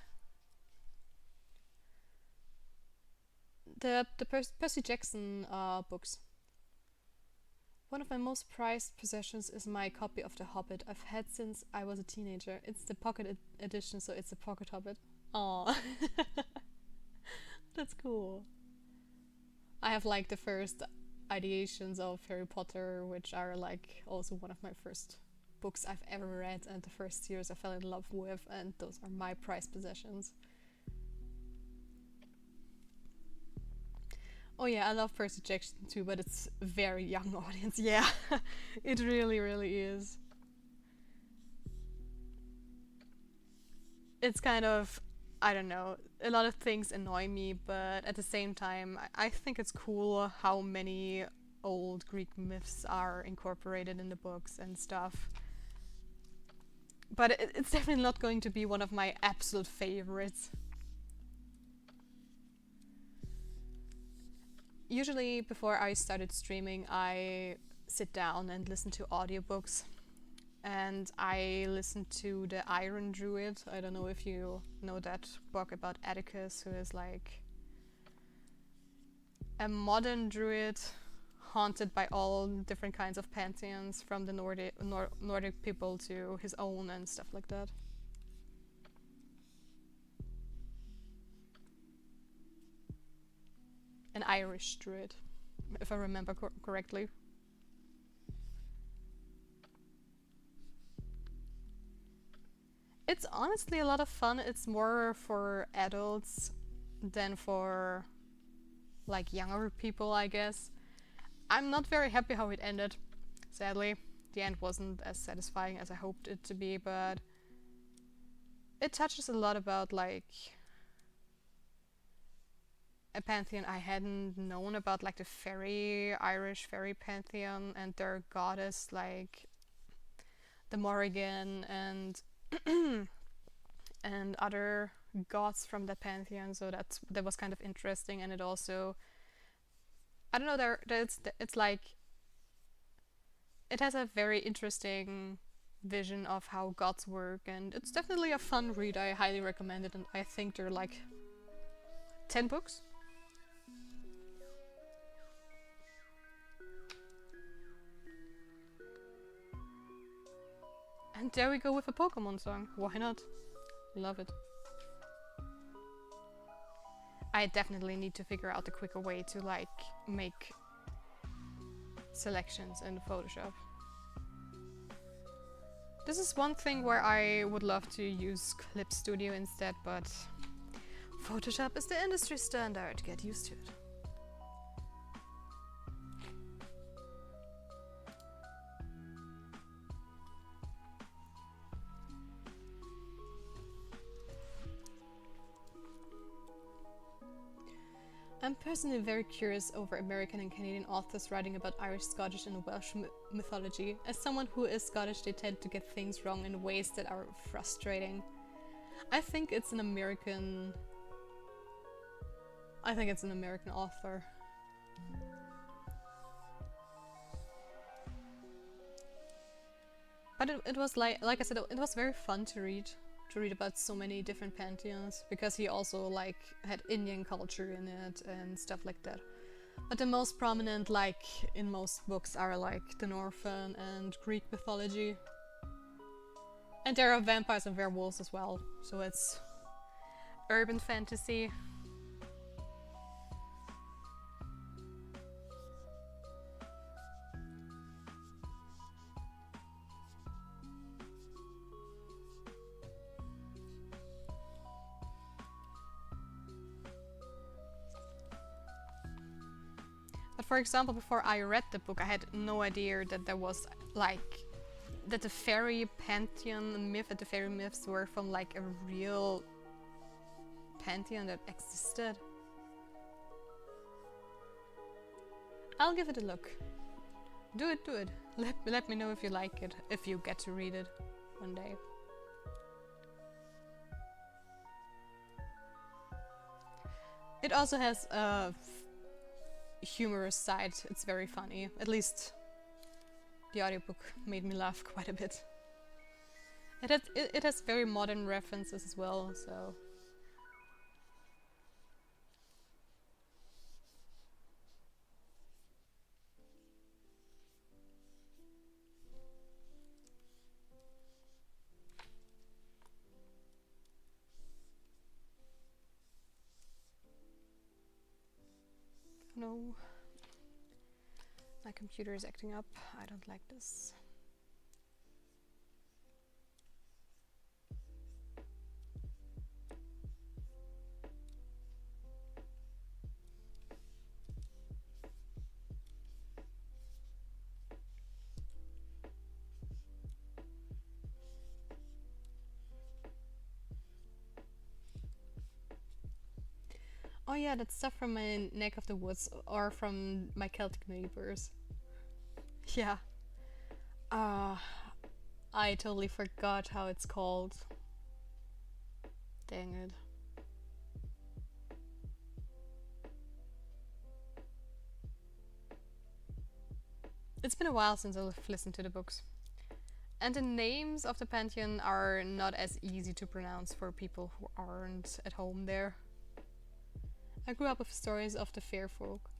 The Percy Jackson books. One of my most prized possessions is my copy of The Hobbit. I've had since I was a teenager. It's the pocket edition, so it's a pocket Hobbit. Aww. That's cool. I have like the first ideations of Harry Potter, which are like also one of my first books I've ever read, and the first series I fell in love with, and those are my prized possessions. Oh yeah, I love Percy Jackson too, but it's a very young audience. Yeah, it really, really is. It's kind of, I don't know, a lot of things annoy me, but at the same time, I think it's cool how many old Greek myths are incorporated in the books and stuff. But it's definitely not going to be one of my absolute favorites. Usually before I started streaming, I sit down and listen to audiobooks. And I listened to The Iron Druid. I don't know if you know that book about Atticus, who is like a modern druid haunted by all different kinds of pantheons, from the Nordic people to his own and stuff like that. An Irish druid, if I remember correctly. It's honestly a lot of fun. It's more for adults than for like younger people, I guess. I'm not very happy how it ended, sadly. The end wasn't as satisfying as I hoped it to be, but it touches a lot about like a pantheon I hadn't known about, like the Irish fairy pantheon, and their goddess, like the Morrigan and and other gods from that pantheon. So that was kind of interesting, and it also, I don't know, it's like it has a very interesting vision of how gods work, and it's definitely a fun read. I highly recommend it, and I think there are like 10 books. And there we go with a Pokemon song. Why not? Love it. I definitely need to figure out a quicker way to like make selections in Photoshop. This is one thing where I would love to use Clip Studio instead, but Photoshop is the industry standard. Get used to it. I'm personally very curious over American and Canadian authors writing about Irish, Scottish, and Welsh mythology. As someone who is Scottish, they tend to get things wrong in ways that are frustrating. I think it's an American author. But it was like I said, it was very fun to read about so many different pantheons, because he also like had Indian culture in it and stuff like that. But the most prominent, like in most books, are like the Northern and Greek mythology. And there are vampires and werewolves as well, so it's urban fantasy. But for example, before I read the book, I had no idea that there was like that the fairy pantheon myth and the fairy myths were from like a real pantheon that existed. I'll give it a look. Do it. Let me know if you like it, if you get to read it one day. It also has a humorous side. It's very funny. At least the audiobook made me laugh quite a bit. It has very modern references as well, so. No. My computer is acting up. I don't like this. Oh yeah, that's stuff from my neck of the woods or from my Celtic neighbors. Yeah. I totally forgot how it's called. Dang it. It's been a while since I've listened to the books. And the names of the pantheon are not as easy to pronounce for people who aren't at home there. I grew up with stories of the fair folk.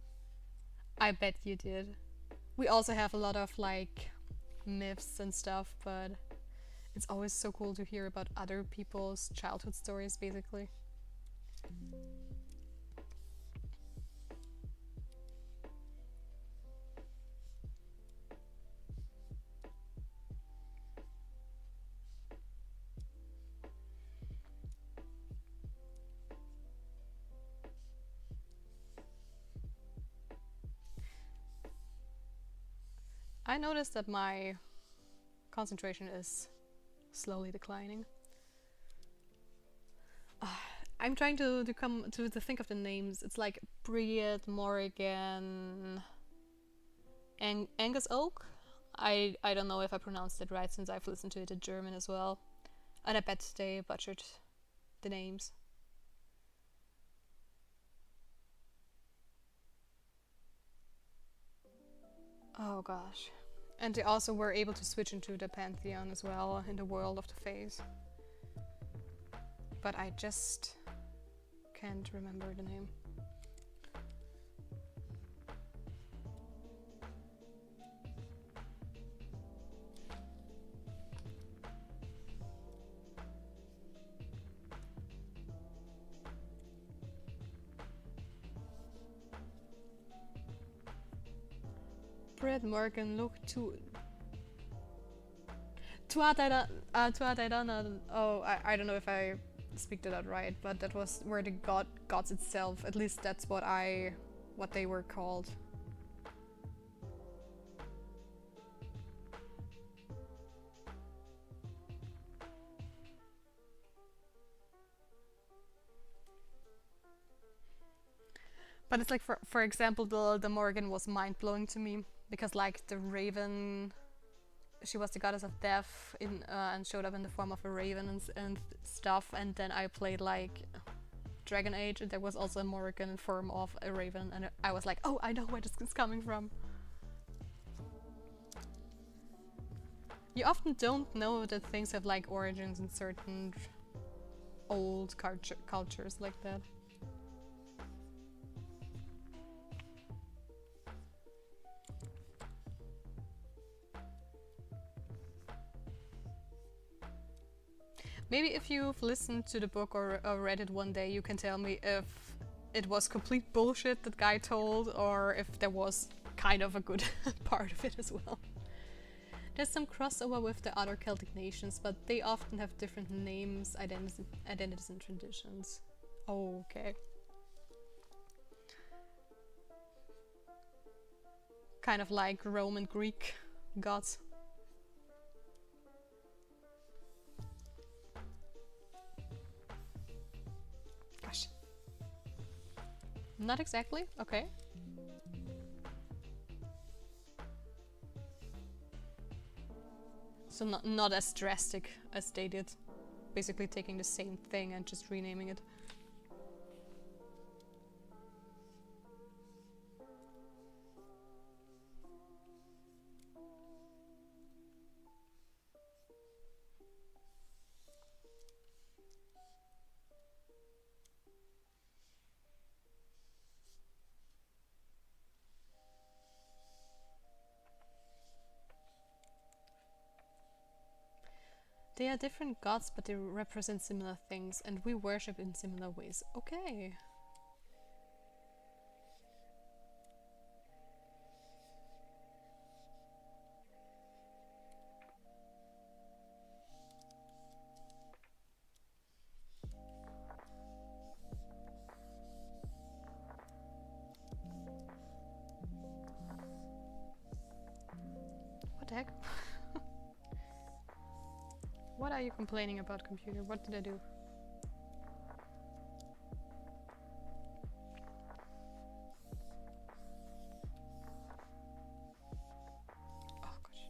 I bet you did. We also have a lot of like myths and stuff, but it's always so cool to hear about other people's childhood stories, basically. I noticed that my concentration is slowly declining. I'm trying to think of the names. It's like Bridget, Morrigan, Angus Oak. I don't know if I pronounced it right since I've listened to it in German as well. And I bet they butchered the names. Oh gosh. And they also were able to switch into the pantheon as well in the world of the Fays. But I just can't remember the name. Brett Morgan, look to... Tuathailana. Oh, I don't know if I speak that right, but that was where the gods itself. At least that's what they were called. But it's like for example, the Morrigan was mind blowing to me because like the raven, she was the goddess of death and showed up in the form of a raven and stuff. And then I played like Dragon Age, and there was also a Morrigan in form of a raven, and I was like, oh, I know where this is coming from. You often don't know that things have like origins in certain old cultures like that. Maybe if you've listened to the book or read it one day, you can tell me if it was complete bullshit that guy told, or if there was kind of a good part of it as well. There's some crossover with the other Celtic nations, but they often have different names, identities and traditions. Oh, okay. Kind of like Roman Greek gods. Gosh. Not exactly, okay. So not as drastic as they did. Basically taking the same thing and just renaming it. They are different gods, but they represent similar things, and we worship in similar ways. Okay. What the heck? What are you complaining about, computer? What did I do? Oh gosh.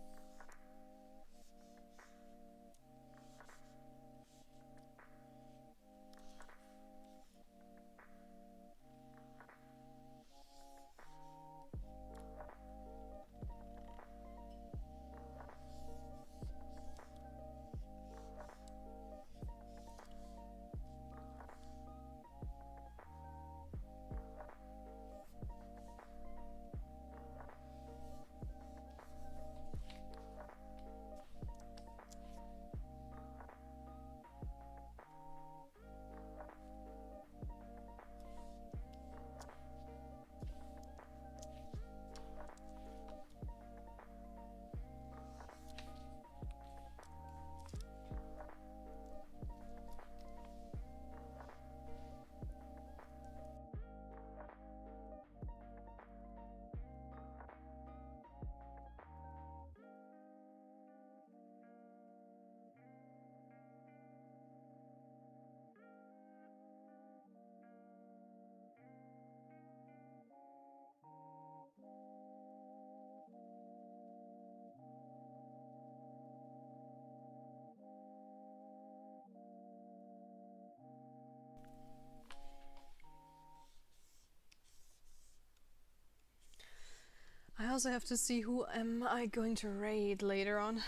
I also have to see who am I going to raid later on,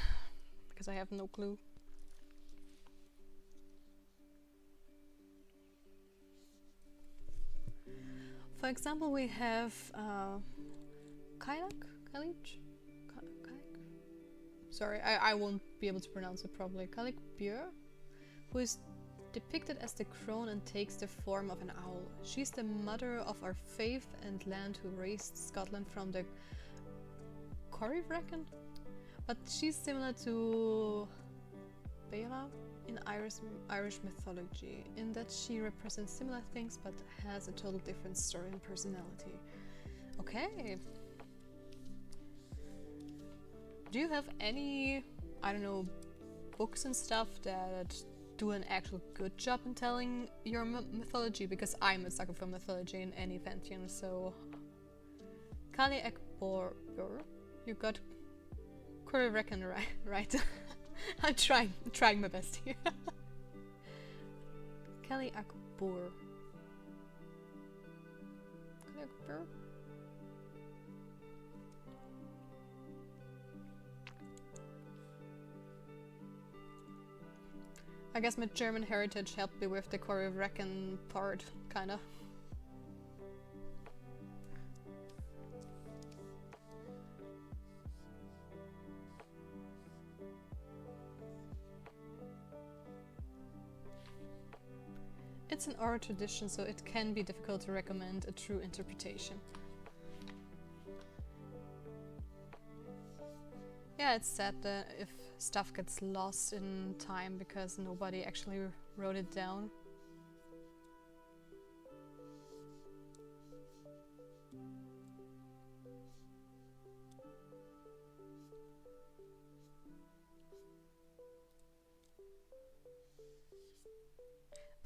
because I have no clue. For example, we have Kailik? Sorry, I won't be able to pronounce it properly. Kailik Björ, who is depicted as the crone and takes the form of an owl. She's the mother of our faith and land who raised Scotland from the Corrivrecken? But she's similar to Bera in Irish mythology, in that she represents similar things but has a total different story and personality. Okay. Do you have any, I don't know, books and stuff that do an actual good job in telling your mythology? Because I'm a sucker for mythology in any pantheon, so... Kali Akbor, you got Reckon right? I'm trying my best here. Kali Akbor. Kali Akbor? I guess my German heritage helped me with the Reckon part, kinda. It's an oral tradition, so it can be difficult to recommend a true interpretation. Yeah, it's sad that if stuff gets lost in time because nobody actually wrote it down.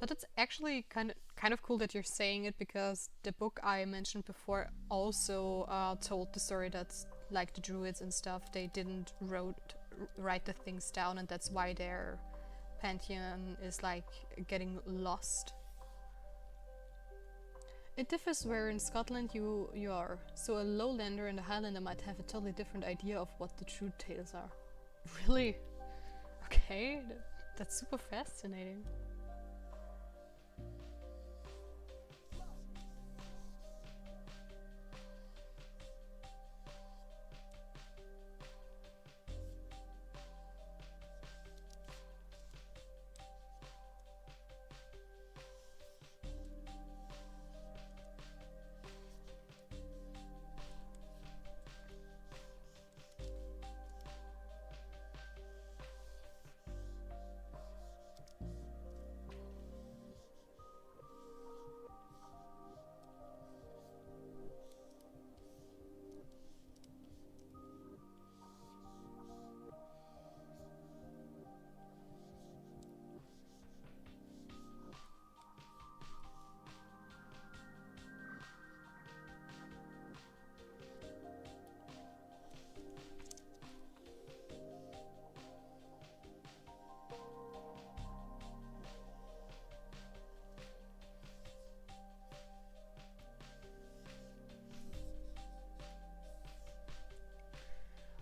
But it's actually kind of cool that you're saying it, because the book I mentioned before also told the story that's like the druids and stuff, they didn't write the things down, and that's why their pantheon is like getting lost. It differs where in Scotland you are. So a lowlander and a highlander might have a totally different idea of what the true tales are. Really? Okay, that's super fascinating.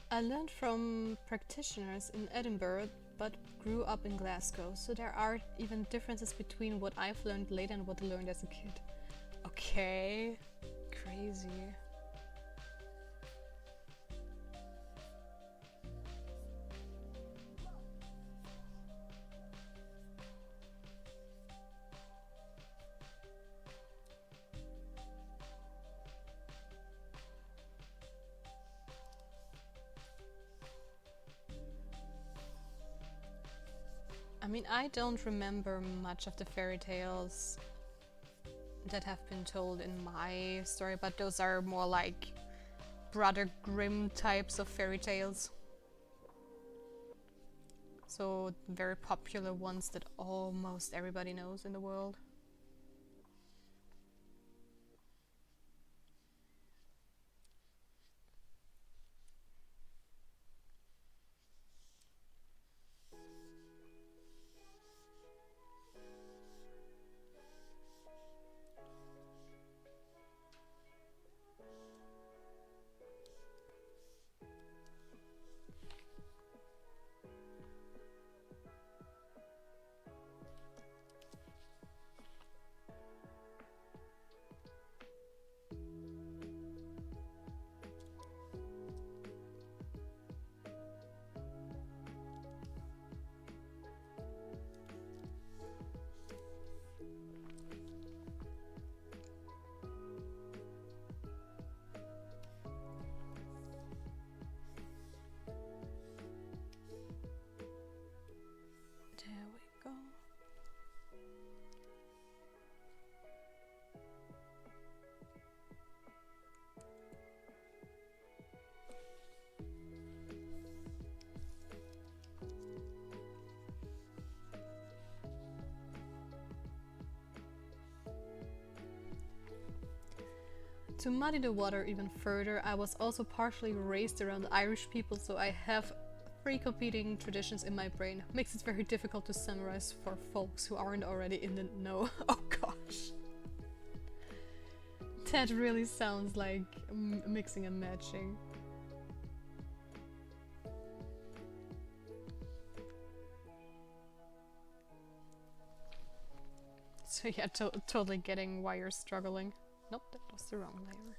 I learned from practitioners in Edinburgh, but grew up in Glasgow, so there are even differences between what I've learned later and what I learned as a kid. Okay, crazy. I mean, I don't remember much of the fairy tales that have been told in my story, but those are more like Brother Grimm types of fairy tales. So very popular ones that almost everybody knows in the world. To muddy the water even further, I was also partially raised around the Irish people, so I have three competing traditions in my brain. Makes it very difficult to summarize for folks who aren't already in the know. Oh gosh. That really sounds like mixing and matching. So yeah, totally getting why you're struggling. Nope, that was the wrong layer.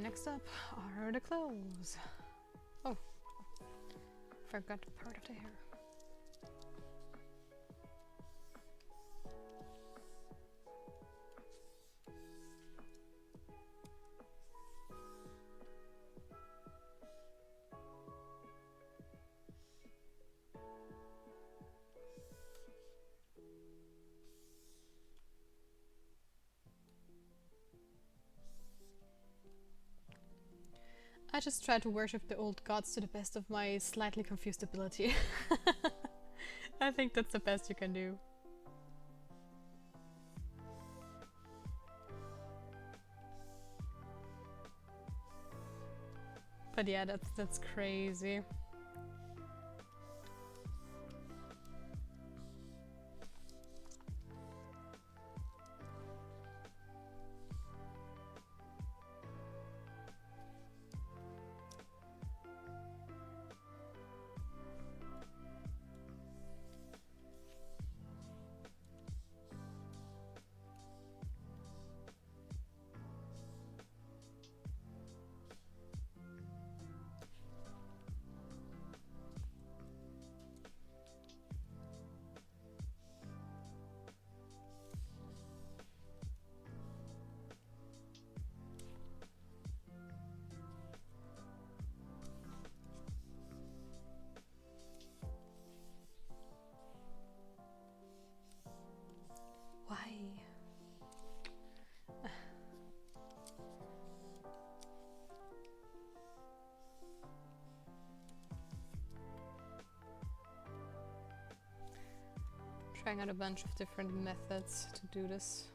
Next up are the clothes. Oh, forgot part of the hair. I just try to worship the old gods to the best of my slightly confused ability. I think that's the best you can do. But yeah, that's crazy. Why? Trying out a bunch of different methods to do this,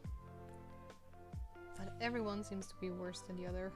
but everyone seems to be worse than the other.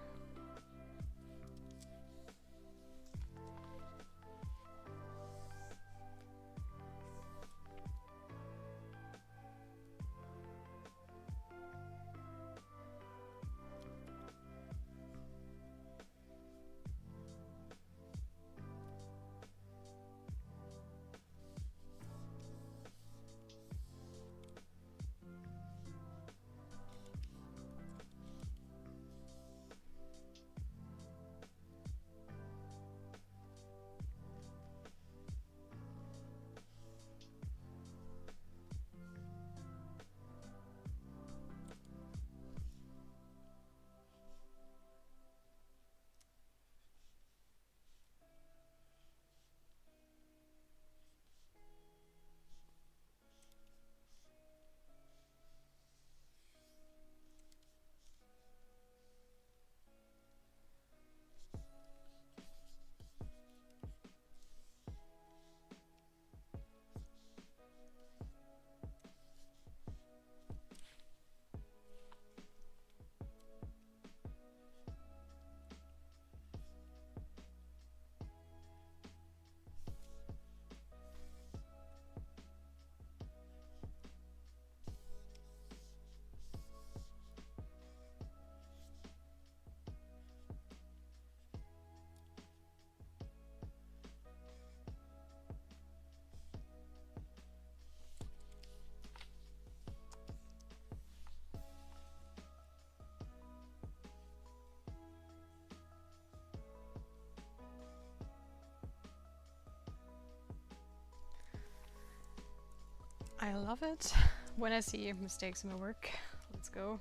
I love it when I see mistakes in my work. Let's go.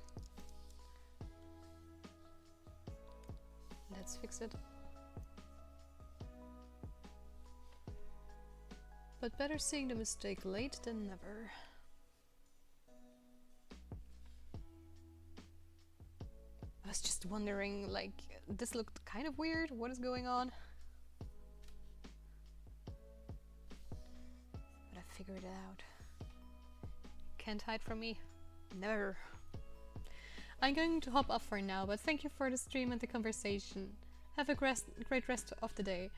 Let's fix it. But better seeing the mistake late than never. I was just wondering, like, this looked kind of weird. What is going on? But I figured it out. Can't hide from me. Never. I'm going to hop off for now, but thank you for the stream and the conversation. Have a great rest of the day.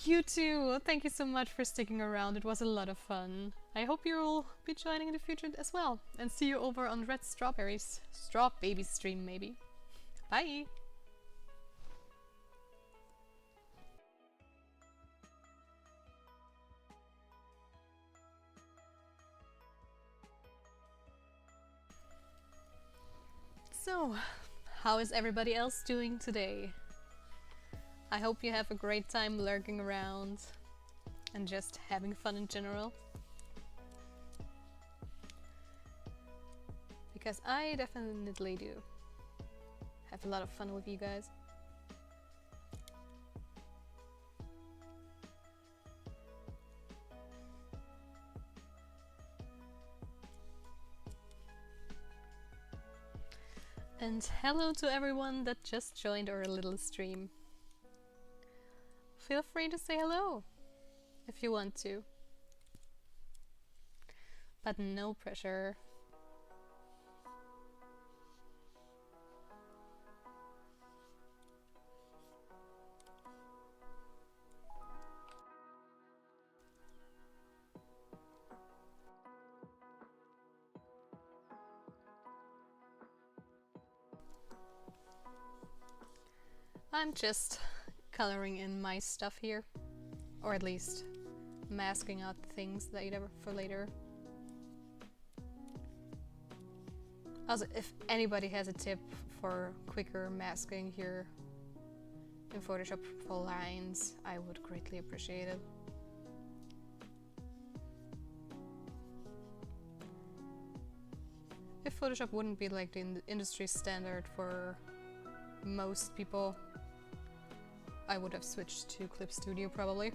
You too! Thank you so much for sticking around, it was a lot of fun. I hope you'll be joining in the future as well. And see you over on Red Strawberries. Straw Baby stream maybe. Bye! So, how is everybody else doing today? I hope you have a great time lurking around and just having fun in general. Because I definitely do have a lot of fun with you guys. And hello to everyone that just joined our little stream. Feel free to say hello if you want to. But no pressure. I'm just coloring in my stuff here, or at least masking out things later for later. Also, if anybody has a tip for quicker masking here in Photoshop for lines, I would greatly appreciate it. If Photoshop wouldn't be like the industry standard for most people, I would have switched to Clip Studio probably.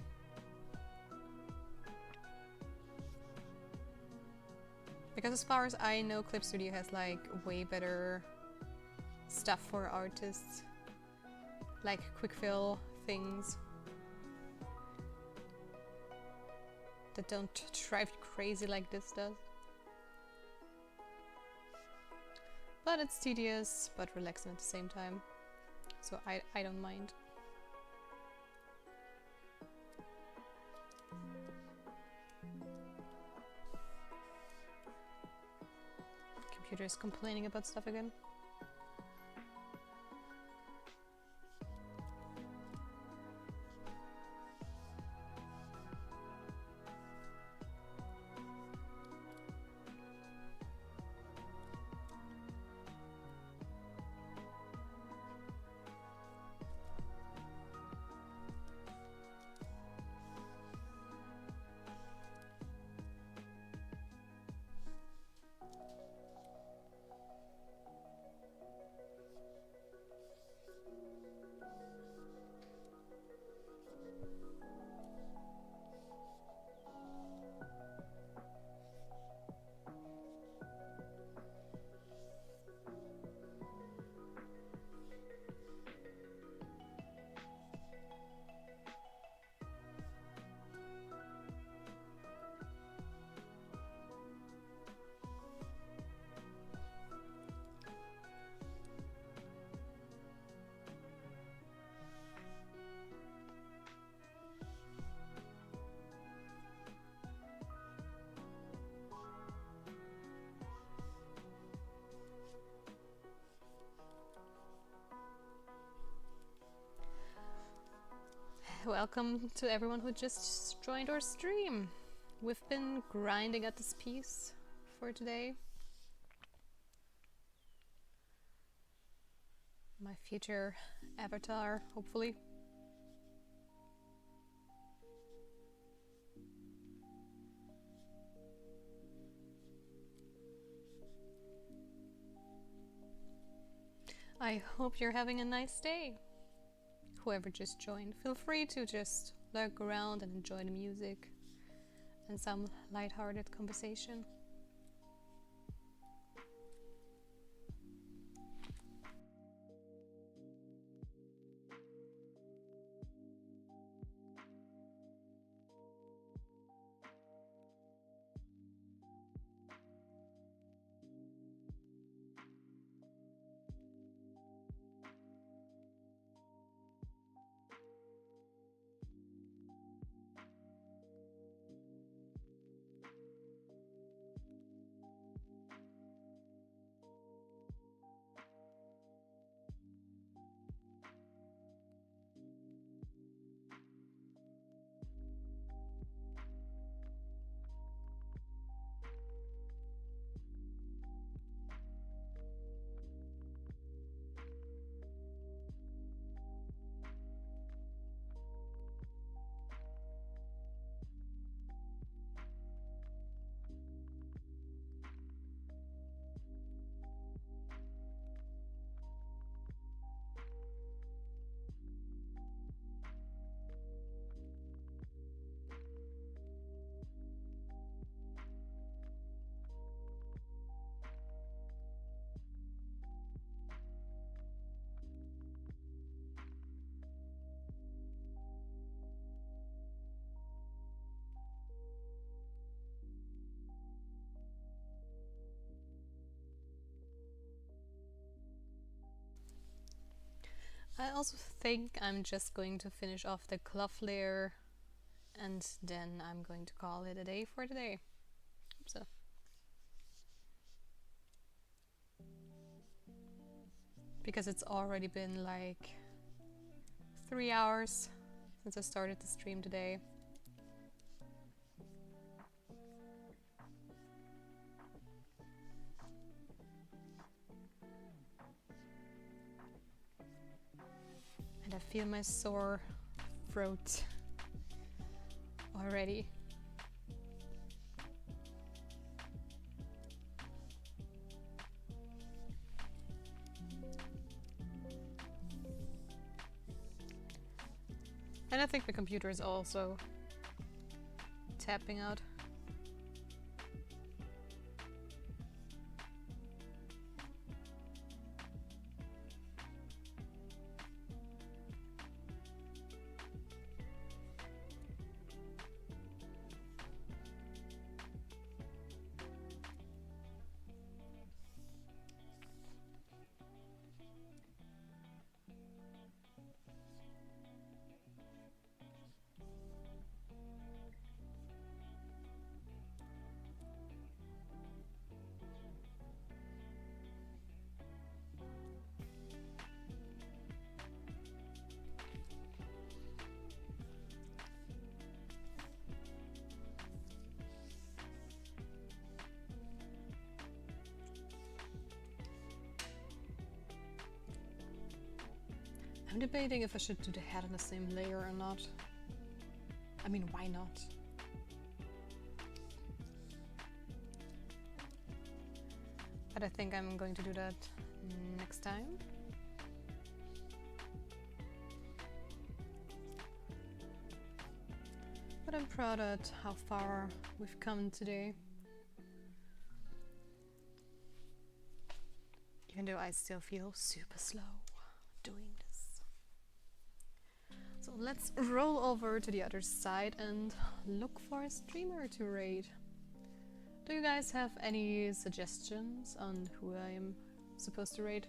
Because as far as I know, Clip Studio has like way better stuff for artists, like quick fill things that don't drive you crazy like this does. But it's tedious, but relaxing at the same time, so I don't mind. Computer is complaining about stuff again. Welcome to everyone who just joined our stream. We've been grinding at this piece for today. My future avatar, hopefully. I hope you're having a nice day. Whoever just joined, feel free to just lurk around and enjoy the music and some lighthearted conversation. I also think I'm just going to finish off the cloth layer and then I'm going to call it a day for today. So because it's already been like 3 hours since I started the stream today. And I feel my sore throat already. And I think the computer is also tapping out. I'm debating if I should do the head on the same layer or not. I mean, why not? But I think I'm going to do that next time. But I'm proud at how far we've come today. Even though I still feel super slow doing this. So let's roll over to the other side and look for a streamer to raid. Do you guys have any suggestions on who I am supposed to raid?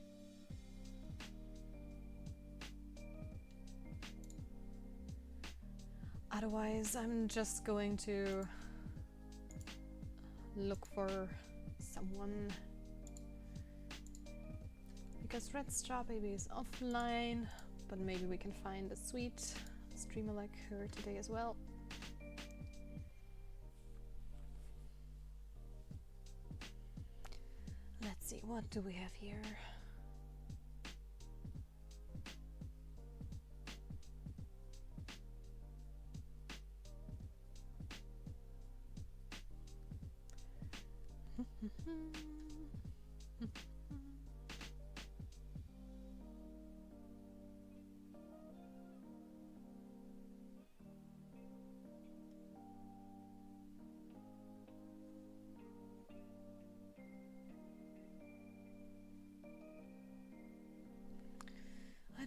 Otherwise, I'm just going to look for someone. Because Red Straw Baby is offline, but maybe we can find a sweet streamer like her today as well. Let's see, what do we have here?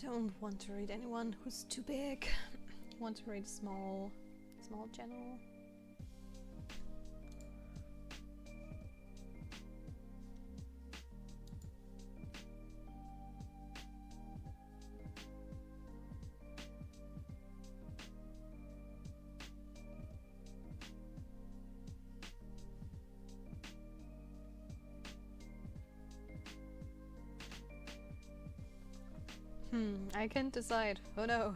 don't want to raid anyone who's too big. I want to raid small general. I can't decide. Oh no.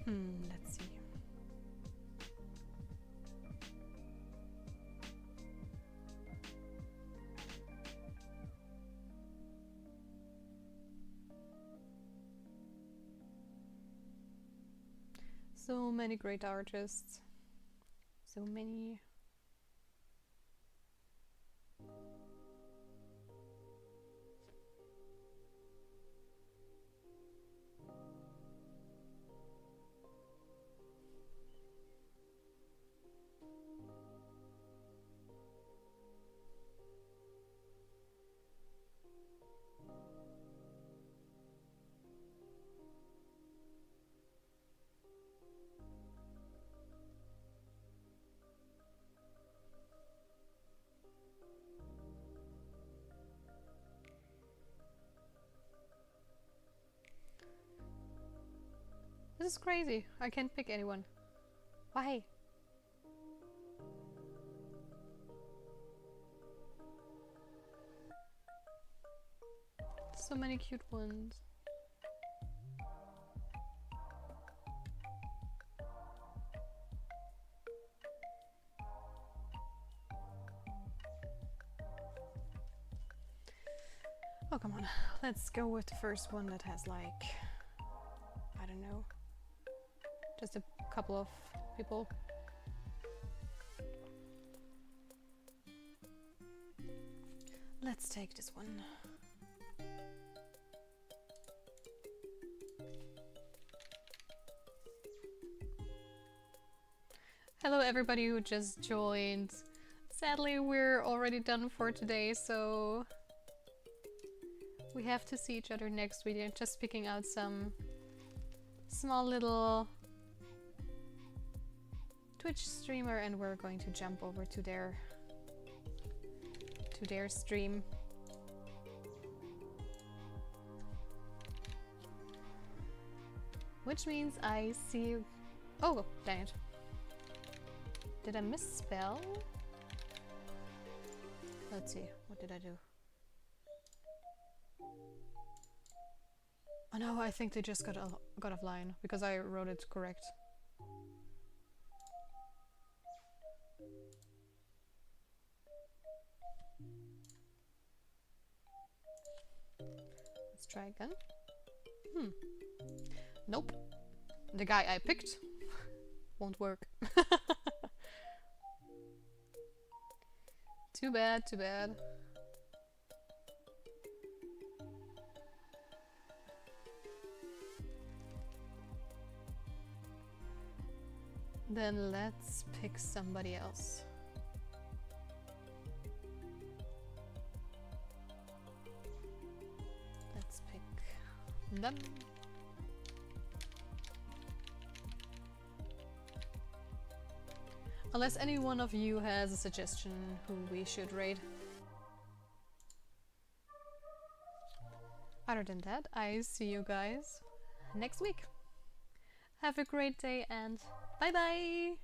Let's see. So many great artists. So many. This is crazy. I can't pick anyone. Why? So many cute ones. Oh, come on. Let's go with the first one that has like, I don't know, just a couple of people. Let's take this one. Hello everybody who just joined. Sadly, we're already done for today, so we have to see each other next week. I'm just picking out some small little Twitch streamer and we're going to jump over to their stream. Which means I see you. Oh, dang it. Did I misspell? Let's see, what did I do? Oh no, I think they just got offline because I wrote it correct. Let's try again. Nope. The guy I picked won't work. Too bad, too bad. Then let's pick somebody else. Let's pick them. Unless any one of you has a suggestion who we should raid. Other than that, I see you guys next week. Have a great day and bye bye!